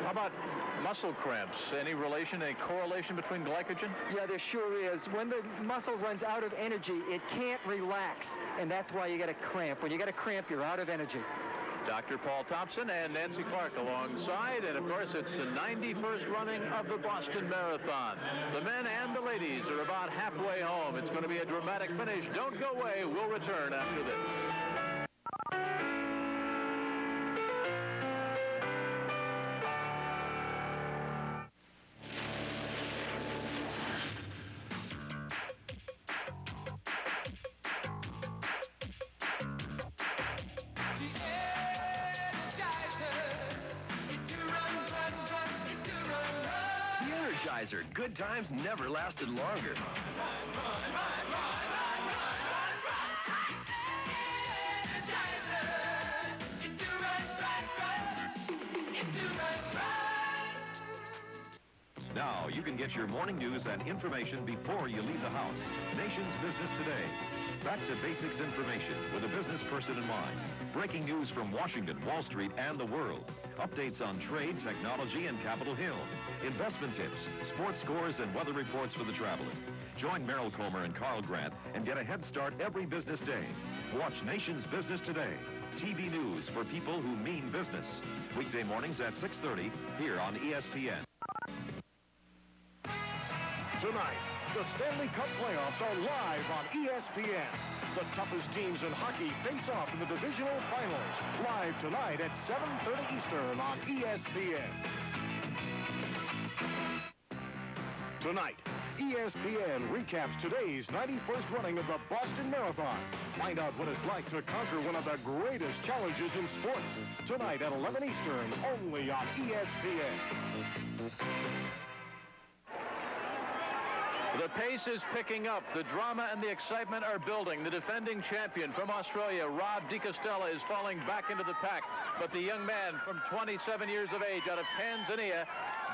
How about muscle cramps? Any relation, any correlation between glycogen? Yeah, there sure is. When the muscle runs out of energy, it can't relax, and that's why you get a cramp. When you get a cramp, you're out of energy. Dr. Paul Thompson and Nancy Clark alongside, and of course it's the 91st running of the Boston Marathon. The men and the ladies are about halfway home. It's going to be a dramatic finish. Don't go away. We'll return after this. Good times never lasted longer. Now you can get your morning news and information before you leave the house. Nation's Business Today. Back to basics information with a business person in mind. Breaking news from Washington, Wall Street, and the world. Updates on trade, technology, and Capitol Hill. Investment tips, sports scores, and weather reports for the traveler. Join Merrill Comer and Carl Grant and get a head start every business day. Watch Nation's Business Today. TV news for people who mean business. Weekday mornings at 6:30 here on ESPN. Tonight, the Stanley Cup playoffs are live on ESPN. The toughest teams in hockey face off in the divisional finals. Live tonight at 7:30 Eastern on ESPN. Tonight, ESPN recaps today's 91st running of the Boston Marathon. Find out what it's like to conquer one of the greatest challenges in sports. Tonight at 11 Eastern, only on ESPN. The pace is picking up. The drama and the excitement are building. The defending champion from Australia, Rob DiCostella, is falling back into the pack. But the young man from 27 years of age out of Tanzania,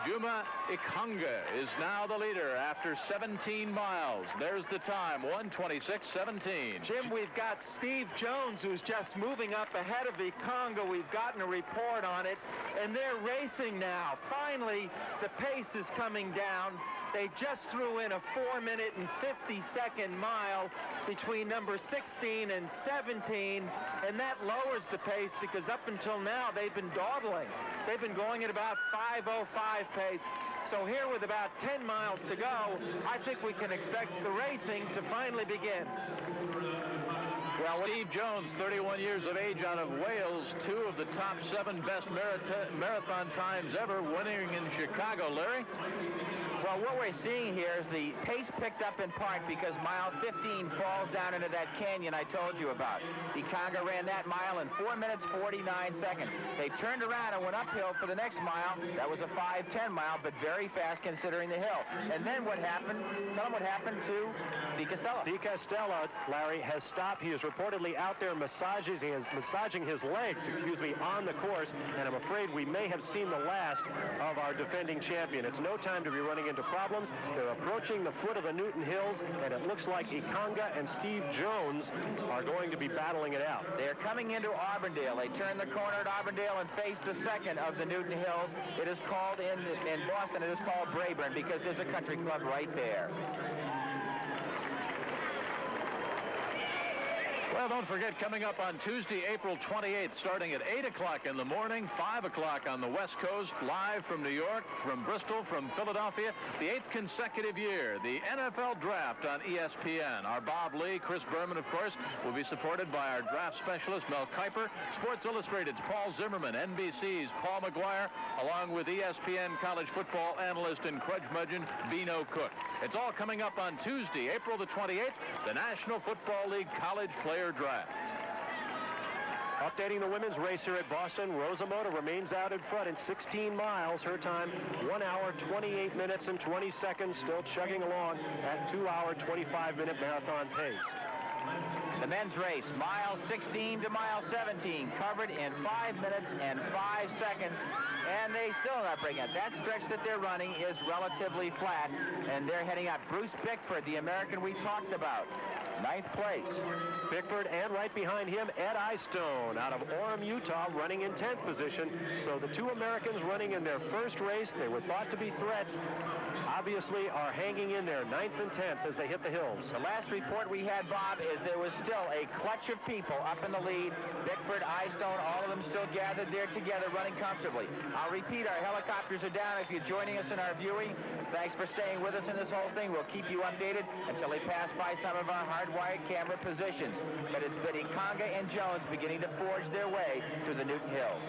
Juma Ikonga, is now the leader after 17 miles. There's the time, 1:26:17. Jim, we've got Steve Jones, who's just moving up ahead of Ikonga. We've gotten a report on it, and they're racing now. Finally, the pace is coming down. They just threw in a 4-minute and 50-second mile between number 16 and 17, and that lowers the pace because up until now they've been dawdling. They've been going at about 5:05 pace. So here with about 10 miles to go, I think we can expect the racing to finally begin. Well, Steve Jones, 31 years of age, out of Wales, 2 of the top 7 best marathon times ever, winning in Chicago. Larry? Well, what we're seeing here is the pace picked up in part because mile 15 falls down into that canyon I told you about. Ikonga ran that mile in 4 minutes, 49 seconds. They turned around and went uphill for the next mile. That was a 5:10 mile, but very fast considering the hill. And then what happened? Tell them what happened to DiCostella. DiCostella, Larry, has stopped. He is reportedly out there massaging his legs, on the course, and I'm afraid we may have seen the last of our defending champion. It's no time to be running into problems. They're approaching the foot of the Newton Hills, and it looks like Ikanga and Steve Jones are going to be battling it out. They're coming into Auburndale. They turn the corner at Auburndale and face the second of the Newton Hills. It is called in Boston, it is called Brayburn because there's a country club right there. Well, don't forget, coming up on Tuesday, April 28th, starting at 8 o'clock in the morning, 5 o'clock on the West Coast, live from New York, from Bristol, from Philadelphia, the 8th consecutive year, the NFL Draft on ESPN. Our Bob Lee, Chris Berman, of course, will be supported by our draft specialist, Mel Kiper, Sports Illustrated's Paul Zimmerman, NBC's Paul McGuire, along with ESPN college football analyst and curmudgeon Beano Cook. It's all coming up on Tuesday, April the 28th, the National Football League College Player Draft. Updating the women's race here at Boston, Rosa Mota remains out in front in 16 miles. Her time, 1 hour, 28 minutes and 20 seconds, still chugging along at 2 hour, 25-minute marathon pace. The men's race, mile 16 to mile 17, covered in 5 minutes and 5 seconds, and they still are not breaking it. That stretch that they're running is relatively flat, and they're heading out. Bruce Bickford, the American we talked about, 9th place. Bickford, and right behind him, Ed Eyestone out of Orem, Utah, running in 10th position. So the two Americans running in their first race, they were thought to be threats, obviously are hanging in there, 9th and 10th as they hit the hills. The last report we had, Bob, is there was still a clutch of people up in the lead. Bickford, Eyestone, all of them still gathered there together, running comfortably. I'll repeat, our helicopters are down if you're joining us in our viewing. Thanks for staying with us in this whole thing. We'll keep you updated until they pass by some of our hardwired camera positions. But it's been Ikanga and Jones beginning to forge their way through the Newton Hills.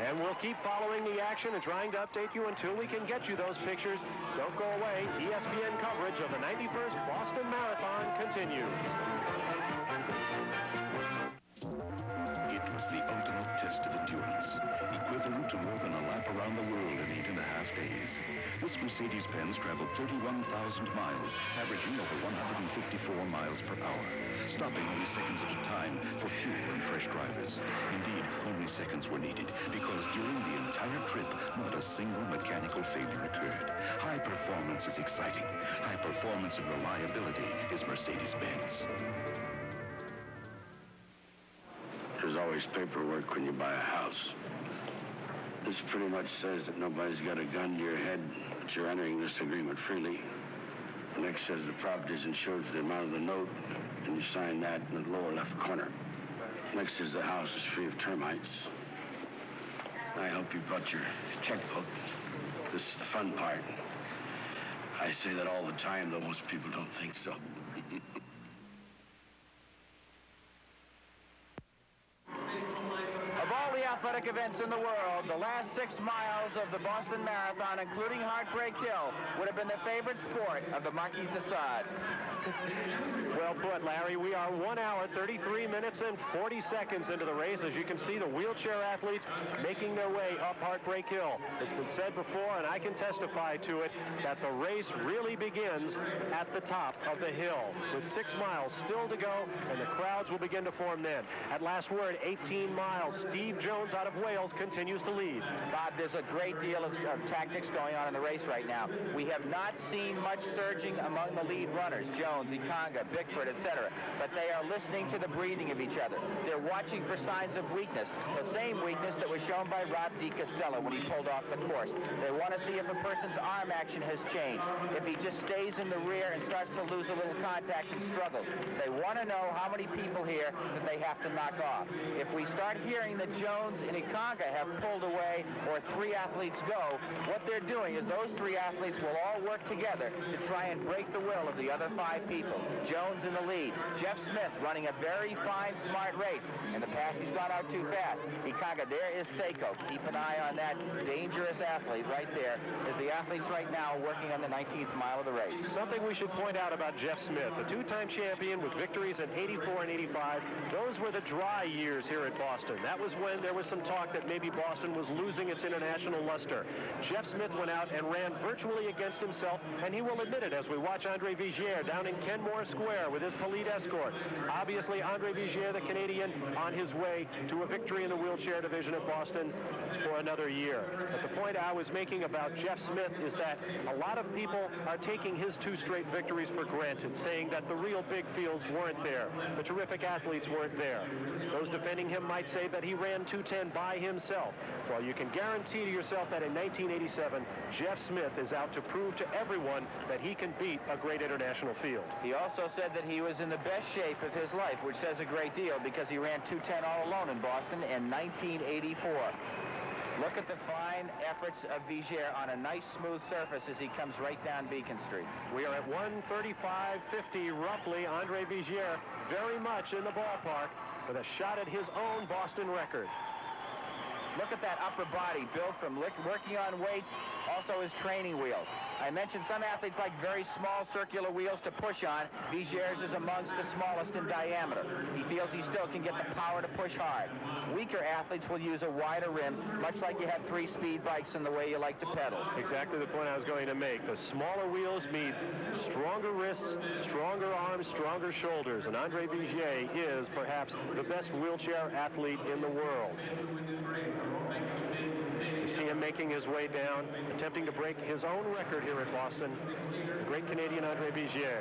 And we'll keep following the action and trying to update you until we can get you those pictures. Don't go away. ESPN coverage of the 91st Boston Marathon continues. It was the ultimate test of endurance, equivalent to more than a lap around the world in 8.5 days. This Mercedes-Benz traveled 31,000 miles, averaging over 154 miles per hour, stopping only seconds at a time for fuel and fresh drivers. Indeed, only seconds were needed, because during the entire trip, not a single mechanical failure occurred. High performance is exciting. High performance and reliability is Mercedes-Benz. There's always paperwork when you buy a house. This pretty much says that nobody's got a gun to your head, that you're entering this agreement freely. The next says the property is insured for the amount of the note, and you sign that in the lower left corner. Next says the house is free of termites. I hope you brought your checkbook. This is the fun part. I say that all the time, though most people don't think so. Of all the athletic events in the world, the last 6 miles of the Boston Marathon, including Heartbreak Hill, would have been the favorite sport of the Marquis de Sade. Well put, Larry. We are 1 hour, 33 minutes and 40 seconds into the race. As you can see, the wheelchair athletes making their way up Heartbreak Hill. It's been said before, and I can testify to it, that the race really begins at the top of the hill, with 6 miles still to go, and the crowds will begin to form then. At last word, 18 miles. Steve Jones out of Wales continues to lead. Bob, there's a great deal of tactics going on in the race right now. We have not seen much surging among the lead runners, Jones, Ikanga, Bickford, etc. But they are listening to the breathing of each other. They're watching for signs of weakness, the same weakness that was shown by Rob DiCostello when he pulled off the course. They want to see if a person's arm action has changed, if he just stays in the rear and starts to lose a little contact and struggles. They want to know how many people here that they have to knock off. If we start hearing that Jones and Ikanga have pulled away, or 3 athletes go, what they're doing is those 3 athletes will all work together to try and break the will of the other 5 people. Jones in the lead. Jeff Smith running a very fine, smart race. In the past, he's gone out too fast. Ikanga, there is Seiko. Keep an eye on that dangerous athlete right there, as the athletes right now are working on the 19th mile of the race. Something we should point out about Jeff Smith, the 2-time champion with victories in 84 and 85. Those were the dry years here at Boston. That was when there was some talk that maybe Boston was losing its international luster. Jeff Smith went out and ran virtually against himself, and he will admit it as we watch Andre Vigier down in Kenmore Square with his police escort. Obviously, Andre Vigier, the Canadian, on his way to a victory in the wheelchair division at Boston for another year. But the point I was making about Jeff Smith is that a lot of people are taking his 2 straight victories for granted, saying that the real big fields weren't there. The terrific athletes weren't there. Those defending him might say that he ran 2:10 by himself. Well, you can guarantee to yourself that in 1987, Jeff Smith is out to prove to everyone that he can beat a great international field. He also said that he was in the best shape of his life, which says a great deal because he ran 2:10 all alone in Boston in 1984. Look at the fine efforts of Vigier on a nice smooth surface as he comes right down Beacon Street. We are at 1:35.50 roughly. Andre Vigier very much in the ballpark with a shot at his own Boston record. Look at that upper body built from working on weights, also his training wheels. I mentioned some athletes like very small circular wheels to push on. Vigier's is amongst the smallest in diameter. He feels he still can get the power to push hard. Weaker athletes will use a wider rim, much like you have 3 speed bikes in the way you like to pedal. Exactly the point I was going to make. The smaller wheels mean stronger wrists, stronger arms, stronger shoulders. And Andre Vigier is perhaps the best wheelchair athlete in the world. You see him making his way down, attempting to break his own record here at Boston. The great Canadian Andre Vigier.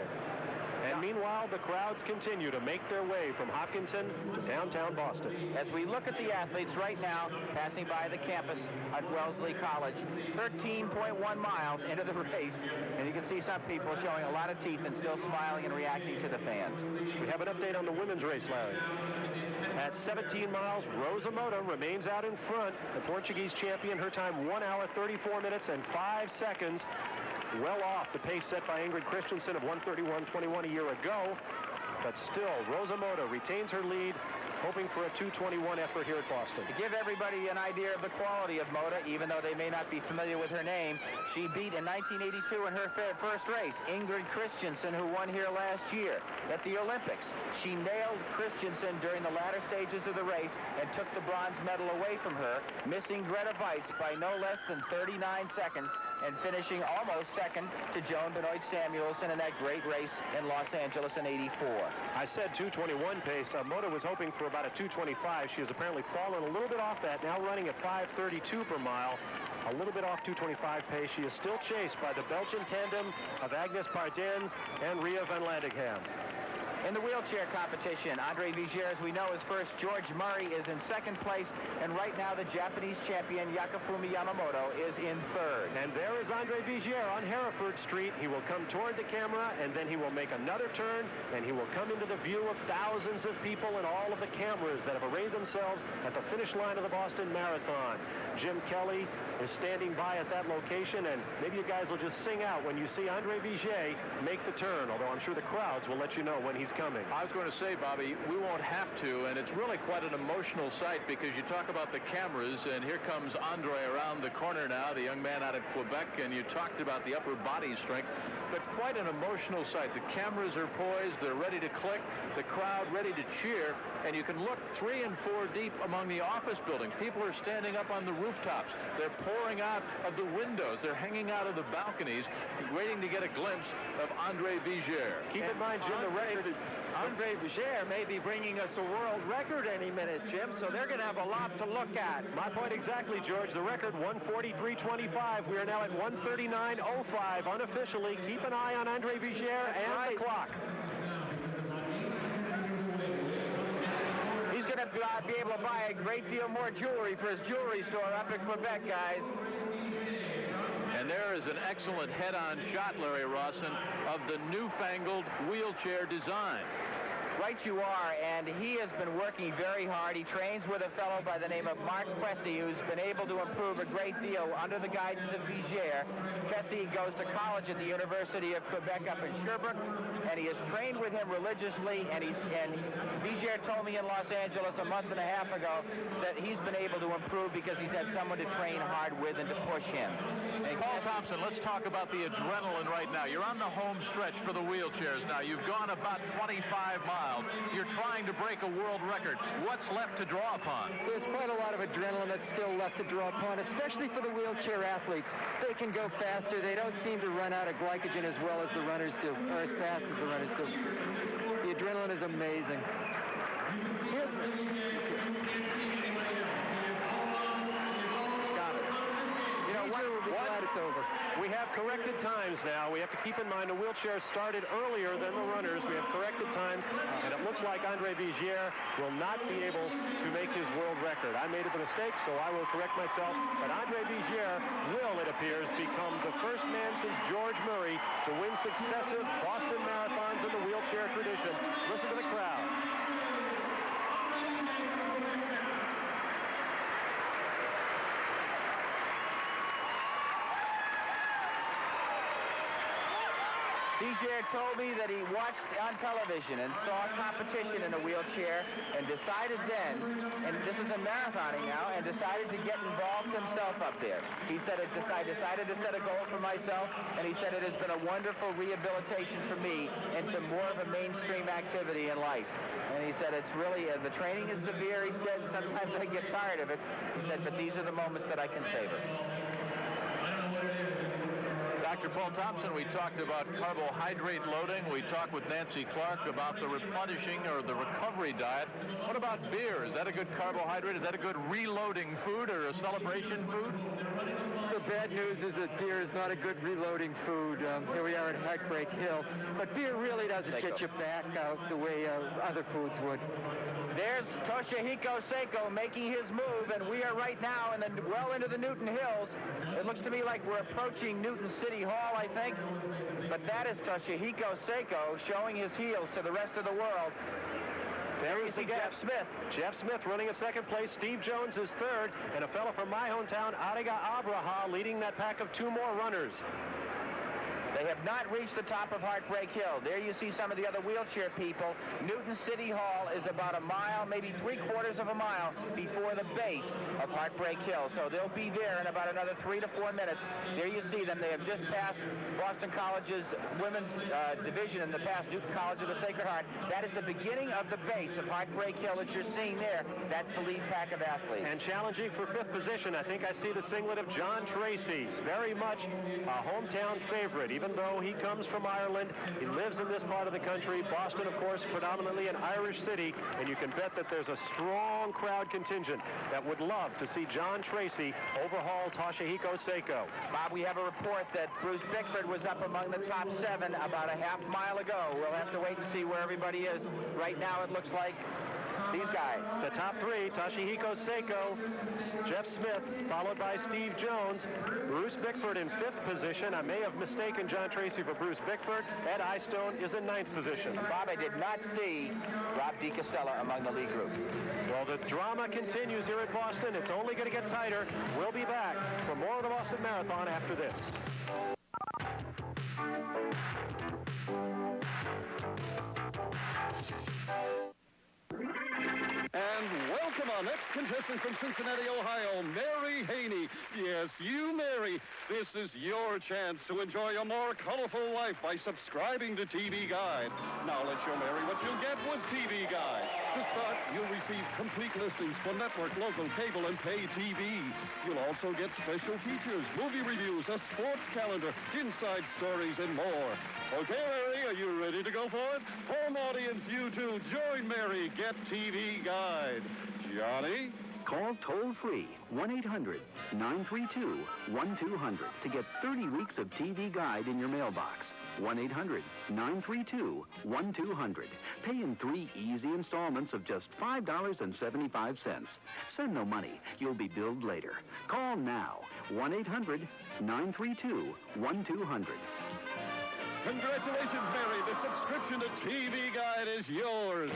And meanwhile, the crowds continue to make their way from Hopkinton to downtown Boston. As we look at the athletes right now, passing by the campus at Wellesley College, 13.1 miles into the race, and you can see some people showing a lot of teeth and still smiling and reacting to the fans. We have an update on the women's race, Larry. At 17 miles, Rosa Mota remains out in front. The Portuguese champion, her time 1 hour, 34 minutes, and 5 seconds. Well off the pace set by Ingrid Christensen of 1:31.21 a year ago. But still, Rosa Mota retains her lead, hoping for a 2:21 effort here at Boston. To give everybody an idea of the quality of Mota, even though they may not be familiar with her name, she beat in 1982 in her first race Ingrid Christensen, who won here last year at the Olympics. She nailed Christensen during the latter stages of the race and took the bronze medal away from her, missing Greta Weitz by no less than 39 seconds and finishing almost second to Joan Benoit Samuelson in that great race in Los Angeles in '84. I said 2:21 pace. Mota was hoping for about a 2:25. She has apparently fallen a little bit off that, now running at 5:32 per mile. A little bit off 2:25 pace. She is still chased by the Belgian tandem of Agnes Pardens and Ria van Landingham. In the wheelchair competition, Andre Vigier, as we know, is first. George Murray is in second place. And right now, the Japanese champion, Yakufumi Yamamoto, is in third. And there is Andre Vigier on Hereford Street. He will come toward the camera, and then he will make another turn, and he will come into the view of thousands of people and all of the cameras that have arrayed themselves at the finish line of the Boston Marathon. Jim Kelly is standing by at that location, and maybe you guys will just sing out when you see Andre Vigier make the turn, although I'm sure the crowds will let you know when he's coming. I was going to say, Bobby, we won't have to, and it's really quite an emotional sight because you talk about the cameras, and here comes Andre around the corner now, the young man out of Quebec, and you talked about the upper body strength, but quite an emotional sight. The cameras are poised, they're ready to click, the crowd ready to cheer, and you can look 3 and 4 deep among the office buildings. People are standing up on the rooftops. They're pouring out of the windows. They're hanging out of the balconies, waiting to get a glimpse of Andre Vigier. Keep in mind, Jim, the record... Andre Vigier may be bringing us a world record any minute, Jim, so they're going to have a lot to look at. My point exactly, George. The record, 1:43.25. We are now at 1:39.05 unofficially. Keep an eye on Andre Vigier and the clock. He's going to be able to buy a great deal more jewelry for his jewelry store up in Quebec, guys. And there is an excellent head-on shot, Larry Rawson, of the newfangled wheelchair design. Right you are, and he has been working very hard. He trains with a fellow by the name of Mark Cressy, who's been able to improve a great deal under the guidance of Vigier. Cressy goes to college at the University of Quebec up in Sherbrooke, and he has trained with him religiously, and Vigier told me in Los Angeles a month and a half ago that he's been able to improve because he's had someone to train hard with and to push him. And Paul Thompson, let's talk about the adrenaline right now. You're on the home stretch for the wheelchairs now. You've gone about 25 miles. You're trying to break a world record. What's left to draw upon? There's quite a lot of adrenaline that's still left to draw upon, especially for the wheelchair athletes. They can go faster. They don't seem to run out of glycogen as well as the runners do, or as fast as the runners do. The adrenaline is amazing. Over. We have corrected times now. We have to keep in mind the wheelchair started earlier than the runners. We have corrected times, and it looks like Andre Vigier will not be able to make his world record. I made a mistake, so I will correct myself. But Andre Vigier will, it appears, become the first man since George Murray to win successive Boston marathons in the wheelchair tradition. Listen to the crowd. Vigier told me that he watched on television and saw competition in a wheelchair and decided then, and this is in marathoning now, and decided to get involved himself up there. He said, I decided to set a goal for myself, and he said it has been a wonderful rehabilitation for me into more of a mainstream activity in life. And he said, it's really, the training is severe, he said, and sometimes I get tired of it. He said, but these are the moments that I can savor. Dr. Paul Thompson, we talked about carbohydrate loading. We talked with Nancy Clark about the replenishing or the recovery diet. What about beer? Is that a good carbohydrate? Is that a good reloading food or a celebration food? The bad news is that beer is not a good reloading food. Here we are at Heartbreak Hill. But beer really doesn't get you back out the way other foods would. There's Toshihiko Seiko making his move, and we are right now well into the Newton Hills. It looks to me like we're approaching Newton City Hall, I think. But that is Toshihiko Seiko showing his heels to the rest of the world. There is Jeff Smith. Jeff Smith running in second place. Steve Jones is third. And a fellow from my hometown, Ariga Abraha, leading that pack of two more runners. They have not reached the top of Heartbreak Hill. There you see some of the other wheelchair people. Newton City Hall is about a mile, maybe 3/4 of a mile before the base of Heartbreak Hill. So they'll be there in about another 3 to 4 minutes. There you see them. They have just passed Boston College's women's division and passed Newton College of the Sacred Heart. That is the beginning of the base of Heartbreak Hill that you're seeing there. That's the lead pack of athletes. And challenging for 5th position, I think I see the singlet of John Tracy. Very much a hometown favorite. Even though he comes from Ireland, he lives in this part of the country. Boston, of course, predominantly an Irish city, and you can bet that there's a strong crowd contingent that would love to see John Tracy overhaul Toshihiko Seiko. Bob, we have a report that Bruce Bickford was up among the top 7 about a half mile ago. We'll have to wait and see where everybody is. Right now, it looks like these guys. The top 3, Toshihiko Seiko, Jeff Smith, followed by Steve Jones. Bruce Bickford in 5th position. I may have mistaken John Tracy for Bruce Bickford. Ed Eyestone is in 9th position. Bob, I did not see Rob DiCastella among the lead group. Well, the drama continues here at Boston. It's only going to get tighter. We'll be back for more of the Boston Marathon after this. And welcome our next contestant from Cincinnati, Ohio, Mary Haney. Yes, you, Mary. This is your chance to enjoy a more colorful life by subscribing to TV Guide. Now let's show Mary what you'll get with TV Guide. To start, you'll receive complete listings for network, local, cable, and pay TV. You'll also get special features, movie reviews, a sports calendar, inside stories, and more. Okay, Mary, are you ready to go for it? Home audience, you too. Join Mary. Get TV Guide. Johnny? Call toll-free 1-800-932-1200 to get 30 weeks of TV Guide in your mailbox. 1-800-932-1200. Pay in 3 easy installments of just $5.75. Send no money. You'll be billed later. Call now. 1-800-932-1200. Congratulations, Mary. The subscription to TV Guide is yours.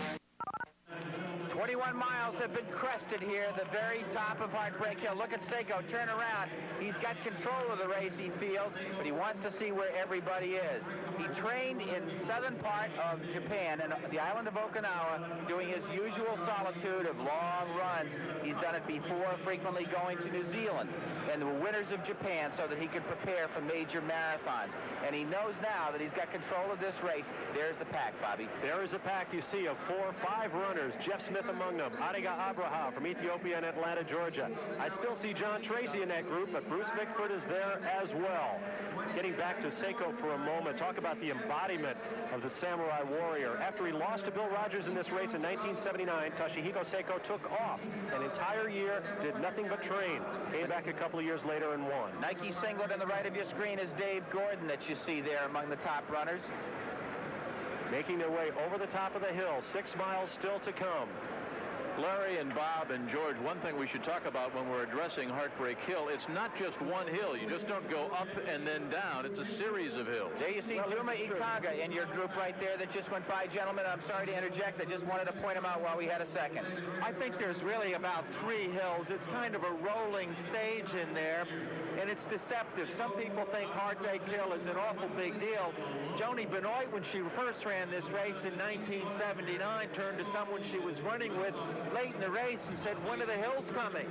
21 miles have been crested here at the very top of Heartbreak Hill. Look at Seiko, turn around. He's got control of the race, he feels, but he wants to see where everybody is. He trained in southern part of Japan and the island of Okinawa, doing his usual solitude of long runs. He's done it before, frequently going to New Zealand and the winners of Japan so that he could prepare for major marathons. And he knows now that he's got control of this race. There's the pack, Bobby. There is a pack you see of 4 or 5 runners. Jeff Smith among them. Adiga Abraha from Ethiopia and Atlanta, Georgia. I still see John Tracy in that group, but Bruce Bickford is there as well. Getting back to Seiko for a moment, talk about the embodiment of the samurai warrior. After he lost to Bill Rogers in this race in 1979, Toshihiko Seiko took off an entire year, did nothing but train. Came back a couple of years later and won. Nike singlet on the right of your screen is Dave Gordon that you see there among the top runners. Making their way over the top of the hill. 6 miles still to come. Larry and Bob and George, one thing we should talk about when we're addressing Heartbreak Hill, it's not just one hill. You just don't go up and then down. It's a series of hills. There you see Juma Ikanga in your group right there that just went by. Gentlemen, I'm sorry to interject. I just wanted to point him out while we had a second. I think there's really about 3 hills. It's kind of a rolling stage in there, and it's deceptive. Some people think Heartbreak Hill is an awful big deal. Joni Benoit, when she first ran this race in 1979, turned to someone she was running with late in the race and said, "When are the hills coming?"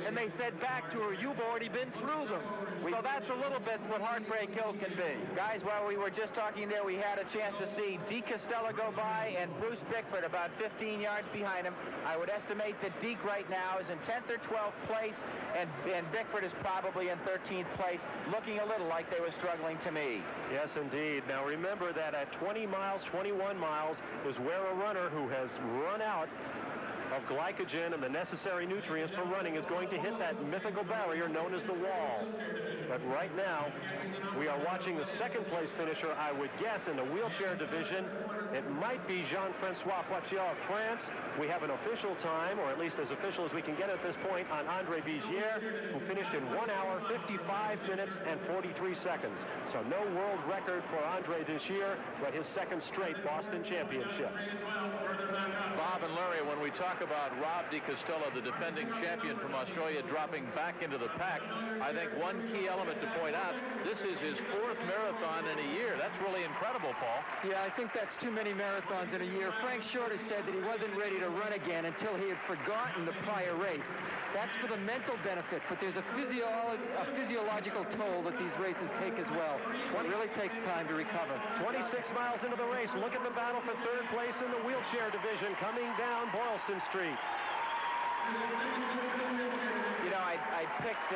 And they said back to her, "You've already been through them." So that's a little bit what Heartbreak Hill can be. Guys, while we were just talking there, we had a chance to see Deke Costello go by and Bruce Bickford about 15 yards behind him. I would estimate that Deke right now is in 10th or 12th place, and Bickford is probably in 13th place, looking a little like they were struggling to me. Yes, indeed. Now remember that at 20 miles, 21 miles is where a runner who has run out of glycogen and the necessary nutrients for running is going to hit that mythical barrier known as the wall. But right now, we are watching the second-place finisher, I would guess, in the wheelchair division. It might be Jean-Francois Poitiers of France. We have an official time, or at least as official as we can get at this point, on Andre Vigier, who finished in 1 hour, 55 minutes, and 43 seconds. So no world record for Andre this year, but his second straight Boston Championship. Bob and Larry, when we talk about Rob DiCostello, the defending champion from Australia, dropping back into the pack, I think one key element to point out, this is his 4th marathon in a year. That's really incredible, Paul. Yeah, I think that's too many marathons in a year. Frank Shorter said that he wasn't ready to run again until he had forgotten the prior race. That's for the mental benefit, but there's a physiological toll that these races take as well. It really takes time to recover. 26 miles into the race. Look at the battle for 3rd place in the wheelchair division coming down Boylston Street. You know, I picked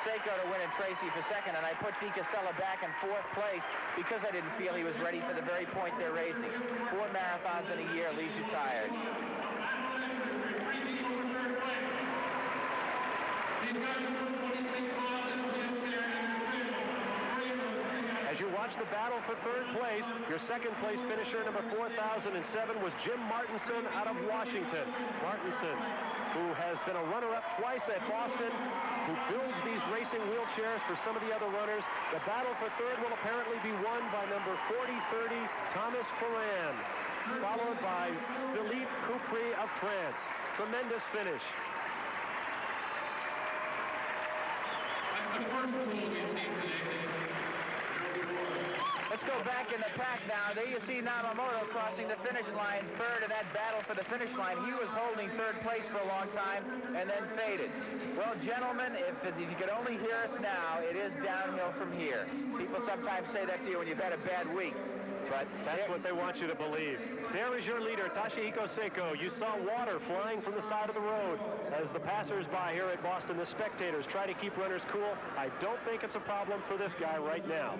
Seiko to win and Tracy for 2nd, and I put Deke Costello back in 4th place because I didn't feel he was ready for the very point they're racing. 4 marathons in a year leaves you tired. As you watch the battle for 3rd place, your 2nd place finisher, number 4007, was Jim Martinson out of Washington. Martinson, who has been a runner-up twice at Boston, who builds these racing wheelchairs for some of the other runners. The battle for 3rd will apparently be won by number 4030, Thomas Ferrand, followed by Philippe Coupry of France. Tremendous finish. That's the first rule we've seen today. Let's go back in the pack now. There you see Namamoto crossing the finish line, 3rd in that battle for the finish line. He was holding 3rd place for a long time and then faded. Well, gentlemen, if you could only hear us now, it is downhill from here. People sometimes say that to you when you've had a bad week. But that's what they want you to believe. There is your leader, Toshihiko Seiko. You saw water flying from the side of the road as the passers-by here at Boston, the spectators, try to keep runners cool. I don't think it's a problem for this guy right now.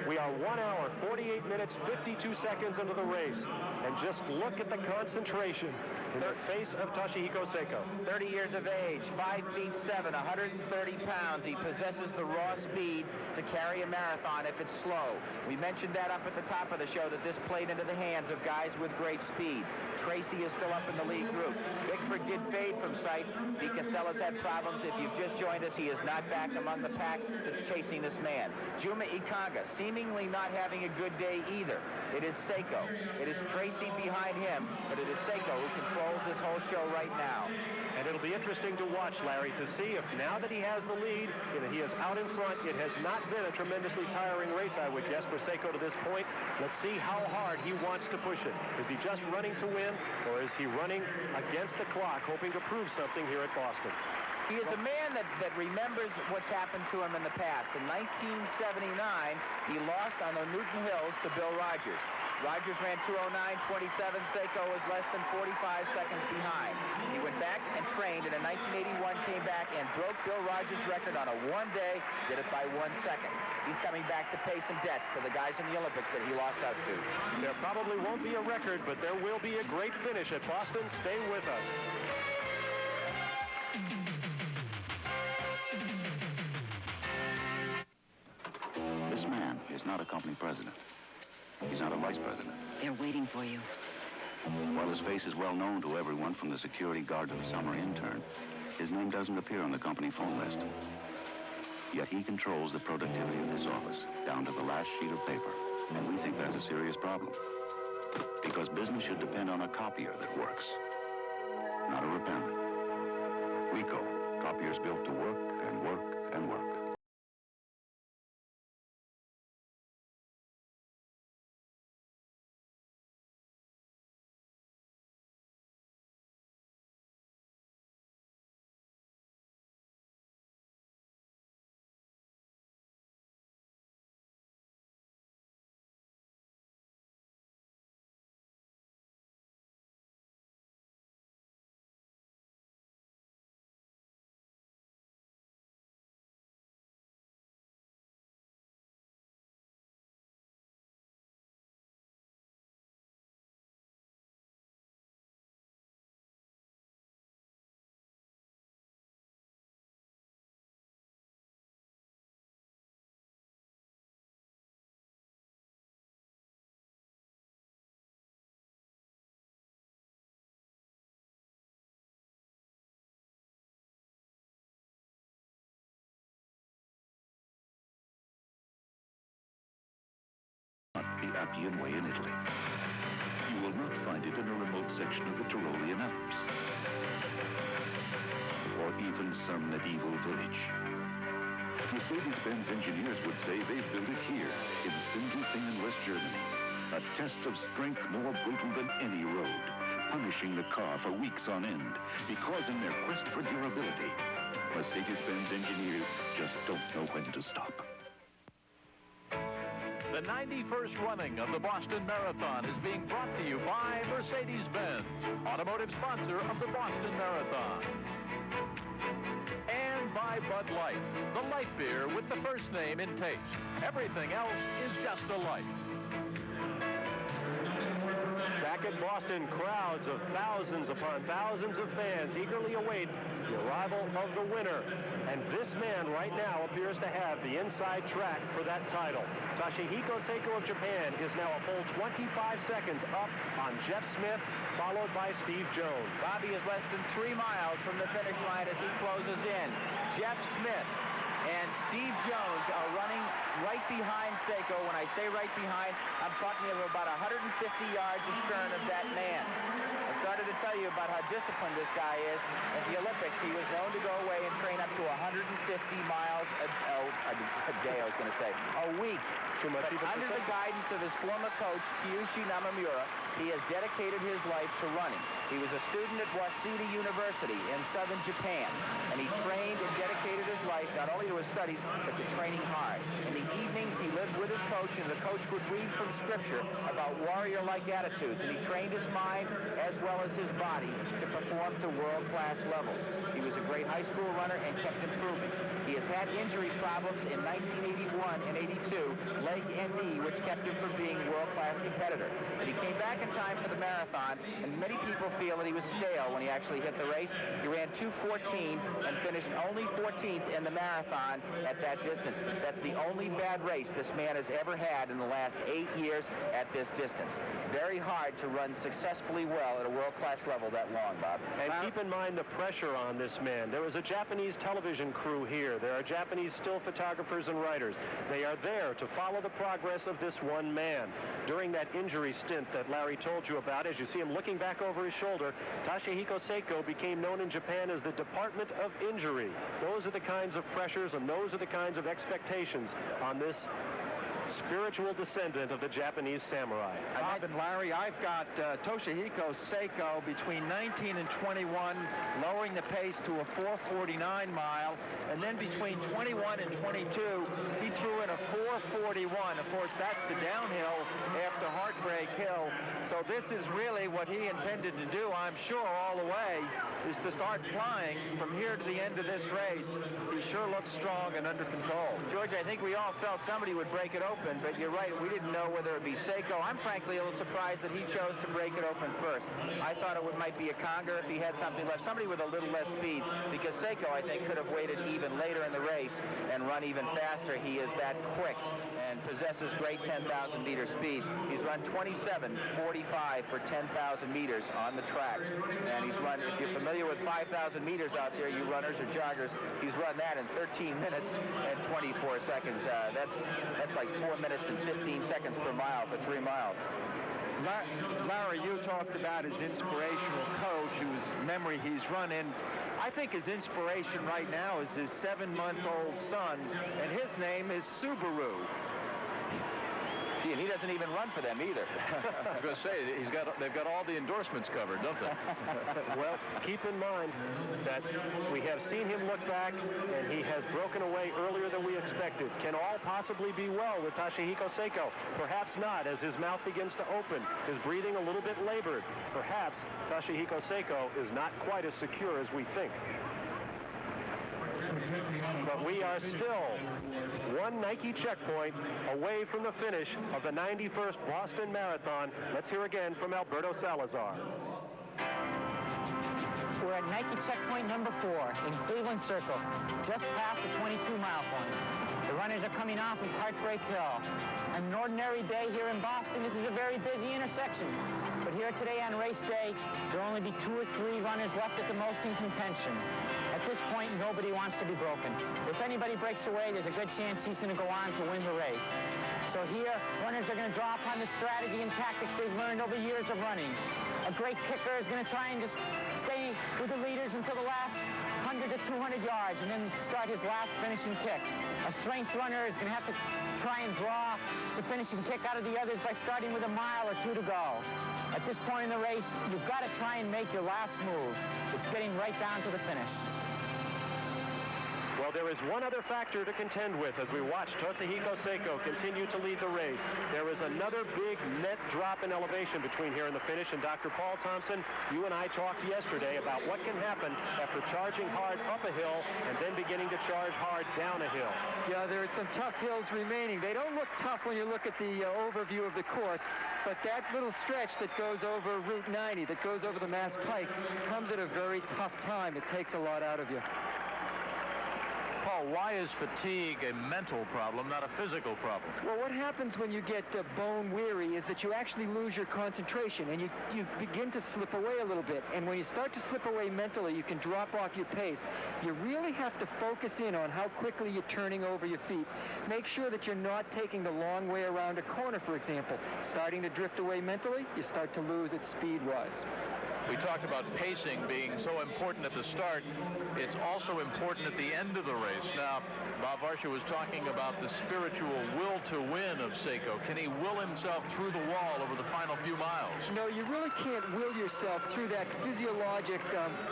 We are 1 hour, 48 minutes, 52 seconds into the race. And just look at the concentration in the face of Toshihiko Seiko. 30 years of age, 5 feet 7, 130 pounds. He possesses the raw speed to carry a marathon if it's slow. We mentioned that up at the top of the show, that this played into the hands of guys with great speed. Tracy is still up in the lead group. Bickford did fade from sight. Deke Costello's had problems. If you've just joined us, he is not back among the pack that's chasing this man. Juma Ikanga, seemingly not having a good day either. It is Seiko. It is Tracy behind him, but it is Seiko who controls this whole show right now. And it it'll be interesting to watch, Larry, to see if now that he has the lead and that he is out in front, it has not been a tremendously tiring race, I would guess, for Seiko to this point. Let's see how hard he wants to push it. Is he just running to win, or is he running against the clock, hoping to prove something here at Boston? He is a man that remembers what's happened to him in the past. In 1979, he lost on the Newton Hills to Bill Rogers. Rogers ran 2:09.27. Seiko was less than 45 seconds behind. He went back and trained, and in 1981 came back and broke Bill Rogers' record on a one-day, did it by 1 second. He's coming back to pay some debts to the guys in the Olympics that he lost out to. There probably won't be a record, but there will be a great finish at Boston. Stay with us. This man is not a company president. He's not a vice president. They're waiting for you. While his face is well known to everyone from the security guard to the summer intern, his name doesn't appear on the company phone list. Yet he controls the productivity of his office, down to the last sheet of paper. And we think that's a serious problem. Because business should depend on a copier that works, not a repender. Rico, copiers built to work and work and work. The Appian Way in Italy. You will not find it in a remote section of the Tyrolean Alps, or even some medieval village. Mercedes-Benz engineers would say they built it here, in Sindelfingen, West Germany. A test of strength more brutal than any road, punishing the car for weeks on end, because in their quest for durability, Mercedes-Benz engineers just don't know when to stop. The 91st running of the Boston Marathon is being brought to you by Mercedes-Benz, automotive sponsor of the Boston Marathon. And by Bud Light, the light beer with the first name in taste. Everything else is just a light. Back at Boston, crowds of thousands upon thousands of fans eagerly await the arrival of the winner. And this man right now appears to have the inside track for that title. Toshihiko Seiko of Japan is now a full 25 seconds up on Jeff Smith, followed by Steve Jones. Bobby is less than 3 miles from the finish line as he closes in. Jeff Smith and Steve Jones are running right behind Seiko. When I say right behind, I'm talking of about 150 yards astern of that man. I started to tell you about how disciplined this guy is. At the Olympics, he was known to go away and train up to 150 miles a day, I was going to say, a week. Too much. But under the guidance of his former coach, Kyushi Namamura, he has dedicated his life to running. He was a student at Waseda University in southern Japan, and he trained and dedicated his life not only to his studies, but to training hard. In the evenings, he lived with his coach, and the coach would read from scripture about warrior-like attitudes, and he trained his mind as well as his body to perform to world-class levels. He was a great high school runner and kept improving. He has had injury problems in 1981 and 82, leg and knee, which kept him from being a world-class competitor. But he came back in time for the marathon, and many people feel that he was stale when he actually hit the race. He ran 2:14 and finished only 14th in the marathon at that distance. That's the only bad race this man has ever had in the last 8 years at this distance. Very hard to run successfully well at a world-class level that long, Bob. And keep in mind the pressure on on this man. There is a Japanese television crew here. There are Japanese still photographers and writers. They are there to follow the progress of this one man. During that injury stint that Larry told you about, as you see him looking back over his shoulder, Toshihiko Seiko became known in Japan as the Department of Injury. Those are the kinds of pressures and those are the kinds of expectations on this spiritual descendant of the Japanese samurai. Bob and Larry, I've got Toshihiko Seiko between 19 and 21, lowering the pace to a 4:49 mile, and then between 21 and 22, he threw in a 4:41. Of course, that's the downhill after Heartbreak Hill. So this is really what he intended to do, I'm sure, all the way, is to start flying from here to the end of this race. He sure looks strong and under control. George, I think we all felt somebody would break it open, but you're right, we didn't know whether it would be Seiko. I'm frankly a little surprised that he chose to break it open first. I thought it might be a Conger if he had something left, somebody with a little less speed, because Seiko, I think, could have waited even later in the race and run even faster. He is that quick and possesses great 10,000 meter speed. He's run 27:45 for 10,000 meters on the track, and he's run, if you're familiar with 5,000 meters out there, you runners or joggers, he's run that in 13 minutes and 24 seconds. That's like 4 minutes and 15 seconds per mile for 3 miles. Larry, you talked about his inspirational coach, whose memory he's run in. I think his inspiration right now is his 7-month-old son, and his name is Subaru. Gee, and he doesn't even run for them either. I was going to say, they've got all the endorsements covered, don't they? Well, keep in mind that we have seen him look back, and he has broken away earlier than we expected. Can all possibly be well with Toshihiko Seiko? Perhaps not, as his mouth begins to open, his breathing a little bit labored. Perhaps Toshihiko Seiko is not quite as secure as we think. But we are still one Nike checkpoint away from the finish of the 91st Boston Marathon. Let's hear again from Alberto Salazar. We're at Nike checkpoint number 4 in Cleveland Circle, just past the 22-mile point. The runners are coming off of Heartbreak Hill. On an ordinary day here in Boston, this is a very busy intersection. But here today on race day, there will only be 2 or 3 runners left at the most in contention. At this point, nobody wants to be broken. If anybody breaks away, there's a good chance he's going to go on to win the race. So here, runners are going to draw upon the strategy and tactics they've learned over years of running. A great kicker is going to try and just stay with the leaders until the last 100 to 200 yards and then start his last finishing kick. A strength runner is going to have to try and draw the finishing kick out of the others by starting with a mile or 2 to go. At this point in the race, you've got to try and make your last move. It's getting right down to the finish. Well, there is one other factor to contend with as we watch Toshihiko Seiko continue to lead the race. There is another big net drop in elevation between here and the finish, and Dr. Paul Thompson, you and I talked yesterday about what can happen after charging hard up a hill and then beginning to charge hard down a hill. Yeah, there are some tough hills remaining. They don't look tough when you look at the overview of the course, but that little stretch that goes over Route 90, that goes over the Mass Pike, comes at a very tough time. It takes a lot out of you. Paul, why is fatigue a mental problem, not a physical problem? Well, what happens when you get bone weary is that you actually lose your concentration and you begin to slip away a little bit. And when you start to slip away mentally, you can drop off your pace. You really have to focus in on how quickly you're turning over your feet. Make sure that you're not taking the long way around a corner, for example. Starting to drift away mentally, you start to lose it speed-wise. We talked about pacing being so important at the start. It's also important at the end of the race. Now, Bob Varsha was talking about the spiritual will to win of Seiko. Can he will himself through the wall over the final few miles? No, you really can't will yourself through that physiologic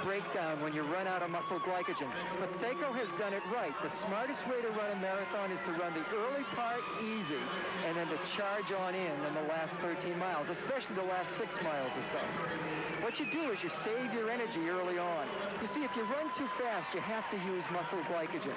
breakdown when you run out of muscle glycogen. But Seiko has done it right. The smartest way to run a marathon is to run the early part easy and then to charge on in the last 13 miles, especially the last 6 miles or so. What you do is you save your energy early on. You see, if you run too fast, you have to use muscle glycogen.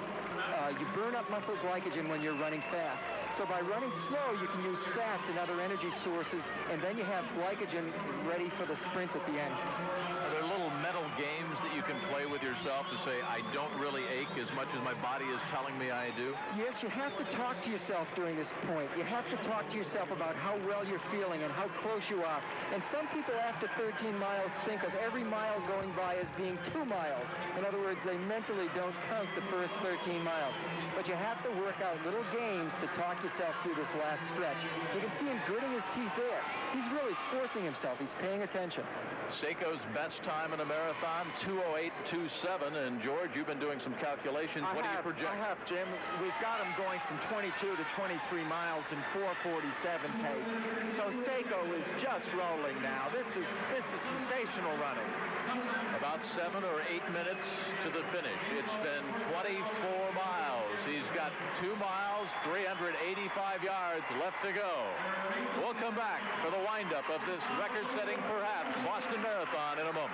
You burn up muscle glycogen when you're running fast. So by running slow, you can use fats and other energy sources, and then you have glycogen ready for the sprint at the end. Are there little mental games that you can play with yourself yourself to say, I don't really ache as much as my body is telling me I do? Yes, you have to talk to yourself during this point. You have to talk to yourself about how well you're feeling and how close you are. And some people after 13 miles think of every mile going by as being 2 miles. In other words, they mentally don't count the first 13 miles. But you have to work out little games to talk yourself through this last stretch. You can see him gritting his teeth there. He's really forcing himself. He's paying attention. Seiko's best time in a marathon, 2:08.27. And George, you've been doing some calculations. What do you project? I have, Jim. We've got him going from 22 to 23 miles in 4:47 pace. So Seiko is just rolling now. This is sensational running. About 7 or 8 minutes to the finish. It's been 24 miles. He's got 2 miles, 385 yards left to go. We'll come back for the windup of this record-setting, perhaps, Boston Marathon in a moment.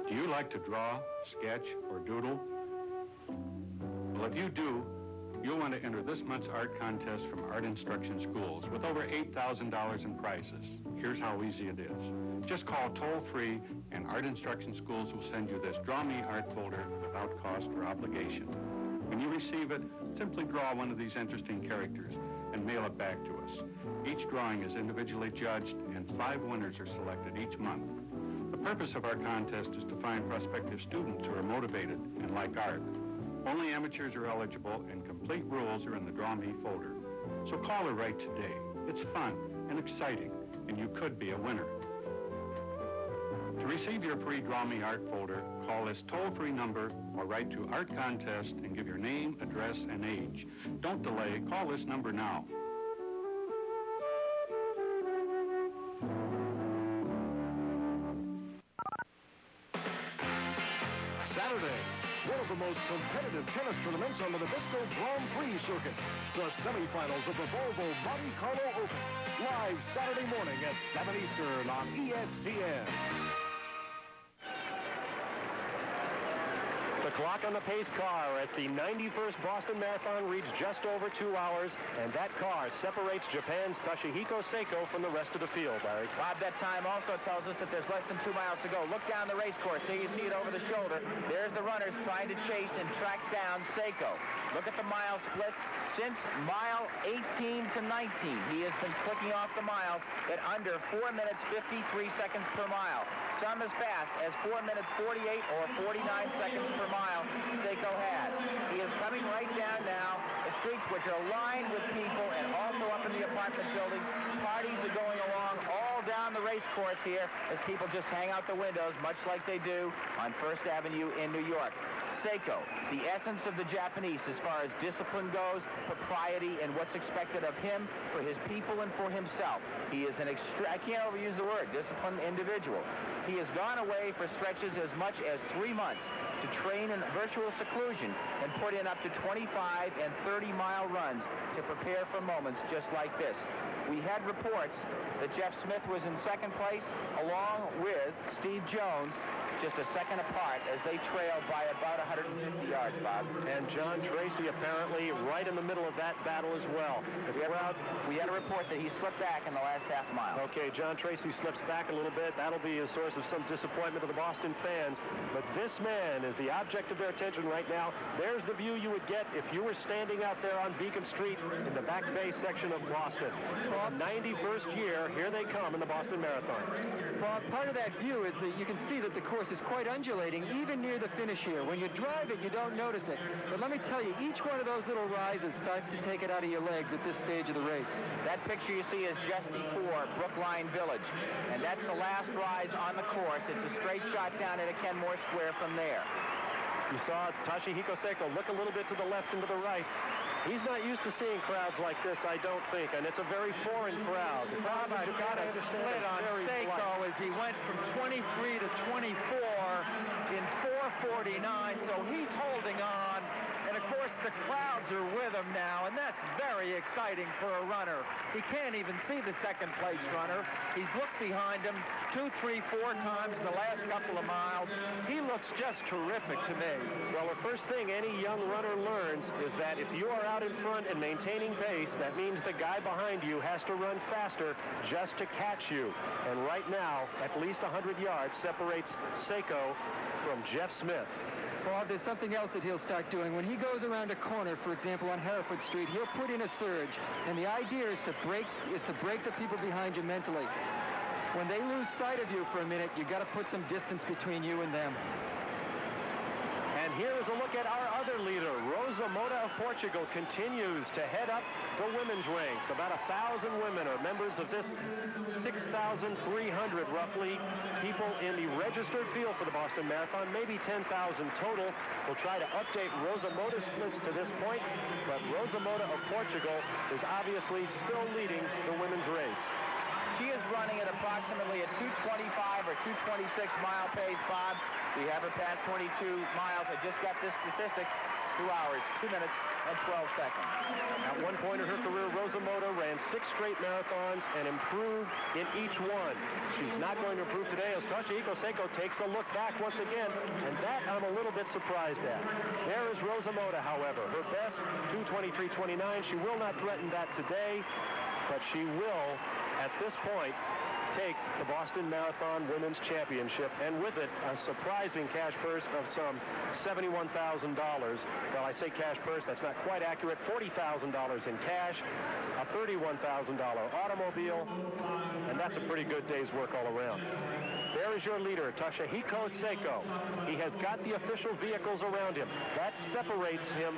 Do you like to draw, sketch, or doodle? Well, if you do, you'll want to enter this month's art contest from Art Instruction Schools with over $8,000 in prizes. Here's how easy it is. Just call toll-free, and Art Instruction Schools will send you this Draw Me art folder without cost or obligation. When you receive it, simply draw one of these interesting characters and mail it back to us. Each drawing is individually judged, and 5 winners are selected each month. The purpose of our contest is to find prospective students who are motivated and like art. Only amateurs are eligible, and complete rules are in the Draw Me folder. So call or write today. It's fun and exciting, and you could be a winner. To receive your free Draw Me art folder, call this toll-free number or write to Art Contest and give your name, address, and age. Don't delay. Call this number now. Saturday, one of the most competitive tennis tournaments on the Nabisco Grand Prix circuit. The semifinals of the Volvo Monte Carlo Open. Live Saturday morning at 7 Eastern on ESPN. The clock on the pace car at the 91st Boston Marathon reads just over 2 hours, and that car separates Japan's Toshihiko Seiko from the rest of the field, Larry. Bob, that time also tells us that there's less than 2 miles to go. Look down the race course. There you see it over the shoulder. There's the runners trying to chase and track down Seiko. Look at the mile splits. Since mile 18 to 19, he has been clicking off the miles at under 4 minutes 53 seconds per mile. Some as fast as 4 minutes 48 or 49 seconds per mile Seiko has. He is coming right down now the streets which are lined with people, and also up in the apartment buildings. Parties are going along all down the race course here as people just hang out the windows, much like they do on First Avenue in New York. Seiko, the essence of the Japanese as far as discipline goes, propriety, and what's expected of him, for his people, and for himself. He is an I can't overuse the word, disciplined individual. He has gone away for stretches as much as 3 months to train in virtual seclusion and put in up to 25 and 30-mile runs to prepare for moments just like this. We had reports that Jeff Smith was in second place along with Steve Jones, just a second apart as they trailed by about 150 yards, Bob. And John Tracy apparently right in the middle of that battle as well. We had a report that he slipped back in the last half mile. Okay, John Tracy slips back a little bit. That'll be a source of some disappointment to the Boston fans. But this man is the object of their attention right now. There's the view you would get if you were standing out there on Beacon Street in the Back Bay section of Boston. 91st year, here they come in the Boston Marathon. Bob, part of that view is that you can see that the course is quite undulating, even near the finish here. When you drive it, you don't notice it. But let me tell you, each one of those little rises starts to take it out of your legs at this stage of the race. That picture you see is just before Brookline Village. And that's the last rise on the course. It's a straight shot down into Kenmore Square from there. You saw Toshihiko Seiko look a little bit to the left and to the right. He's not used to seeing crowds like this, I don't think, and it's a very foreign crowd. The crowds in Japan, got a split on Seiko as he went from 23 to 24 in 4:49, so he's holding on. And And, of course, the crowds are with him now, and that's very exciting for a runner. He can't even see the second-place runner. He's looked behind him 2, 3, 4 times in the last couple of miles. He looks just terrific to me. Well, the first thing any young runner learns is that if you are out in front and maintaining pace, that means the guy behind you has to run faster just to catch you. And right now, at least 100 yards separates Seiko from Jeff Smith. Bob, there's something else that he'll start doing. When he goes around a corner, for example, on Hereford Street, he'll put in a surge. And the idea is to break the people behind you mentally. When they lose sight of you for a minute, you got to put some distance between you and them. And here is a look at our other leader. Rosa Mota of Portugal continues to head up the women's ranks. About 1,000 women are members of this 6,300 roughly people in the registered field for the Boston Marathon, maybe 10,000 total. We'll try to update Rosa Mota's splits to this point, but Rosa Mota of Portugal is obviously still leading the women's race. She is running at approximately a 2:25 or 2:26 mile pace, Bob. We have her past 22 miles. I just got this statistic. 2 hours, 2 minutes, and 12 seconds. At one point in her career, Rosa Mota ran 6 straight marathons and improved in each one. She's not going to improve today as Toshihiko Seiko takes a look back once again, and that I'm a little bit surprised at. There is Rosa Mota, however. Her best, 2:23.29. She will not threaten that today, but she will, at this point, take the Boston Marathon Women's Championship, and with it, a surprising cash purse of some $71,000. Well, I say cash purse, that's not quite accurate. $40,000 in cash, a $31,000 automobile, and that's a pretty good day's work all around. There is your leader, Toshihiko Seiko. He has got the official vehicles around him. That separates him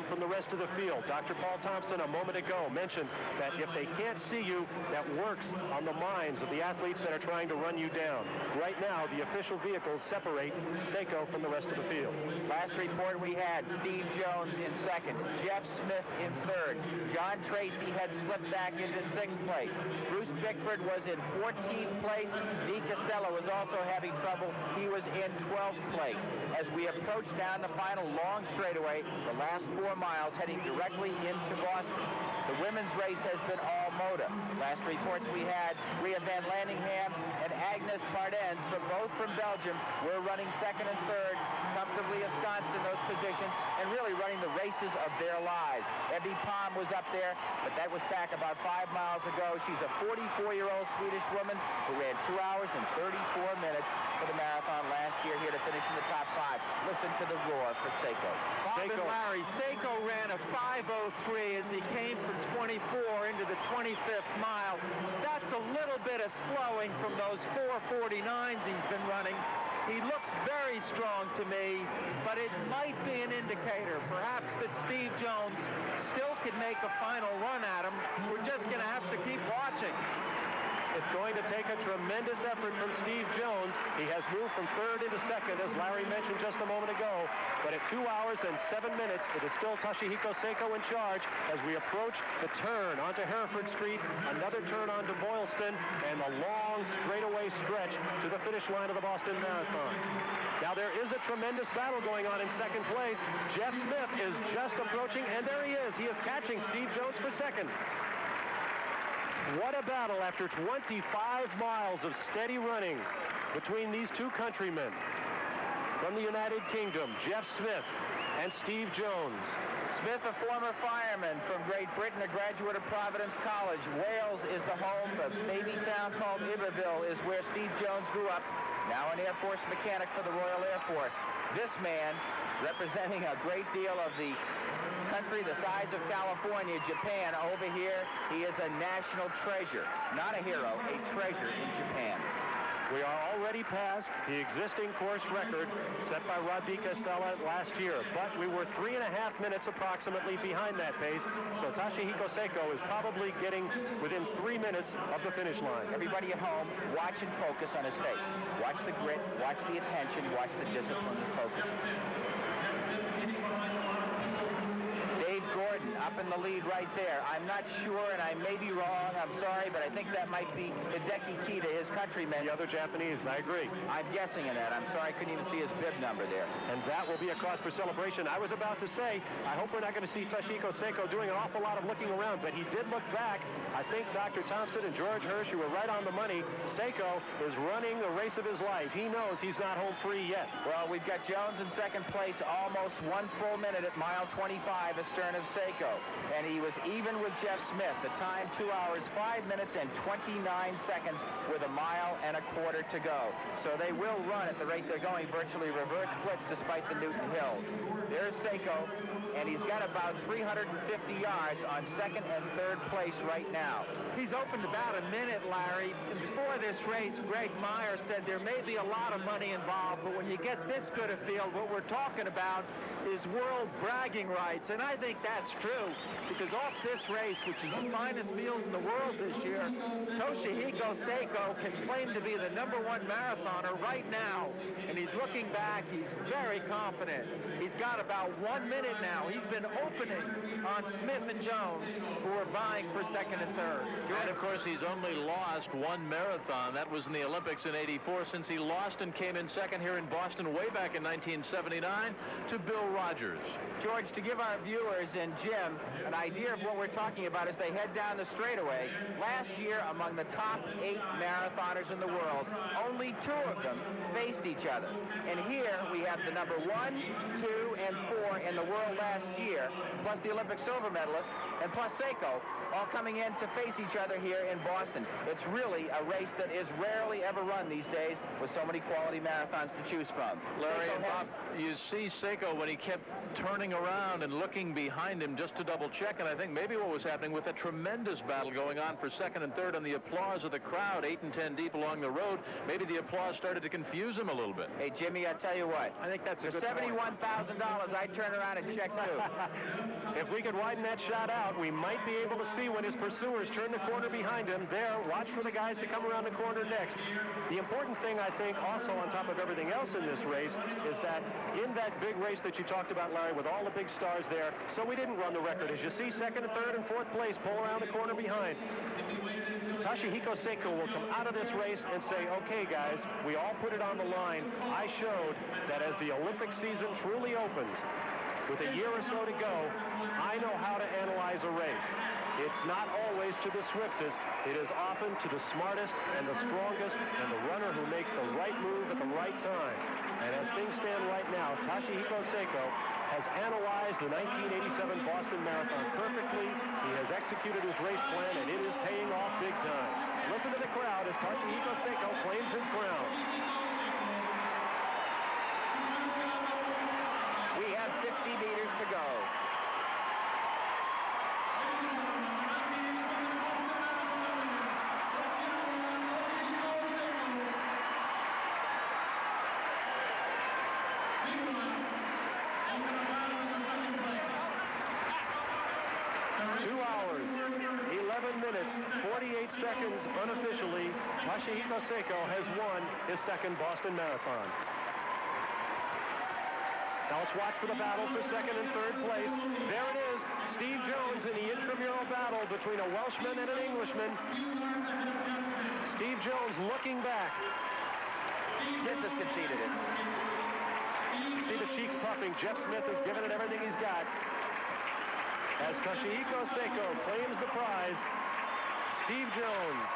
from the rest of the field. Dr. Paul Thompson a moment ago mentioned that if they can't see you, that works on the minds of the athletes that are trying to run you down. Right now, the official vehicles separate Seiko from the rest of the field. Last report we had, Steve Jones in second, Jeff Smith in third. John Tracy had slipped back into 6th place. Bruce Bickford was in 14th place. Dee Costello was also having trouble. He was in 12th place. As we approach down the final long straightaway, the last 4 miles heading directly into Boston. The women's race has been all Mota. Last reports we had, Ria Van Landingham and Agnes Pardens, both from Belgium, were running second and third, comfortably ensconced in those positions, and really running the races of their lives. Ebby Palm was up there, but that was back about 5 miles ago. She's a 44-year-old Swedish woman who ran 2 hours and 34 minutes for the marathon last year, here to finish in the top 5. Listen to the roar for Seiko. Bob and Larry, Seiko ran a 5:03 as he came from 24 into the 25th mile. That's a little bit of slowing from those 4:49s he's been running. He looks very strong to me, but it might be an indicator, perhaps, that Steve Jones still could make a final run at him. We're just going to have to keep watching. It's going to take a tremendous effort from Steve Jones. He has moved from third into second, as Larry mentioned just a moment ago. But at 2 hours and 7 minutes, it is still Toshihiko Seiko in charge as we approach the turn onto Hereford Street, another turn onto Boylston, and a long straightaway stretch to the finish line of the Boston Marathon. Now, there is a tremendous battle going on in second place. Jeff Smith is just approaching, and there he is. He is catching Steve Jones for second. What a battle after 25 miles of steady running between these two countrymen. From the United Kingdom, Jeff Smith and Steve Jones. Smith, a former fireman from Great Britain, a graduate of Providence College. Wales is the home. The Navy town called Iberville is where Steve Jones grew up. Now an Air Force mechanic for the Royal Air Force. This man, representing a great deal of the country the size of California, Japan, over here, he is a national treasure. Not a hero, a treasure in Japan. We are already past the existing course record set by Rod Castella last year, but we were 3.5 minutes approximately behind that pace, so Toshihiko Seiko is probably getting within 3 minutes of the finish line. Everybody at home, watch and focus on his face. Watch the grit, watch the attention, watch the discipline, his focus. Dave Gordon up in the lead right there. I'm not sure, and I may be wrong. I'm sorry, but I think that might be Hideki Kita, his countryman. The other Japanese, I agree. I'm guessing in that. I'm sorry I couldn't even see his bib number there. And that will be a cause for celebration. I was about to say, I hope we're not going to see Toshihiko Seiko doing an awful lot of looking around, but he did look back. I think Dr. Thompson and George Hirsch, you were right on the money. Seiko is running the race of his life. He knows he's not home free yet. Well, we've got Jones in second place, almost 1 full minute at mile 25 astern of Seiko. And he was even with Jeff Smith. The time, 2 hours, 5 minutes, and 29 seconds with 1.25 miles to go. So they will run at the rate they're going, virtually reverse splits despite the Newton Hill. There's Seiko, and he's got about 350 yards on second and third place right now. He's opened about a minute, Larry. And before this race, Greg Meyers said there may be a lot of money involved, but when you get this good a field, what we're talking about is world bragging rights. And I think that's true, because off this race, which is the finest field in the world this year, Toshihiko Seiko can claim to be the #1 marathoner right now. And he's looking back. He's very confident. He's got about 1 minute now. He's been opening on Smith and Jones, who are vying for second and third. And, of course, he's only lost 1 marathon. That was in the Olympics in '84, since he lost and came in second here in Boston way back in 1979 to Bill Rogers. George, to give our viewers and Jim an idea of what we're talking about as they head down the straightaway, last year among the top 8 marathoners in the world, only 2 of them faced each other. And here we have the number 1, 2, and 4 in the world last year, plus the Olympic silver medalist, and plus Seiko, all coming in to face each other here in Boston. It's really a race that is rarely ever run these days with so many quality marathons to choose from. Larry and Bob, you see Seiko when he kept turning around and looking behind him just to double check, and I think maybe what was happening with a tremendous battle going on for second and third and the applause of the crowd 8 and 10 deep along the road, maybe the applause started to confuse him a little bit. Hey, Jimmy, I tell you what, I think that's a for good $71,000, I'd turn around and check too. If we could widen that shot out, we might be able to see when his pursuers turn the corner behind him. There, watch for the guys to come around the corner next. The important thing, I think, also on top of everything else in this race, is that in that big race that you talked about, Larry, with all the big stars there, so we didn't run the record. As you see, second and third and fourth place pull around the corner behind. Toshihiko Seiko will come out of this race and say, okay, guys, we all put it on the line. I showed that as the Olympic season truly opens, with a year or so to go, I know how to analyze a race. It's not always to the swiftest. It is often to the smartest and the strongest and the runner who makes the right move at the right time. And as things stand right now, Toshihiko Seiko has analyzed the 1987 Boston Marathon perfectly. He has executed his race plan, and it is paying off big time. Listen to the crowd as Toshihiko Seiko claims his crown. We have 50 meters to go. Minutes, 48 seconds unofficially, Toshihiko Seiko has won his second Boston Marathon. Now let's watch for the battle for second and third place. There it is, Steve Jones in the intramural battle between a Welshman and an Englishman. Steve Jones looking back. Smith has conceded it. See the cheeks puffing. Jeff Smith has given it everything he's got. As Toshihiko Seiko claims the prize, Steve Jones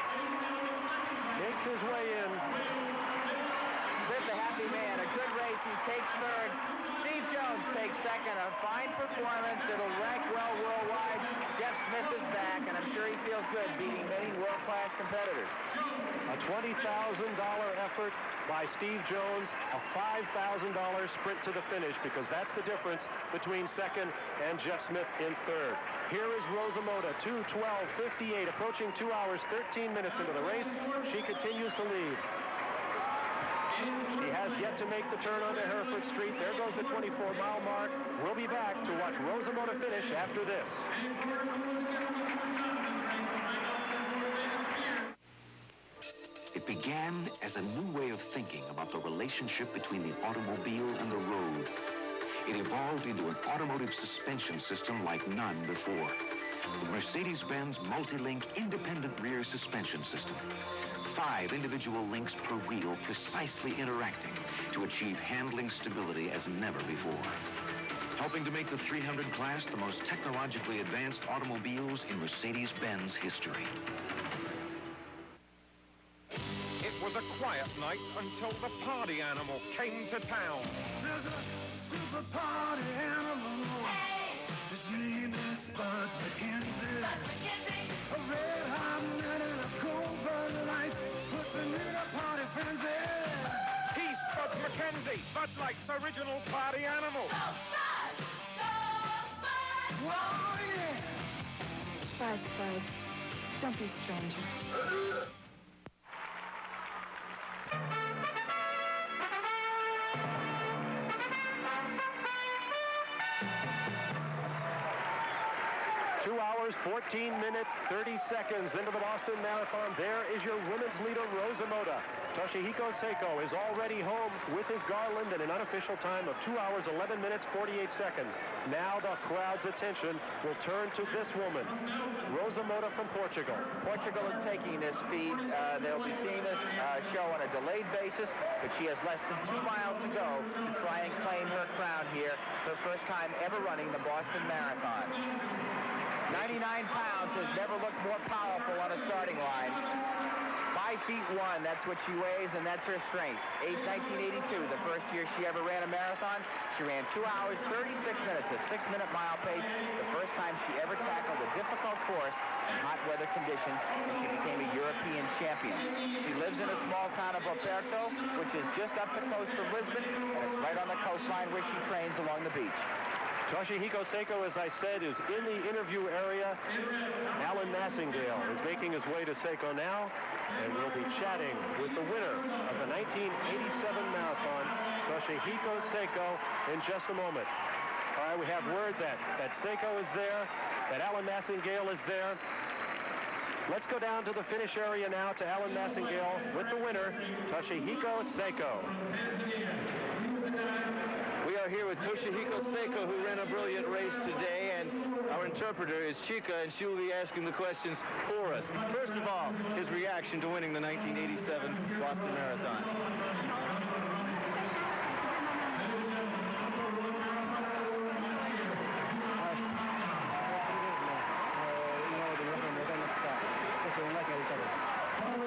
makes his way in. Smith, a happy man, a good race. He takes third. Steve Jones takes second. A fine performance. It'll rank well worldwide. Jeff Smith is back, and I'm sure he feels good beating many world-class competitors. A $20,000 effort by Steve Jones, a $5,000 sprint to the finish, because that's the difference between second and Jeff Smith in third. Here is Rosa Mota, 2:12:58, approaching 2 hours, 13 minutes into the race. She continues to lead. She has yet to make the turn onto Hereford Street. There goes the 24-mile mark. We'll be back to watch Rosa Mota finish after this. It began as a new way of thinking about the relationship between the automobile and the road. it evolved into an automotive suspension system like none before. The Mercedes-Benz multi-link independent rear suspension system. 5 individual links per wheel precisely interacting to achieve handling stability as never before. Helping to make the 300 class the most technologically advanced automobiles in Mercedes-Benz history. It was a quiet night until the party animal came to town. There's a super party animal. His name is Bud McKenzie. A red hot nut and a cold Bud Light puts him in a party frenzy. He's Bud McKenzie, Bud Light's original party animal. Oh, yeah. Bud, Bud, don't be a stranger. 2 hours, 14 minutes, 30 seconds into the Boston Marathon. There is your women's leader, Rosa Mota. Toshihiko Seiko is already home with his garland in an unofficial time of 2 hours, 11 minutes, 48 seconds. Now the crowd's attention will turn to this woman, Rosa Mota from Portugal. Portugal is taking this feat. They'll be seeing this show on a delayed basis, but she has less than 2 miles to go to try and claim her crown here. Her first time ever running the Boston Marathon. 99 pounds, has never looked more powerful on a starting line. 5'1", that's what she weighs, and that's her strength. 1982, the first year she ever ran a marathon, she ran 2 hours, 36 minutes, a 6-minute mile pace. The first time she ever tackled a difficult course in hot weather conditions, and she became a European champion. She lives in a small town of Oporto, which is just up the coast of Lisbon, and it's right on the coastline where she trains along the beach. Toshihiko Seiko, as I said, is in the interview area. Alan Massingale is making his way to Seiko now, and we'll be chatting with the winner of the 1987 marathon, Toshihiko Seiko, in just a moment. All right, we have word that Seiko is there, that Alan Massingale is there. Let's go down to the finish area now to Alan Massingale with the winner, Toshihiko Seiko. We are here with Toshihiko Seiko, who ran a brilliant race today, and our interpreter is Chika, and she will be asking the questions for us. First of all, his reaction to winning the 1987 Boston Marathon.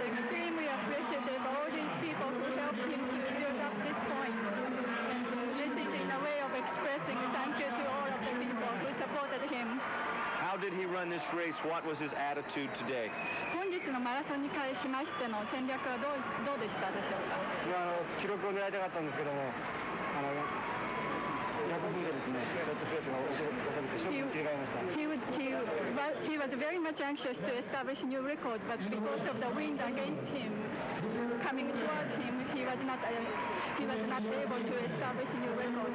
Extremely appreciative of all these people who helped him to build up this point. And this is in a way of expressing thank you to all of the people who supported him. How did he run this race? What was his attitude today? 本日のマラソンに関しましての戦略はどうでしたでしょうか。記録を狙いたかったんですけども、100分でですね、ちょっとペースが遅れてショックに切り替えました。He was very much anxious to establish a new record, but because of the wind against him, coming towards him, he was not able to establish a new record.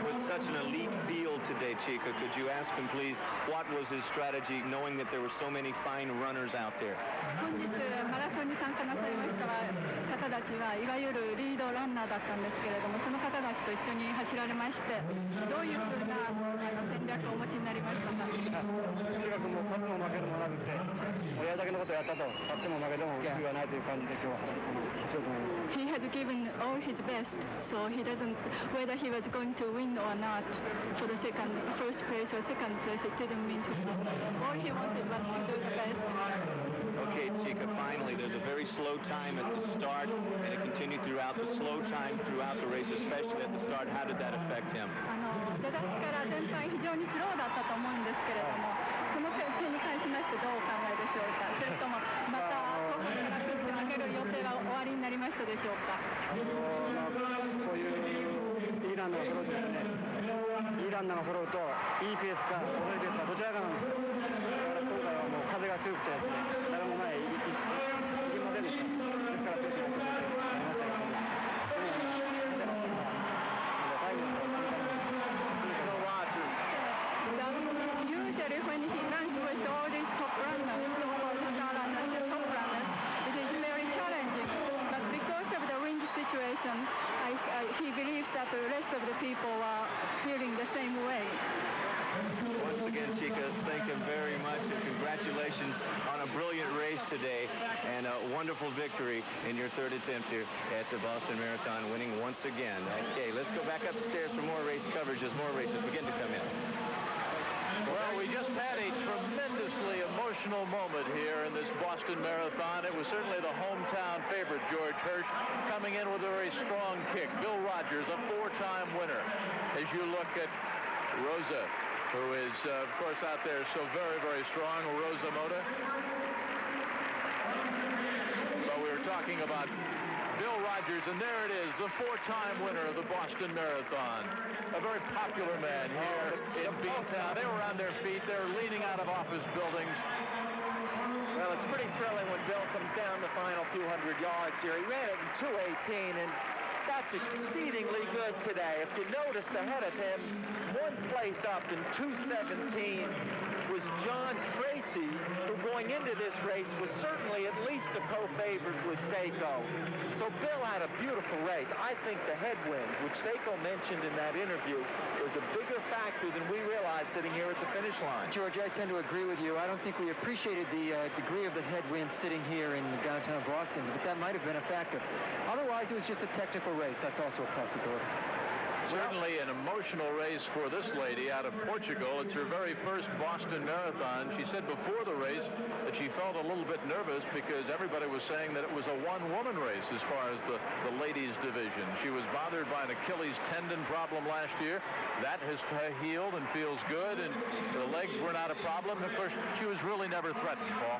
With such an elite field today, Chika, could you ask him, please, what was his strategy, knowing that there were so many fine runners out there? 本日マラソンに参加なさいました方たちはいわゆるリードランナーだったんですけれども、その方たちと一緒に走られまして、どういうふうな戦略をお持ちになりましたか。とにかくもう勝つも負けるもなくて、やるだけのことをやったと、勝っても負けても悔いはないという感じで今日は強く思います。He has given all his best, so he doesn't, whether he was going to win or not for the first place or second place, it didn't mean to. All he wanted was to do the best. Okay, Chika, finally, there's a very slow time at the start, and it continued throughout the slow time throughout the race, especially at the start. How did that affect him? 出だしから全体非常にスローだったと思うんですけれども、その点に関しましてどうお考えでしょうか。それともまた後半からピッチを上げる予定は終わりになりましたでしょうか。こういういいランナーが揃うとですね、いいランナーが揃うといいペースか遅いペースかどちらかなんです。だから今回はもう風が強くてですね、誰も前へ行きませんでした。ですからペースが遅くなりましたけども、Usually when he runs with all these top runners, so-called star runners, the top runners, it is very challenging. But because of the wind situation, he believes that the rest of the people are feeling today, and a wonderful victory in your third attempt here at the Boston Marathon, winning once again. Okay, let's go back upstairs for more race coverage as more races begin to come in. Well, we just had a tremendously emotional moment here in this Boston Marathon. It was certainly the hometown favorite, George Hirsch, coming in with a very strong kick. Bill Rogers, a four-time winner. As you look at Rosa, who is, of course, out there so very, very strong, Rosa Mota. But we were talking about Bill Rogers, and there it is, the four-time winner of the Boston Marathon. A very popular man here in Beantown. They were on their feet. They were leaning out of office buildings. Well, it's pretty thrilling when Bill comes down the final few hundred yards here. He ran it in 2:18, and that's exceedingly good today. If you noticed ahead of him, one place up in 2:17 was John Tracy, who going into this race was certainly at least a co-favorite with Seiko. So Bill had a beautiful race. I think the headwind, which Seiko mentioned in that interview, was a bigger factor than we realized sitting here at the finish line. George, I tend to agree with you. I don't think we appreciated the degree of the headwind sitting here in downtown Boston, but that might have been a factor. Otherwise, it was just a technical race. That's also a possibility. Certainly an emotional race for this lady out of Portugal. It's her very first Boston Marathon. She said before the race that she felt a little bit nervous because everybody was saying that it was a one-woman race as far as the ladies division. She was bothered by an Achilles tendon problem last year. That has healed and feels good, and the legs were not a problem. Of course, she was really never threatened, Paul.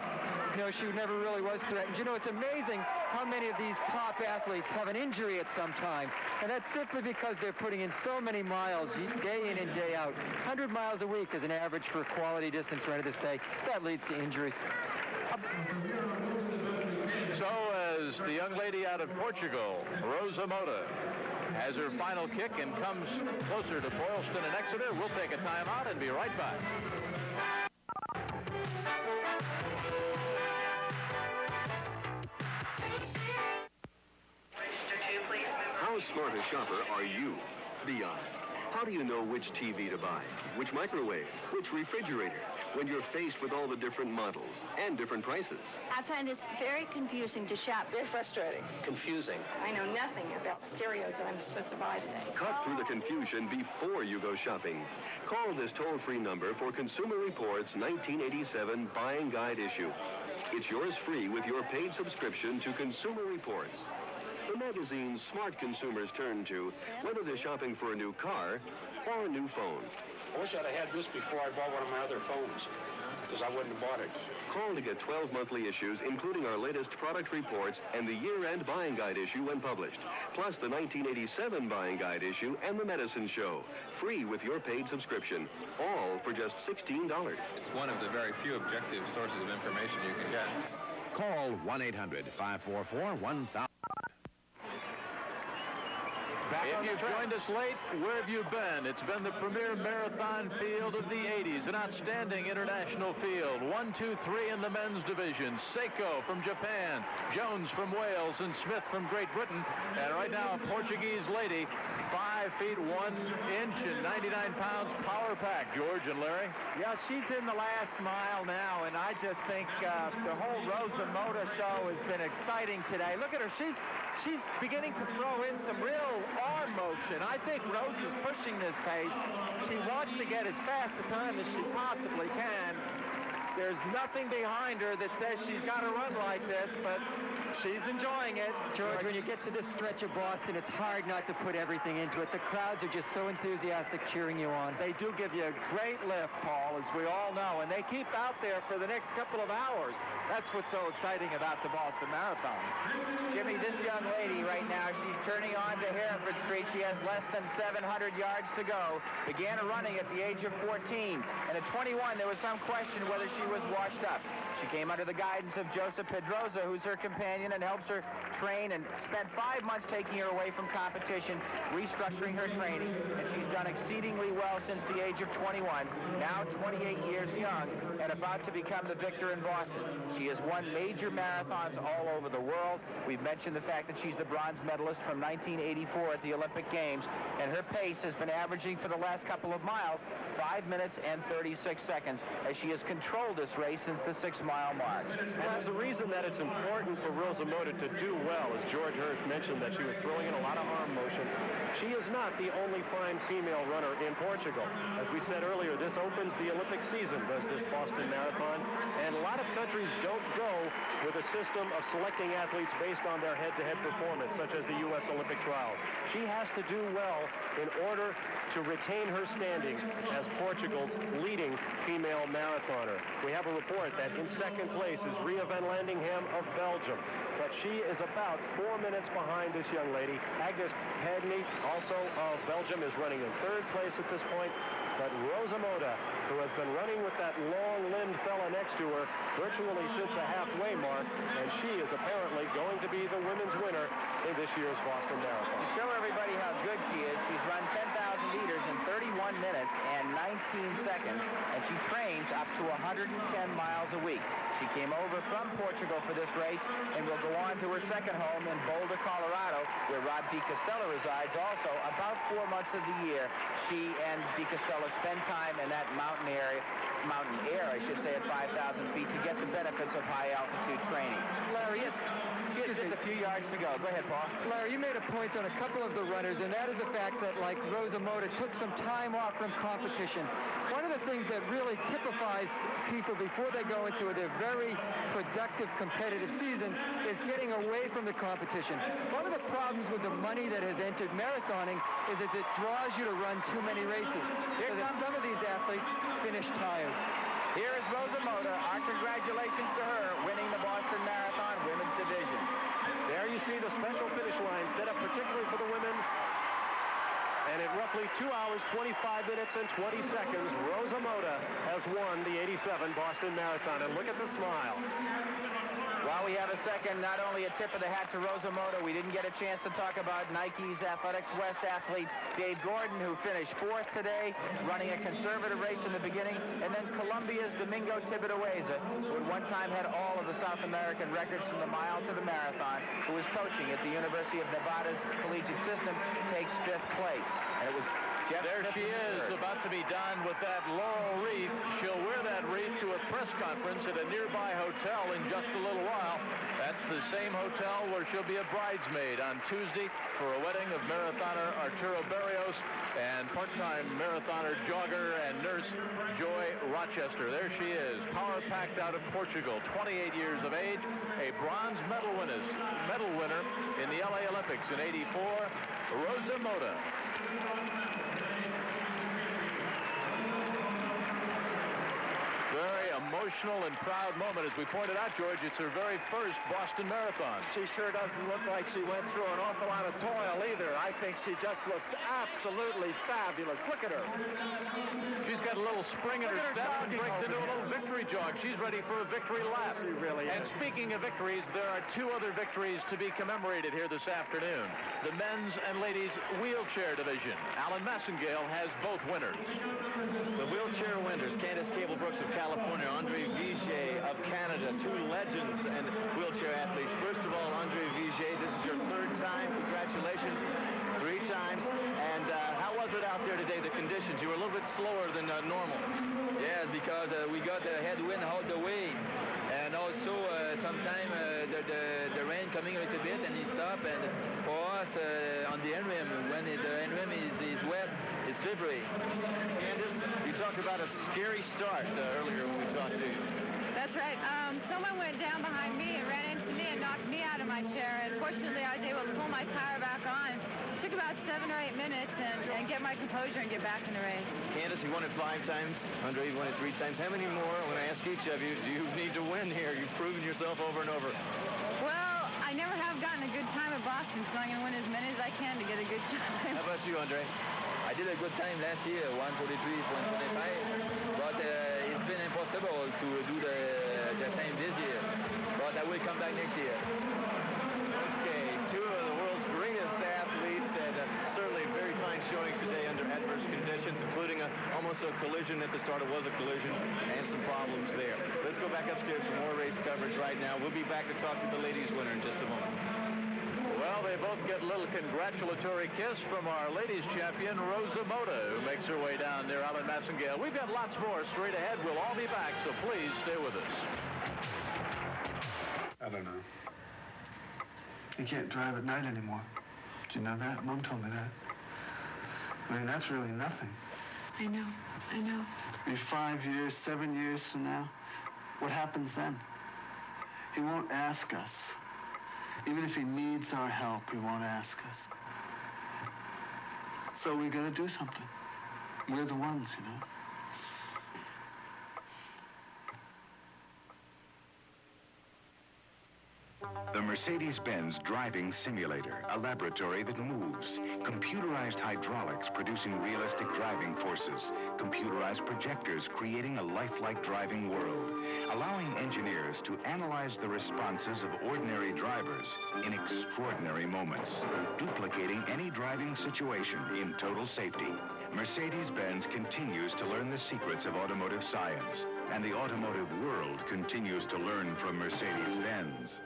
No, she never really was threatened. You know, it's amazing how many of these top athletes have an injury at some time, and that's simply because they're putting in so many miles day in and day out. 100 miles a week is an average for quality distance runner this day. That leads to injuries. So as the young lady out of Portugal, Rosa Mota, has her final kick and comes closer to Boylston and Exeter, we'll take a timeout and be right back. How smart a shopper are you? Be honest. How do you know which TV to buy, which microwave, which refrigerator, when you're faced with all the different models and different prices? I find this very confusing to shop. Very frustrating. Confusing. I know nothing about stereos that I'm supposed to buy today. Cut through the confusion before you go shopping. Call this toll-free number for Consumer Reports 1987 Buying Guide issue. It's yours free with your paid subscription to Consumer Reports, the magazine smart consumers turn to, whether they're shopping for a new car or a new phone. I wish I'd have had this before I bought one of my other phones, because I wouldn't have bought it. Call to get 12 monthly issues, including our latest product reports and the year-end buying guide issue when published, plus the 1987 buying guide issue and the medicine show, free with your paid subscription, all for just $16. It's one of the very few objective sources of information you can get. Call 1-800-544-1000. If you've joined us late, where have you been? It's been the premier marathon field of the 80s, an outstanding international field. 1, 2, 3 in the men's division. Seiko from Japan, Jones from Wales, and Smith from Great Britain. And right now, a Portuguese lady, 5 feet 1 inch and 99 pounds, power pack. George and Larry? Yeah, she's in the last mile now, and I just think the whole Rosa Mota show has been exciting today. Look at her. She's beginning to throw in some real arm motion. I think Rose is pushing this pace. She wants to get as fast a time as she possibly can. There's nothing behind her that says she's got to run like this, but she's enjoying it. George, when you get to this stretch of Boston, it's hard not to put everything into it. The crowds are just so enthusiastic cheering you on. They do give you a great lift, Paul, as we all know, and they keep out there for the next couple of hours. That's what's so exciting about the Boston Marathon. Jimmy, this young lady right now, she's turning on to Hereford Street. She has less than 700 yards to go. Began her running at the age of 14. And at 21, there was some question whether she was washed up. She came under the guidance of Joseph Pedrosa, who's her companion and helps her train, and spent 5 months taking her away from competition, restructuring her training, and she's done exceedingly well since the age of 21, now 28 years young, and about to become the victor in Boston. She has won major marathons all over the world. We've mentioned the fact that she's the bronze medalist from 1984 at the Olympic Games, and her pace has been averaging for the last couple of miles 5 minutes and 36 seconds, as she has controlled oldest race since the 6-mile mark. There's a reason that it's important for Rosa Mota to do well, as George Hurst mentioned that she was throwing in a lot of arm motion. She is not the only fine female runner in Portugal. As we said earlier, this opens the Olympic season, does this Boston Marathon, and a lot of countries don't go with a system of selecting athletes based on their head-to-head performance, such as the U.S. Olympic trials. She has to do well in order to retain her standing as Portugal's leading female marathoner. We have a report that in second place is Ria van Landingham of Belgium, but she is about 4 minutes behind this young lady. Agnes Pagny, also of Belgium, is running in third place at this point. But Rosa Mota, who has been running with that long-limbed fella next to her virtually since the halfway mark, and she is apparently going to be the women's winner in this year's Boston Marathon. To show everybody how good she is, she's run 10,000 meters in 31 minutes and 19 seconds, and she trains up to 110 miles a week. She came over from Portugal for this race and will go on to her second home in Boulder, Colorado, where Rob DiCostello resides. Also, about 4 months of the year, she and DiCostello spend time in that mountain air, I should say, at 5,000 feet to get the benefits of high altitude training. Larry, she has just a few yards to go. Go ahead, Paul. Larry, you made a point on a couple of the runners, and that is the fact that, like Rosa Mota, took some time off from competition. One of the things that really typifies people before they go into their very productive competitive seasons is getting away from the competition. One of the problems with the money that has entered marathoning is that it draws you to run too many races, so that some of these athletes finish tired. Here is Rosa Mota. Our congratulations to her winning the Boston Marathon Women's Division. There you see the special finish line set up particularly for the women. And at roughly 2 hours, 25 minutes, and 20 seconds, Rosa Mota has won the 87 Boston Marathon. And look at the smile. While we have a second, not only a tip of the hat to Rosa Mota, we didn't get a chance to talk about Nike's Athletics West athlete Dave Gordon, who finished 4th today, running a conservative race in the beginning, and then Colombia's Domingo Tibidueza, who at one time had all of the South American records from the mile to the marathon, who is coaching at the University of Nevada's collegiate system, takes 5th place. And it was Jeff there Smith she is, about to be done with that laurel wreath. She'll wear that wreath to a press conference at a nearby hotel in just a little while. That's the same hotel where she'll be a bridesmaid on Tuesday for a wedding of marathoner Arturo Barrios and part-time marathoner, jogger, and nurse Joy Rochester. There she is, power-packed out of Portugal, 28 years of age, a bronze medal winner in the LA Olympics in '84, Rosa Mota. Very emotional and proud moment. As we pointed out, George, it's her very first Boston Marathon. She sure doesn't look like she went through an awful lot of toil either. I think she just looks absolutely fabulous. Look at her. She's got a little spring in her step and breaks into a little victory jog. She's ready for a victory lap. She really is. And speaking of victories, there are 2 other victories to be commemorated here this afternoon. The men's and ladies wheelchair division. Alan Massengale has both winners. The wheelchair winners, Candace Cable-Brooks of California, Andre Vigier of Canada, 2 legends and wheelchair athletes. First of all, Andre Vigier, this is your 3rd time. Congratulations. 3 times. And how was it out there today, the conditions? You were a little bit slower than normal. Yes, because we got the headwind all the way. And also, sometimes the rain coming a little bit and it stopped. And for us, on the end rim, when the end rim is wet, it's slippery. Candace, you talked about a scary start earlier when we talked to you. That's right. Someone went down behind me and ran into me and knocked me out of my chair. And fortunately, I was able to pull my tire back on. It took about 7 or 8 minutes and get my composure and get back in the race. Candace, you won it 5 times. Andre, you won it 3 times. How many more, when I ask each of you, do you need to win here? You've proven yourself over and over. Well, I never have gotten a good time at Boston, so I'm going to win as many as I can to get a good time. How about you, Andre? I did a good time last year, 1:43, 1:25, but it's been impossible to do the same this year. But I will come back next year. Okay, 2 of the world's greatest athletes, and certainly very fine showings today under adverse conditions, including almost a collision at the start. It was a collision, and some problems there. Let's go back upstairs for more race coverage right now. We'll be back to talk to the ladies' winner in just a moment. Well, they both get a little congratulatory kiss from our ladies champion, Rosa Mota, who makes her way down there, Alan Massengale. We've got lots more straight ahead. We'll all be back, so please stay with us. I don't know. You can't drive at night anymore. Did you know that? Mom told me that. I mean, that's really nothing. I know. Maybe 5 years, 7 years from now, what happens then? He won't ask us. Even if he needs our help, he won't ask us. So we gotta do something. We're the ones, you know. The Mercedes-Benz Driving Simulator, a laboratory that moves. Computerized hydraulics producing realistic driving forces. Computerized projectors creating a lifelike driving world. Allowing engineers to analyze the responses of ordinary drivers in extraordinary moments. Duplicating any driving situation in total safety. Mercedes-Benz continues to learn the secrets of automotive science. And the automotive world continues to learn from Mercedes-Benz.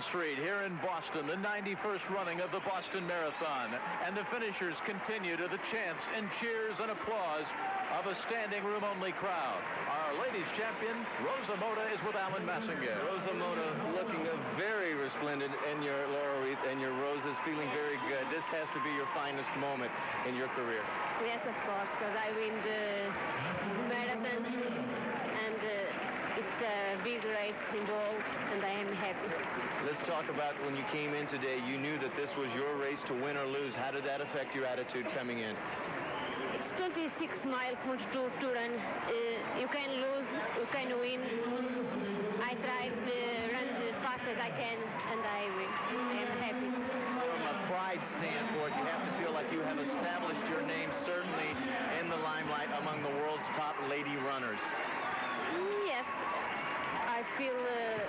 Street here in Boston, the 91st running of the Boston Marathon, and the finishers continue to the chants and cheers and applause of a standing room only crowd. Our ladies champion, Rosa Mota, is with Alan Massengale. Rosa Mota looking very resplendent, and your laurel wreath and your roses, feeling very good. This has to be your finest moment in your career. Yes, of course, because I win the marathon, and it's a big race involved, and I am happy. Let's talk about when you came in today. You knew that this was your race to win or lose. How did that affect your attitude coming in? It's 26 miles to run. You can lose, you can win. I try to run as fast as I can, and I win. I am happy. From a pride standpoint, you have to feel like you have established your name certainly in the limelight among the world's top lady runners. Yes, I feel good.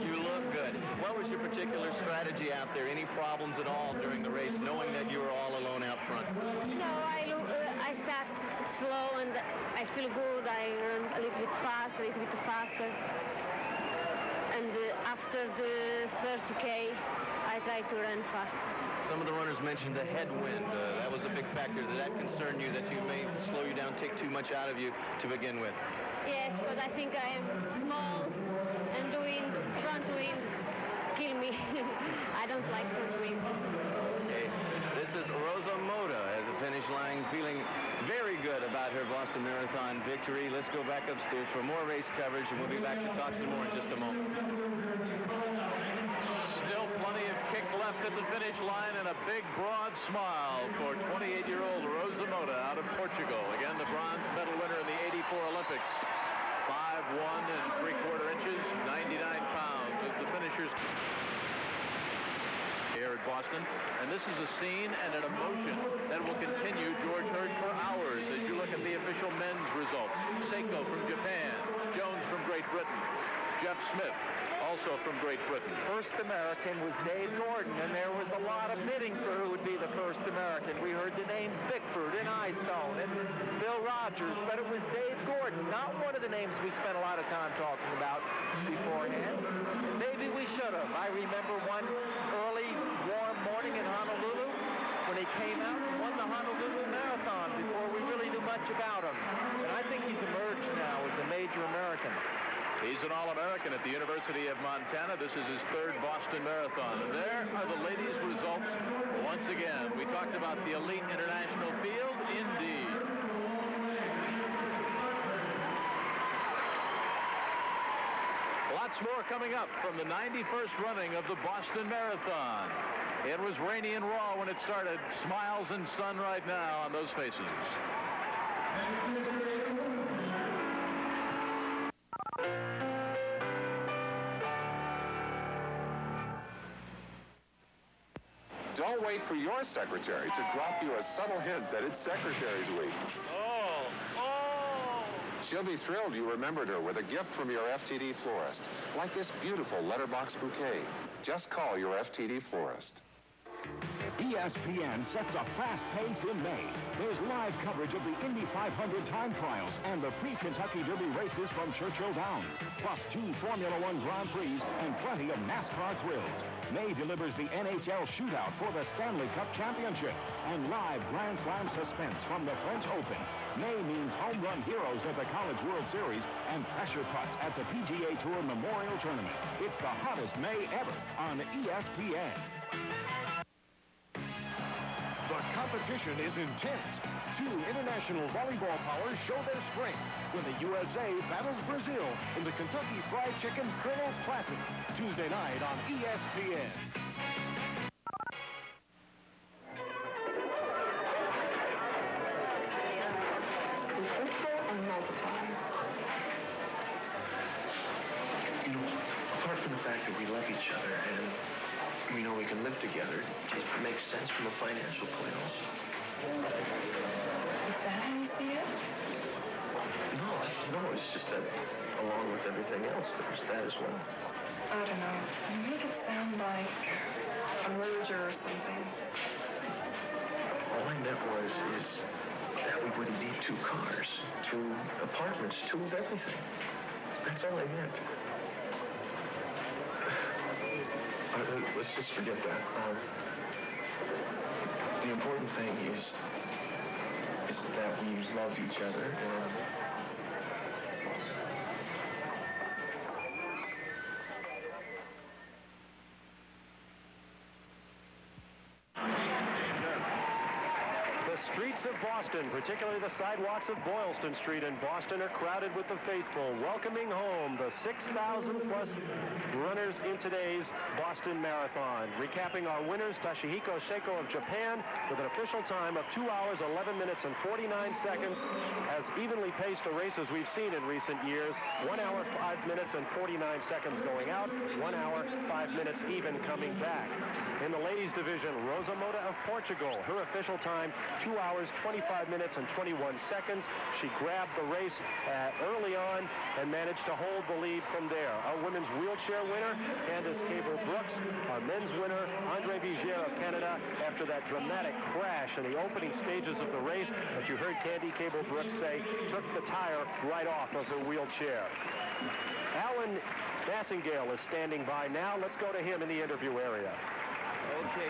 You look good. What was your particular strategy out there? Any problems at all during the race, knowing that you were all alone out front? No, I start slow and I feel good. I run a little bit faster. And after the 30K, I try to run fast. Some of the runners mentioned the headwind. That was a big factor. Did that concern you, that you may slow you down, take too much out of you to begin with? Yes, because I think I am small, and the wind, front wind, kill me. I don't like front wind. Okay. This is Rosa Mota at the finish line, feeling very good about her Boston Marathon victory. Let's go back upstairs for more race coverage, and we'll be back to talk some more in just a moment. Still plenty of kick left at the finish line, and a big, broad smile for 28-year-old Rosa Mota out of Portugal. Again, the bronze medal winner in the 84 Olympics. 5'1" and 3/4 inches, 99 pounds as the finishers here at Boston. And this is a scene and an emotion that will continue, George Hurst, for hours as you look at the official men's results. Seiko from Japan, Jones from Great Britain, Jeff Smith also from Great Britain. First American was Dave Gordon, and there was a lot of bidding for who would be the first American. We heard the names Bickford and Eystone and Bill Rogers, but it was Dave Gordon, not one of the names we spent a lot of time talking about beforehand. Maybe we should have. I remember one early, warm morning in Honolulu when he came out and won the Honolulu Marathon before we really knew much about him. And I think he's emerged now as a major He's an All-American at the University of Montana. This is his third Boston Marathon. And there are the ladies' results once again. We talked about the elite international field. Indeed. Lots more coming up from the 91st running of the Boston Marathon. It was rainy and raw when it started. Smiles and sun right now on those faces. Don't wait for your secretary to drop you a subtle hint that it's Secretary's Week. She'll be thrilled you remembered her with a gift from your FTD florist, like this beautiful letterbox bouquet. Just call your FTD florist. ESPN sets a fast pace in May. There's live coverage of the Indy 500 time trials and the pre-Kentucky Derby races from Churchill Downs, plus 2 Formula One Grand Prix and plenty of NASCAR thrills. May delivers the NHL shootout for the Stanley Cup Championship and live Grand Slam suspense from the French Open. May means home run heroes at the College World Series and pressure putts at the PGA Tour Memorial Tournament. It's the hottest May ever on ESPN. The competition is intense. 2 international volleyball powers show their strength when the USA battles Brazil in the Kentucky Fried Chicken Colonel's Classic, Tuesday night on ESPN. You know, apart from the fact that we love each other and we know we can live together, it makes sense from a financial point also. Is that how you see it? No, it's just that along with everything else, there's that as well. I don't know. You make it sound like a merger or something. All I meant is that we wouldn't need 2 cars, 2 apartments, 2 of everything. That's all I meant. Let's just forget that. The important thing is that we love each other. The streets of Boston, particularly the sidewalks of Boylston Street in Boston, are crowded with the faithful, welcoming home the 6,000-plus runners in today's Boston Marathon. Recapping our winners, Toshihiko Seiko of Japan with an official time of 2 hours, 11 minutes, and 49 seconds, as evenly paced a race as we've seen in recent years. 1 hour, 5 minutes, and 49 seconds going out, 1 hour, 5 minutes even coming back. In the ladies division, Rosa Mota of Portugal, her official time, 2 hours, 25 minutes, and 21 seconds. She grabbed the race early on and managed to hold the lead from there. Our women's wheelchair winner, Candace Cable-Brooks. Our men's winner, Andre Vigier of Canada, after that dramatic crash in the opening stages of the race that you heard Candy Cable-Brooks say took the tire right off of her wheelchair. Alan Massingale is standing by now. Let's go to him in the interview area. Okay,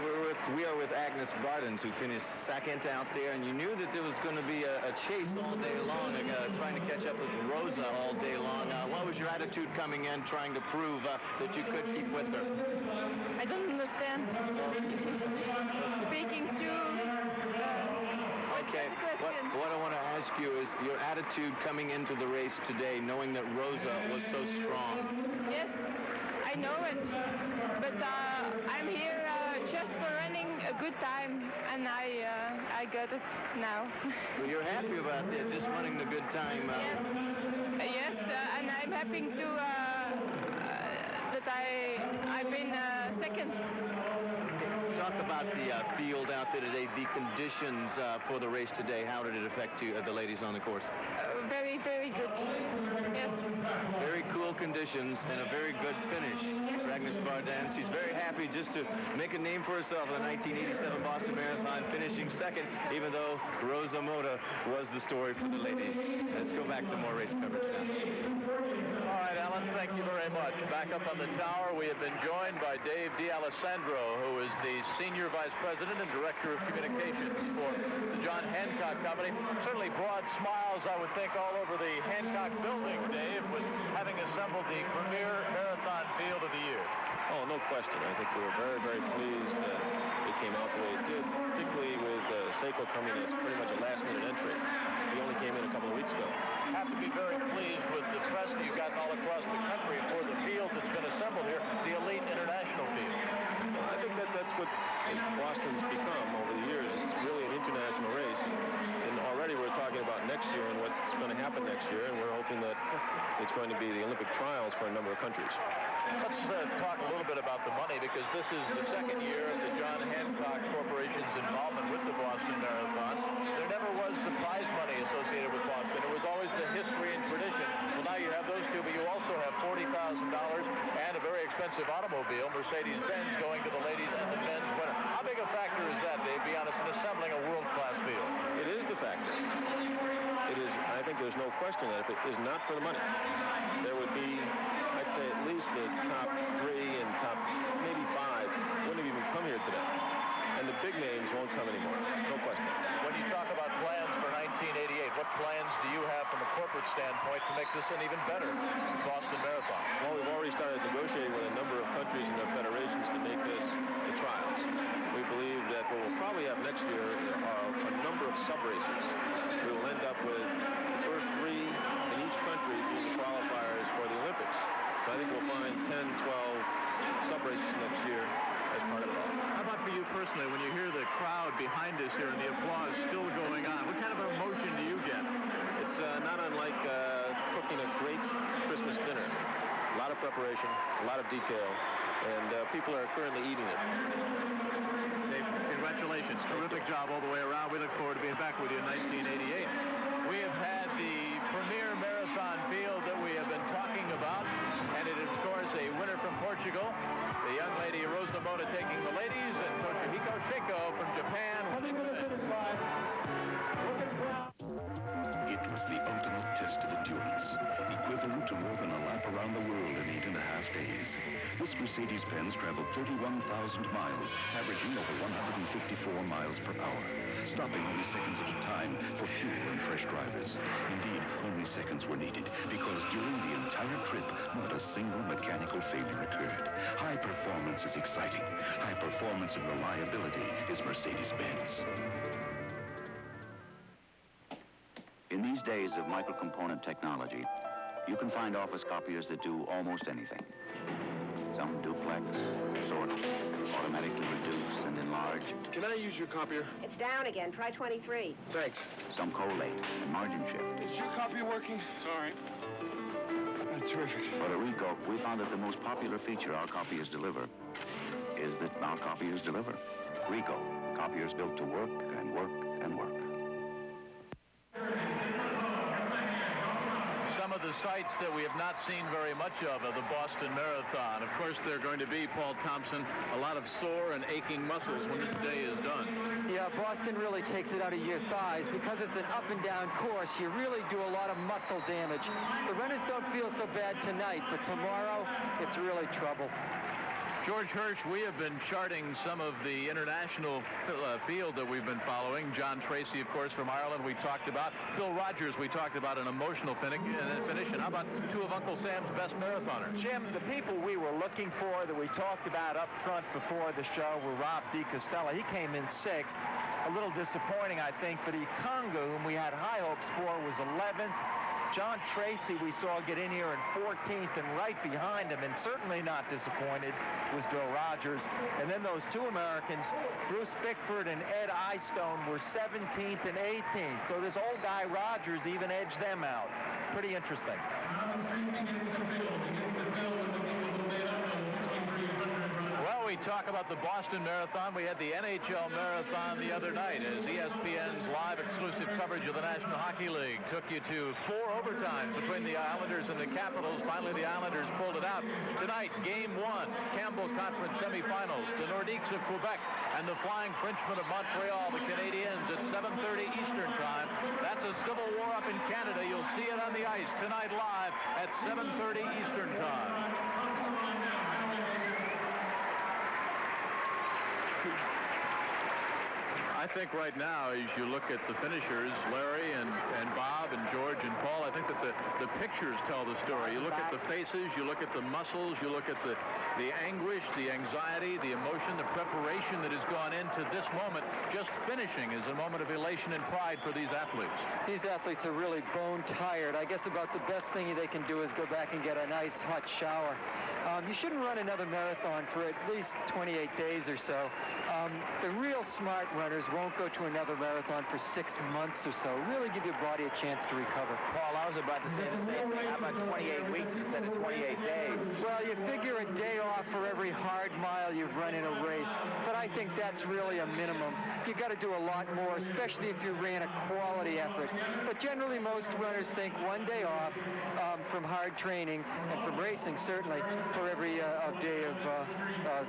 we are with Agnes Bardens, who finished second out there, and you knew that there was going to be a chase all day long, trying to catch up with Rosa all day long. What was your attitude coming in, trying to prove that you could keep with her? I don't understand. Speaking to... Okay, what I want to ask you is your attitude coming into the race today, knowing that Rosa was so strong. Yes, I know it, but I'm here just for running a good time, and I got it now. So you're happy about that, just running the good time? Yes, and I'm happy to that I've been second. Talk about the field out there today, the conditions for the race today. How did it affect you, the ladies on the course? Very, very good. Yes. Very cool conditions and a very good finish for Agnes Bardens. She's very happy just to make a name for herself in the 1987 Boston Marathon, finishing second, even though Rosa Mota was the story for the ladies. Let's go back to more race coverage now. All right, Alan, thank you very much. Back up on the tower, we have been joined by Dave D'Alessandro, who is the Senior Vice President and Director of Communications for the John Hancock Company. Certainly broad smiles, I would think, all over the Hancock building, Dave, with having assembled the premier marathon field of the year. Oh, no question. I think we were very, very pleased that it came out the way it did, particularly with Seiko coming as pretty much a last-minute entry. He only came in a couple of weeks ago. Have to be very pleased with the press that you've gotten all across the country for the field that's been assembled here, the elite international field. Well, I think that's what Boston's become over the years. It's really an international race. And already we're talking about next year and what's going to happen next year, and we're hoping that it's going to be the Olympic trials for a number of countries. Let's talk a little bit about the money, because this is the second year of the John Hancock Corporation's involvement with the Boston Marathon. There never was the prize money associated with Boston. It was always the history and tradition. Well, now you have those two, but you also have $40,000 and a very expensive automobile, Mercedes-Benz, going to the ladies and the men's winner. How big a factor is that, Dave, be honest, in assembling a world-class field? It is the factor. It is. I think there's no question that if it is not for the money, there would be, I'd say, at least the top 3 and top maybe 5 wouldn't have even come here today. And the big names won't come anymore. No question. When you talk about plans for 1988, what plans do you have from a corporate standpoint to make this an even better Boston Marathon? Well, we've already started negotiating with a number of countries and their federations to make this the trials. We believe that what we'll probably have next year are a number of sub-races. We will end up with the first 3 in each country being the qualifiers for the Olympics. So I think we'll find 10, 12 sub-races next year as part of it all. How about for you personally, when you hear the crowd behind us here and the applause still going on, what kind of emotion do you get? It's not unlike cooking a great Christmas dinner. A lot of preparation, a lot of detail, and people are currently eating it. Dave, congratulations. Terrific job all the way around. We look forward to being back with you in 1988. We have had the premier marathon field that we have been talking about, and it is, of course, a winner from Portugal. The young lady Rosa Mota taking the ladies, and Toshihiko Shiko from Japan winning the men. It was the ultimate test of endurance, equivalent to more than a lap around the world in 8.5 days. This Mercedes-Benz traveled 31,000 miles, averaging over 154 miles per hour, stopping only seconds at a time for fuel and fresh drivers. Indeed, only seconds were needed, because during the entire trip, not a single mechanical failure occurred. High performance is exciting. High performance and reliability is Mercedes-Benz. In these days of microcomponent technology, you can find office copiers that do almost anything. Some duplex, sort, automatically reduce and enlarge. Can I use your copier? It's down again. Try 23. Thanks. Some collate and margin shift. Is your copier working? Sorry. Terrific. But at Ricoh, we found that the most popular feature our copiers deliver is that our copiers deliver. Ricoh, copiers built to work and work and work. Some of the sights that we have not seen very much of the Boston Marathon. Of course, they're going to be, Paul Thompson, a lot of sore and aching muscles when this day is done. Yeah, Boston really takes it out of your thighs. Because it's an up and down course, you really do a lot of muscle damage. The runners don't feel so bad tonight, but tomorrow, it's really trouble. George Hirsch, we have been charting some of the international field that we've been following. John Tracy, of course, from Ireland, we talked about. Bill Rogers, we talked about an emotional finish. And how about 2 of Uncle Sam's best marathoners? Jim, the people we were looking for that we talked about up front before the show were Rob DiCostello. He came in 6th. A little disappointing, I think, but Ikonga, whom we had high hopes for, was 11th. John Tracy we saw get in here in 14th, and right behind him, and certainly not disappointed, was Bill Rogers. And then those 2 Americans, Bruce Bickford and Ed Eyestone, were 17th and 18th. So this old guy Rogers even edged them out. Pretty interesting. We talk about the Boston Marathon. We had the NHL Marathon the other night as ESPN's live exclusive coverage of the National Hockey League took you to 4 overtimes between the Islanders and the Capitals. Finally, the Islanders pulled it out. Tonight, Game 1, Campbell Conference semifinals, the Nordiques of Quebec and the Flying Frenchmen of Montreal, the Canadiens, at 7:30 Eastern Time. That's a civil war up in Canada. You'll see it on the ice tonight live at 7:30 Eastern Time. think right now, as you look at the finishers, Larry and Bob and George and Paul, I think that the pictures tell the story. You look at the faces, you look at the muscles, you look at the anguish, the anxiety, the emotion, the preparation that has gone into this moment. Just finishing is a moment of elation and pride for these athletes. These athletes are really bone tired. I guess about the best thing they can do is go back and get a nice hot shower. You shouldn't run another marathon for at least 28 days or so. The real smart runners won't go to another marathon for 6 months or so. Really give your body a chance to recover. Paul, I was about to say the same thing. How about 28 weeks instead of 28 days? Well, you figure a day off for every hard mile you've run in a race, but I think that's really a minimum. You got to do a lot more, especially if you ran a quality effort. But generally, most runners think one day off from hard training and from racing, certainly, for every day of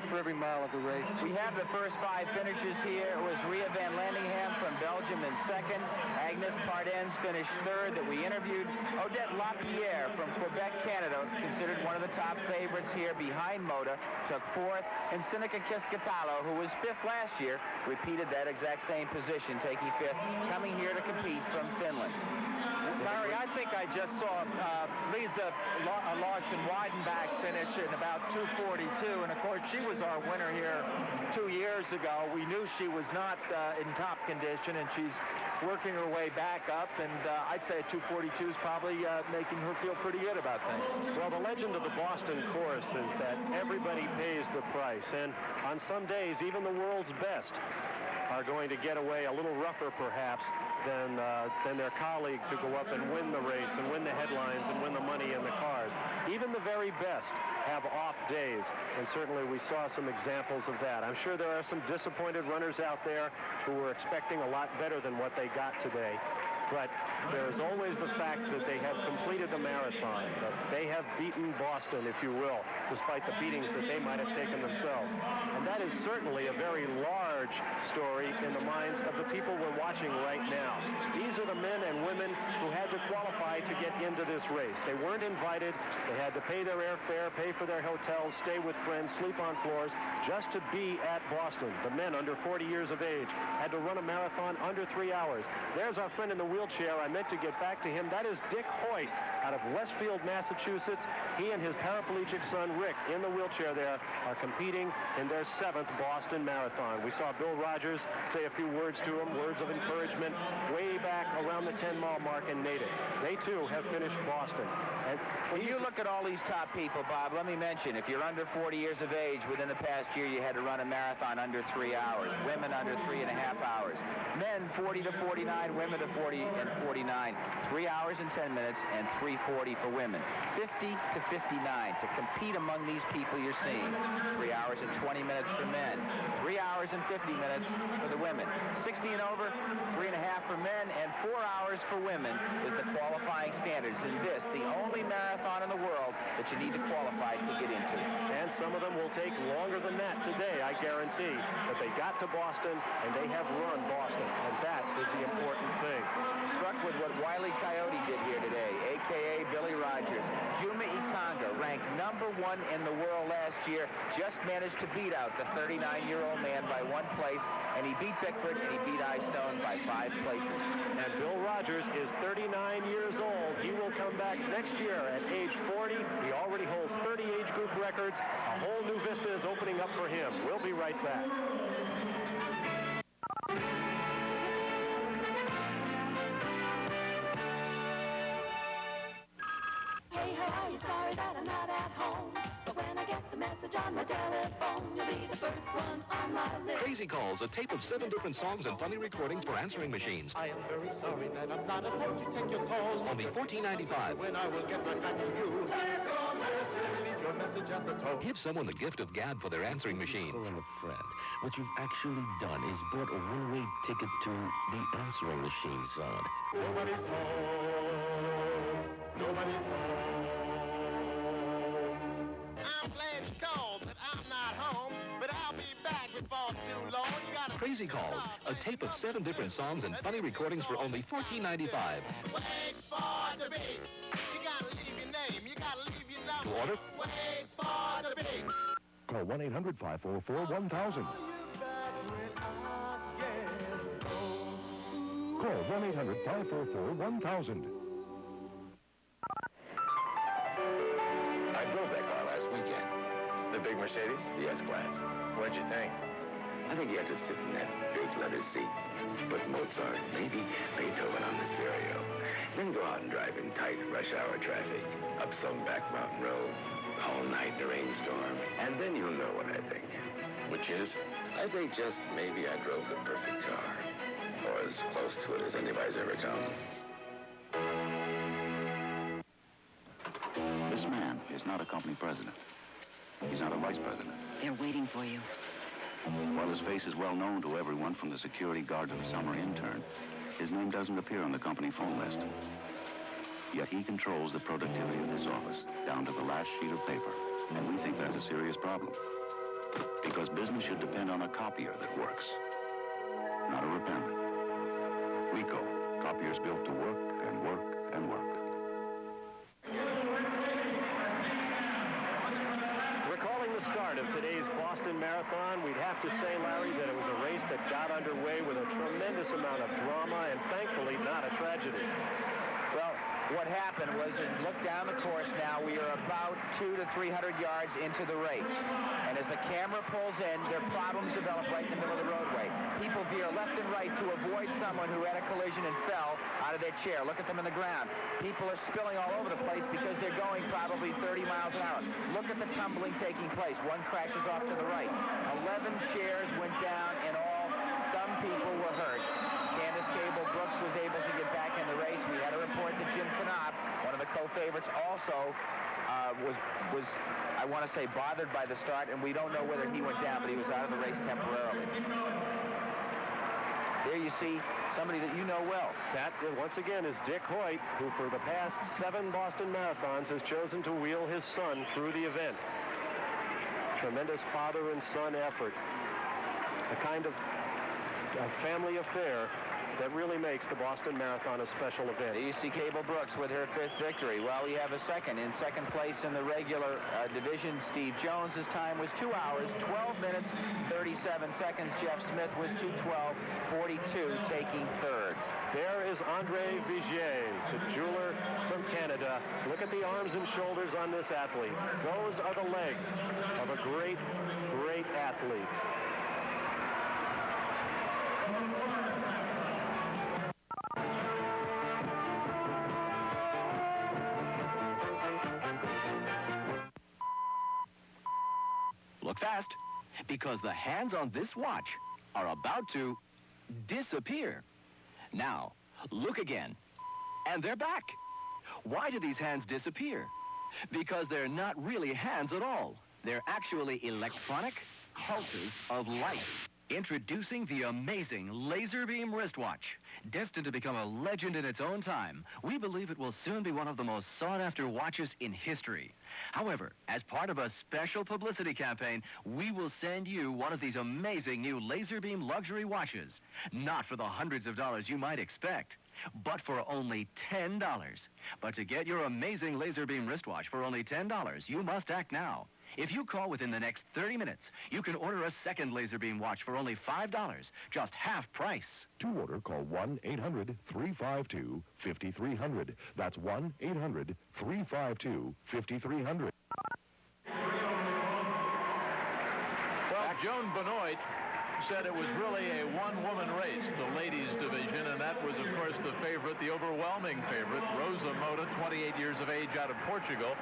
for every mile of the race. We have the first 5 finishers here. It was Ria van Landingham from Belgium in second. Agnes Pardens finished third that we interviewed. Odette Lapierre from Quebec, Canada, considered one of the top favorites here behind Mota, took fourth. And Sinikka Kiskatalo, who was fifth last year, repeated that exact same position, taking fifth, coming here to compete from Finland. Larry, I think I just saw Lisa Larson-Weidenbach finish in about 2:42, and of course she was our winner here 2 years ago. We knew she was not in top condition, and she's working her way back up, and I'd say 2:42 is probably making her feel pretty good about things. Well, the legend of the Boston course is that everybody pays the price, and on some days, even the world's best are going to get away a little rougher, perhaps, than their colleagues who go up and win the race and win the headlines and win the money in the cars. Even the very best have off days, and certainly we saw some examples of that. I'm sure there are some disappointed runners out there who were expecting a lot better than what they got today. But there is always the fact that they have completed the marathon, that they have beaten Boston, if you will, despite the beatings that they might have taken themselves. And that is certainly a very large story in the minds of the people we're watching right now. These are the men and women who had to qualify to get into this race. They weren't invited. They had to pay their airfare, pay for their hotels, stay with friends, sleep on floors, just to be at Boston. The men under 40 years of age had to run a marathon under 3 hours. There's our friend in the wheelchair. I meant to get back to him. That is Dick Hoyt out of Westfield, Massachusetts. He and his paraplegic son, Rick, in the wheelchair there, are competing in their 7th Boston Marathon. We saw Bill Rogers say a few words to him, words of encouragement, way back around the 10-mile mark in Natick. They, too, have finished Boston. And when you look at all these top people, Bob, let me mention, if you're under 40 years of age, within the past year, you had to run a marathon under 3 hours. Women under 3.5 hours. Men 40 to 49, women to 40 and 49. 3 hours and 10 minutes and 3:40 for women. 50 to 59 to compete among these people you're seeing. 3 hours and 20 minutes for men. 3 hours and 50 minutes for the women. 60 and over, 3.5 for men, and 4 hours for women is the qualifying standards. In this, the only marathon in the world that you need to qualify to get into. And some of them will take longer than that today, I guarantee. But they got to Boston, and they have run Boston, and that is the important thing. Struck with what Wile E. Coyote did here today, a.k.a. Billy Rogers. Juma Ikanga, ranked #1 in the world last year, just managed to beat out the 39-year-old man by 1 place, and he beat Bickford and he beat Eyestone by 5 places. And Bill Rogers is 39 years old. He will come back next year at age 40. He already holds 30 age group records. A whole new vista is opening up for him. We'll be right back. Hey, how are you? Sorry that I'm not at home. But when I get the message on my telephone, you'll be the first one on my list. Crazy Calls, a tape of 7 different songs and funny recordings for answering machines. I am very sorry that I'm not at home to take your call. Only $14.95. When I will get right back to you. Leave your message at the tone. Give someone the gift of gab for their answering machine. Calling a friend. What you've actually done is bought a one-way ticket to the answering machine, son. Nobody's home. Nobody's home. I'm glad you called, but I'm not home. But I'll be back before too long. You gotta Crazy Calls, a tape of 7 different songs and funny recordings for only $14.95. wait for the beat. You gotta leave your name. You gotta leave your number. To order? Wait for the beat. Call 1-800-544-1000. When I get Call 1-800-544-1000. I drove that car last weekend. The big Mercedes? The S-Class. What'd you think? I think you have to sit in that big leather seat, put Mozart, maybe Beethoven on the stereo, then go out and drive in tight rush hour traffic, up some back mountain road, all night in a rainstorm, and then you'll know what I think. Which is, I think just maybe I drove the perfect car, or as close to it as anybody's ever come. This man is not a company president. He's not a vice president. They're waiting for you. While his face is well known to everyone from the security guard to the summer intern, his name doesn't appear on the company phone list. Yet he controls the productivity of this office, down to the last sheet of paper. And we think that's a serious problem. Because business should depend on a copier that works, not a repellent. Rico, copiers built to work and work and work. Recalling the start of today's Boston Marathon, we'd have to say, Larry, that it was a race that got underway with a tremendous amount of drama and thankfully not a tragedy. Well, what happened was, and look down the course now, we are about 200 to 300 yards into the race. And as the camera pulls in, there are problems develop right in the middle of the roadway. People veer left and right to avoid someone who had a collision and fell out of their chair. Look at them in the ground. People are spilling all over the place because they're going probably 30 miles an hour. Look at the tumbling taking place. One crashes off to the right. 11 chairs went down in all. Some people were hurt. Candace Cable-Brooks was able to get back in the race. We had a report that Jim Knapp, one of the co-favorites, also was, I want to say, bothered by the start, and we don't know whether he went down, but he was out of the race temporarily. There you see somebody that you know well. That, once again, is Dick Hoyt, who for the past 7 Boston Marathons has chosen to wheel his son through the event. Tremendous father and son effort. A kind of family affair that really makes the Boston Marathon a special event. You see Cable-Brooks with her 5th victory. Well, we have a second. In second place in the regular division, Steve Jones. His time was 2 hours, 12 minutes, 37 seconds. Jeff Smith was 2:12:42, taking third. There is Andre Vigier, the jeweler from Canada. Look at the arms and shoulders on this athlete. Those are the legs of a great, great athlete. Look fast, because the hands on this watch are about to disappear. Now, look again, and they're back. Why do these hands disappear? Because they're not really hands at all. They're actually electronic pulses of light. Introducing the amazing laser beam wristwatch. Destined to become a legend in its own time, we believe it will soon be one of the most sought-after watches in history. However, as part of a special publicity campaign, we will send you one of these amazing new laser beam luxury watches. Not for the hundreds of dollars you might expect, but for only $10. But to get your amazing laser beam wristwatch for only $10, you must act now. If you call within the next 30 minutes, you can order a second laser beam watch for only $5, just half price. To order, call 1-800-352-5300. That's 1-800-352-5300. Well, Joan Benoit said it was really a one-woman race, the ladies' division, and that was, of course, the favorite, the overwhelming favorite, Rosa Mota, 28 years of age, out of Portugal.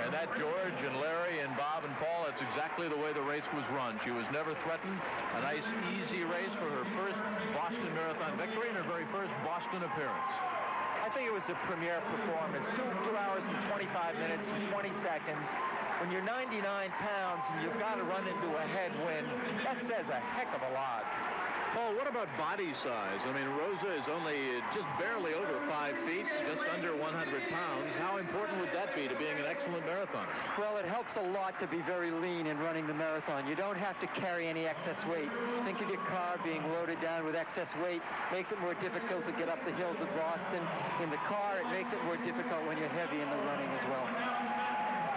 And that George and Larry and Bob and Paul, that's exactly the way the race was run. She was never threatened. A nice, easy race for her first Boston Marathon victory and her very first Boston appearance. I think it was a premier performance. 2 hours and 25 minutes and 20 seconds. When you're 99 pounds and you've got to run into a headwind, that says a heck of a lot. Paul, what about body size? I mean, Rosa is only just barely over 5 feet, just under 100 pounds. How important would that be to being an excellent marathoner? Well, it helps a lot to be very lean in running the marathon. You don't have to carry any excess weight. Think of your car being loaded down with excess weight. Makes it more difficult to get up the hills of Boston. In the car, it makes it more difficult when you're heavy in the running as well.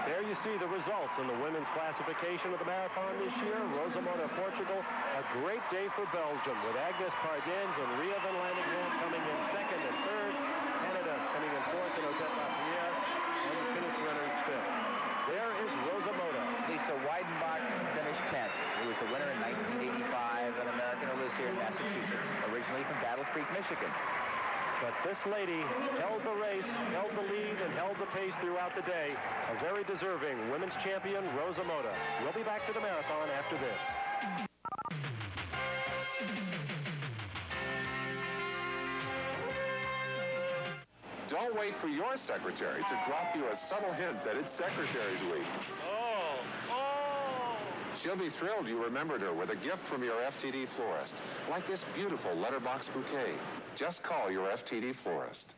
There you see the results in the women's classification of the marathon this year. Rosa Mota, Portugal, a great day for Belgium with Agnes Pardens and Ria van Landegem coming in second and third. Canada coming in fourth and Odette Lapierre, and the finish runners fifth. There is Rosa Mota. Lisa Weidenbach finished 10th. He was the winner in 1985, an American who lives here in Massachusetts, originally from Battle Creek, Michigan. But this lady held the race, held the lead, and held the pace throughout the day. A very deserving women's champion, Rosa Mota. We'll be back to the marathon after this. Don't wait for your secretary to drop you a subtle hint that it's Secretary's Week. She'll be thrilled you remembered her with a gift from your FTD florist, like this beautiful letterbox bouquet. Just call your FTD florist.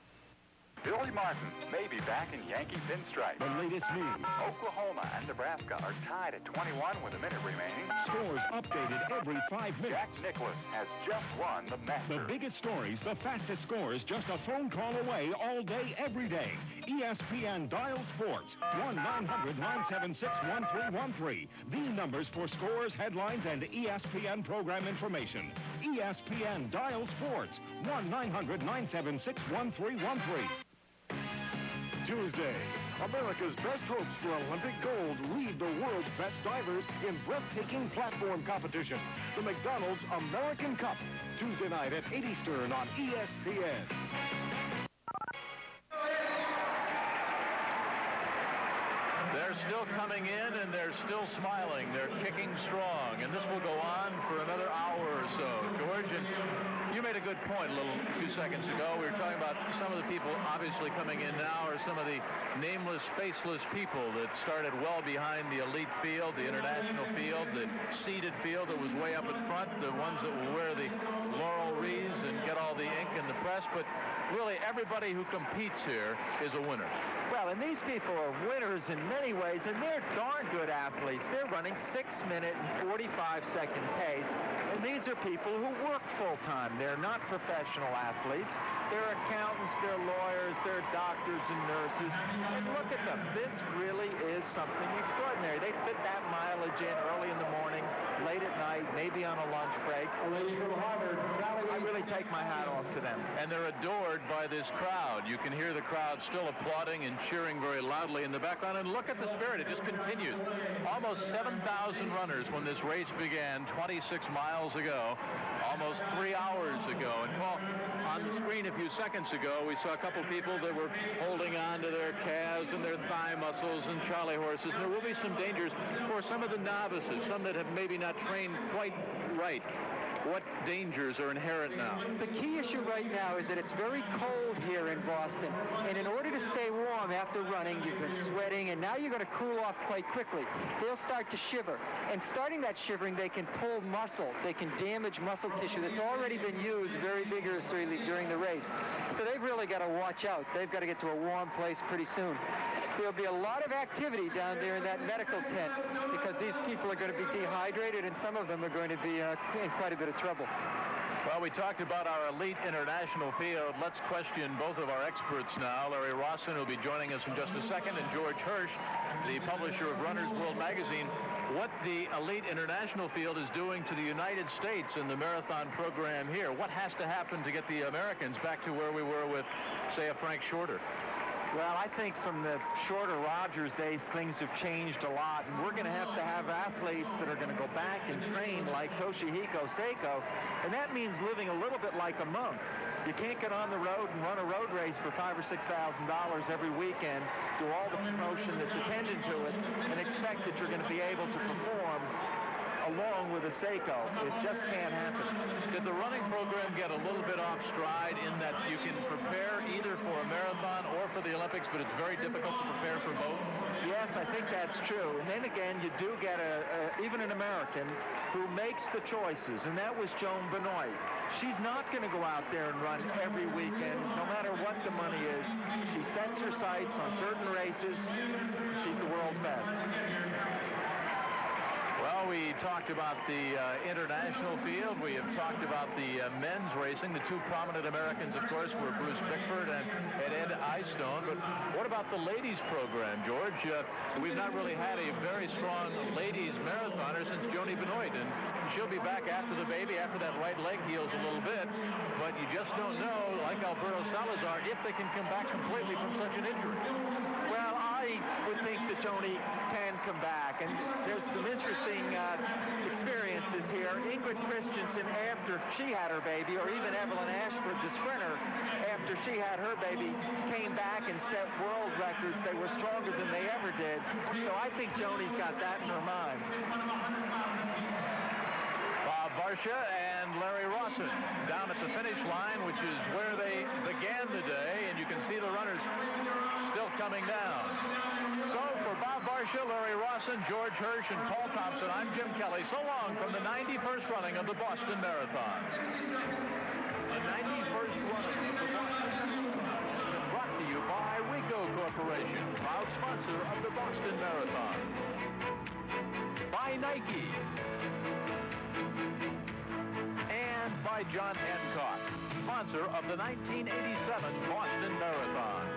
Billy Martin may be back in Yankee pinstripe. The latest news. Oklahoma and Nebraska are tied at 21 with a minute remaining. Scores updated every 5 minutes. Jack Nicklaus has just won the Masters. The biggest stories, the fastest scores, just a phone call away all day, every day. ESPN Dial Sports, 1-900-976-1313. The numbers for scores, headlines, and ESPN program information. ESPN Dial Sports, 1-900-976-1313. Tuesday, America's best hopes for Olympic gold lead the world's best divers in breathtaking platform competition. The McDonald's American Cup, Tuesday night at 8 Eastern on ESPN. They're still coming in, and they're still smiling. They're kicking strong, and this will go on for another hour or so. George, and you made a good point a few seconds ago. We were talking about some of the people obviously coming in now are some of the nameless, faceless people that started well behind the elite field, the international field, the seeded field that was way up in front, the ones that will wear the laurel wreaths and get all the ink in the press. But really, everybody who competes here is a winner. Well, and these people are winners in many ways, and they're darn good athletes. They're running 6-minute and 45-second pace, and these are people who work full-time. They're not professional athletes. They're accountants, they're lawyers, they're doctors and nurses. And look at them. This really is something extraordinary. They fit that mileage in early in the morning, late at night, maybe on a lunch break. I really take my hat off to them. And they're adored by this crowd. You can hear the crowd still applauding and cheering very loudly in the background. And look at the spirit. It just continues. Almost 7,000 runners when this race began 26 miles ago, almost 3 hours ago. And Paul, on the screen a few seconds ago, we saw a couple people that were holding on to their calves and their thigh muscles and charley horses. And there will be some dangers for some of the novices, some that have maybe not trained quite right. What dangers are inherent now? The key issue right now is that it's very cold here in Boston. And in order to stay warm after running, you've been sweating, and now you're going to cool off quite quickly. They'll start to shiver. And starting that shivering, they can pull muscle. They can damage muscle tissue that's already been used very vigorously during the race. So they've really got to watch out. They've got to get to a warm place pretty soon. There'll be a lot of activity down there in that medical tent because these people are going to be dehydrated, and some of them are going to be in quite a bit of trouble. Well, we talked about our elite international field. Let's question both of our experts now. Larry Rawson, who'll be joining us in just a second, and George Hirsch, the publisher of Runner's World magazine, what the elite international field is doing to the United States in the marathon program here. What has to happen to get the Americans back to where we were with, say, a Frank Shorter? Well, I think from the Shorter Rogers days, things have changed a lot, and we're going to have athletes that are going to go back and train like Toshihiko Seiko, and that means living a little bit like a monk. You can't get on the road and run a road race for $5,000 or $6,000 every weekend, do all the promotion that's attendant to it, and expect that you're going to be able to perform along with a Seiko. It just can't happen. Did the running program get a little bit off stride in that you can prepare either for a marathon or for the Olympics, but it's very difficult to prepare for both? Yes, I think that's true. And then again, you do get even an American who makes the choices, and that was Joan Benoit. She's not going to go out there and run every weekend, no matter what the money is. She sets her sights on certain races. She's the world's best. Well, we talked about the international field. We have talked about the men's racing. The two prominent Americans, of course, were Bruce Bickford and Ed Eyestone. But what about about the ladies program, George? We've not really had a very strong ladies marathoner since Joni Benoit, and she'll be back after the baby, after that right leg heals a little bit. But you just don't know, like Alberto Salazar, if they can come back completely from such an injury. Well, I would think that Joni can come back, and there's some interesting experiences here. Ingrid Christensen, after she had her baby, or even Evelyn Ashford, the sprinter, after she had her baby, came back and set world records. They were stronger than they ever did. So I think Joni's got that in her mind. Bob Varsha and Larry Rawson down at the finish line, which is where they began the day, and you can see the runners still coming down. So for Bob Varsha, Larry Rawson, George Hirsch, and Paul Thompson, I'm Jim Kelly. So long from the 91st running of the Boston Marathon. The 91st running of the Boston Marathon, brought to you by Ricoh Corporation, proud sponsor of the Boston Marathon. By Nike. And by John Hancock, sponsor of the 1987 Boston Marathon.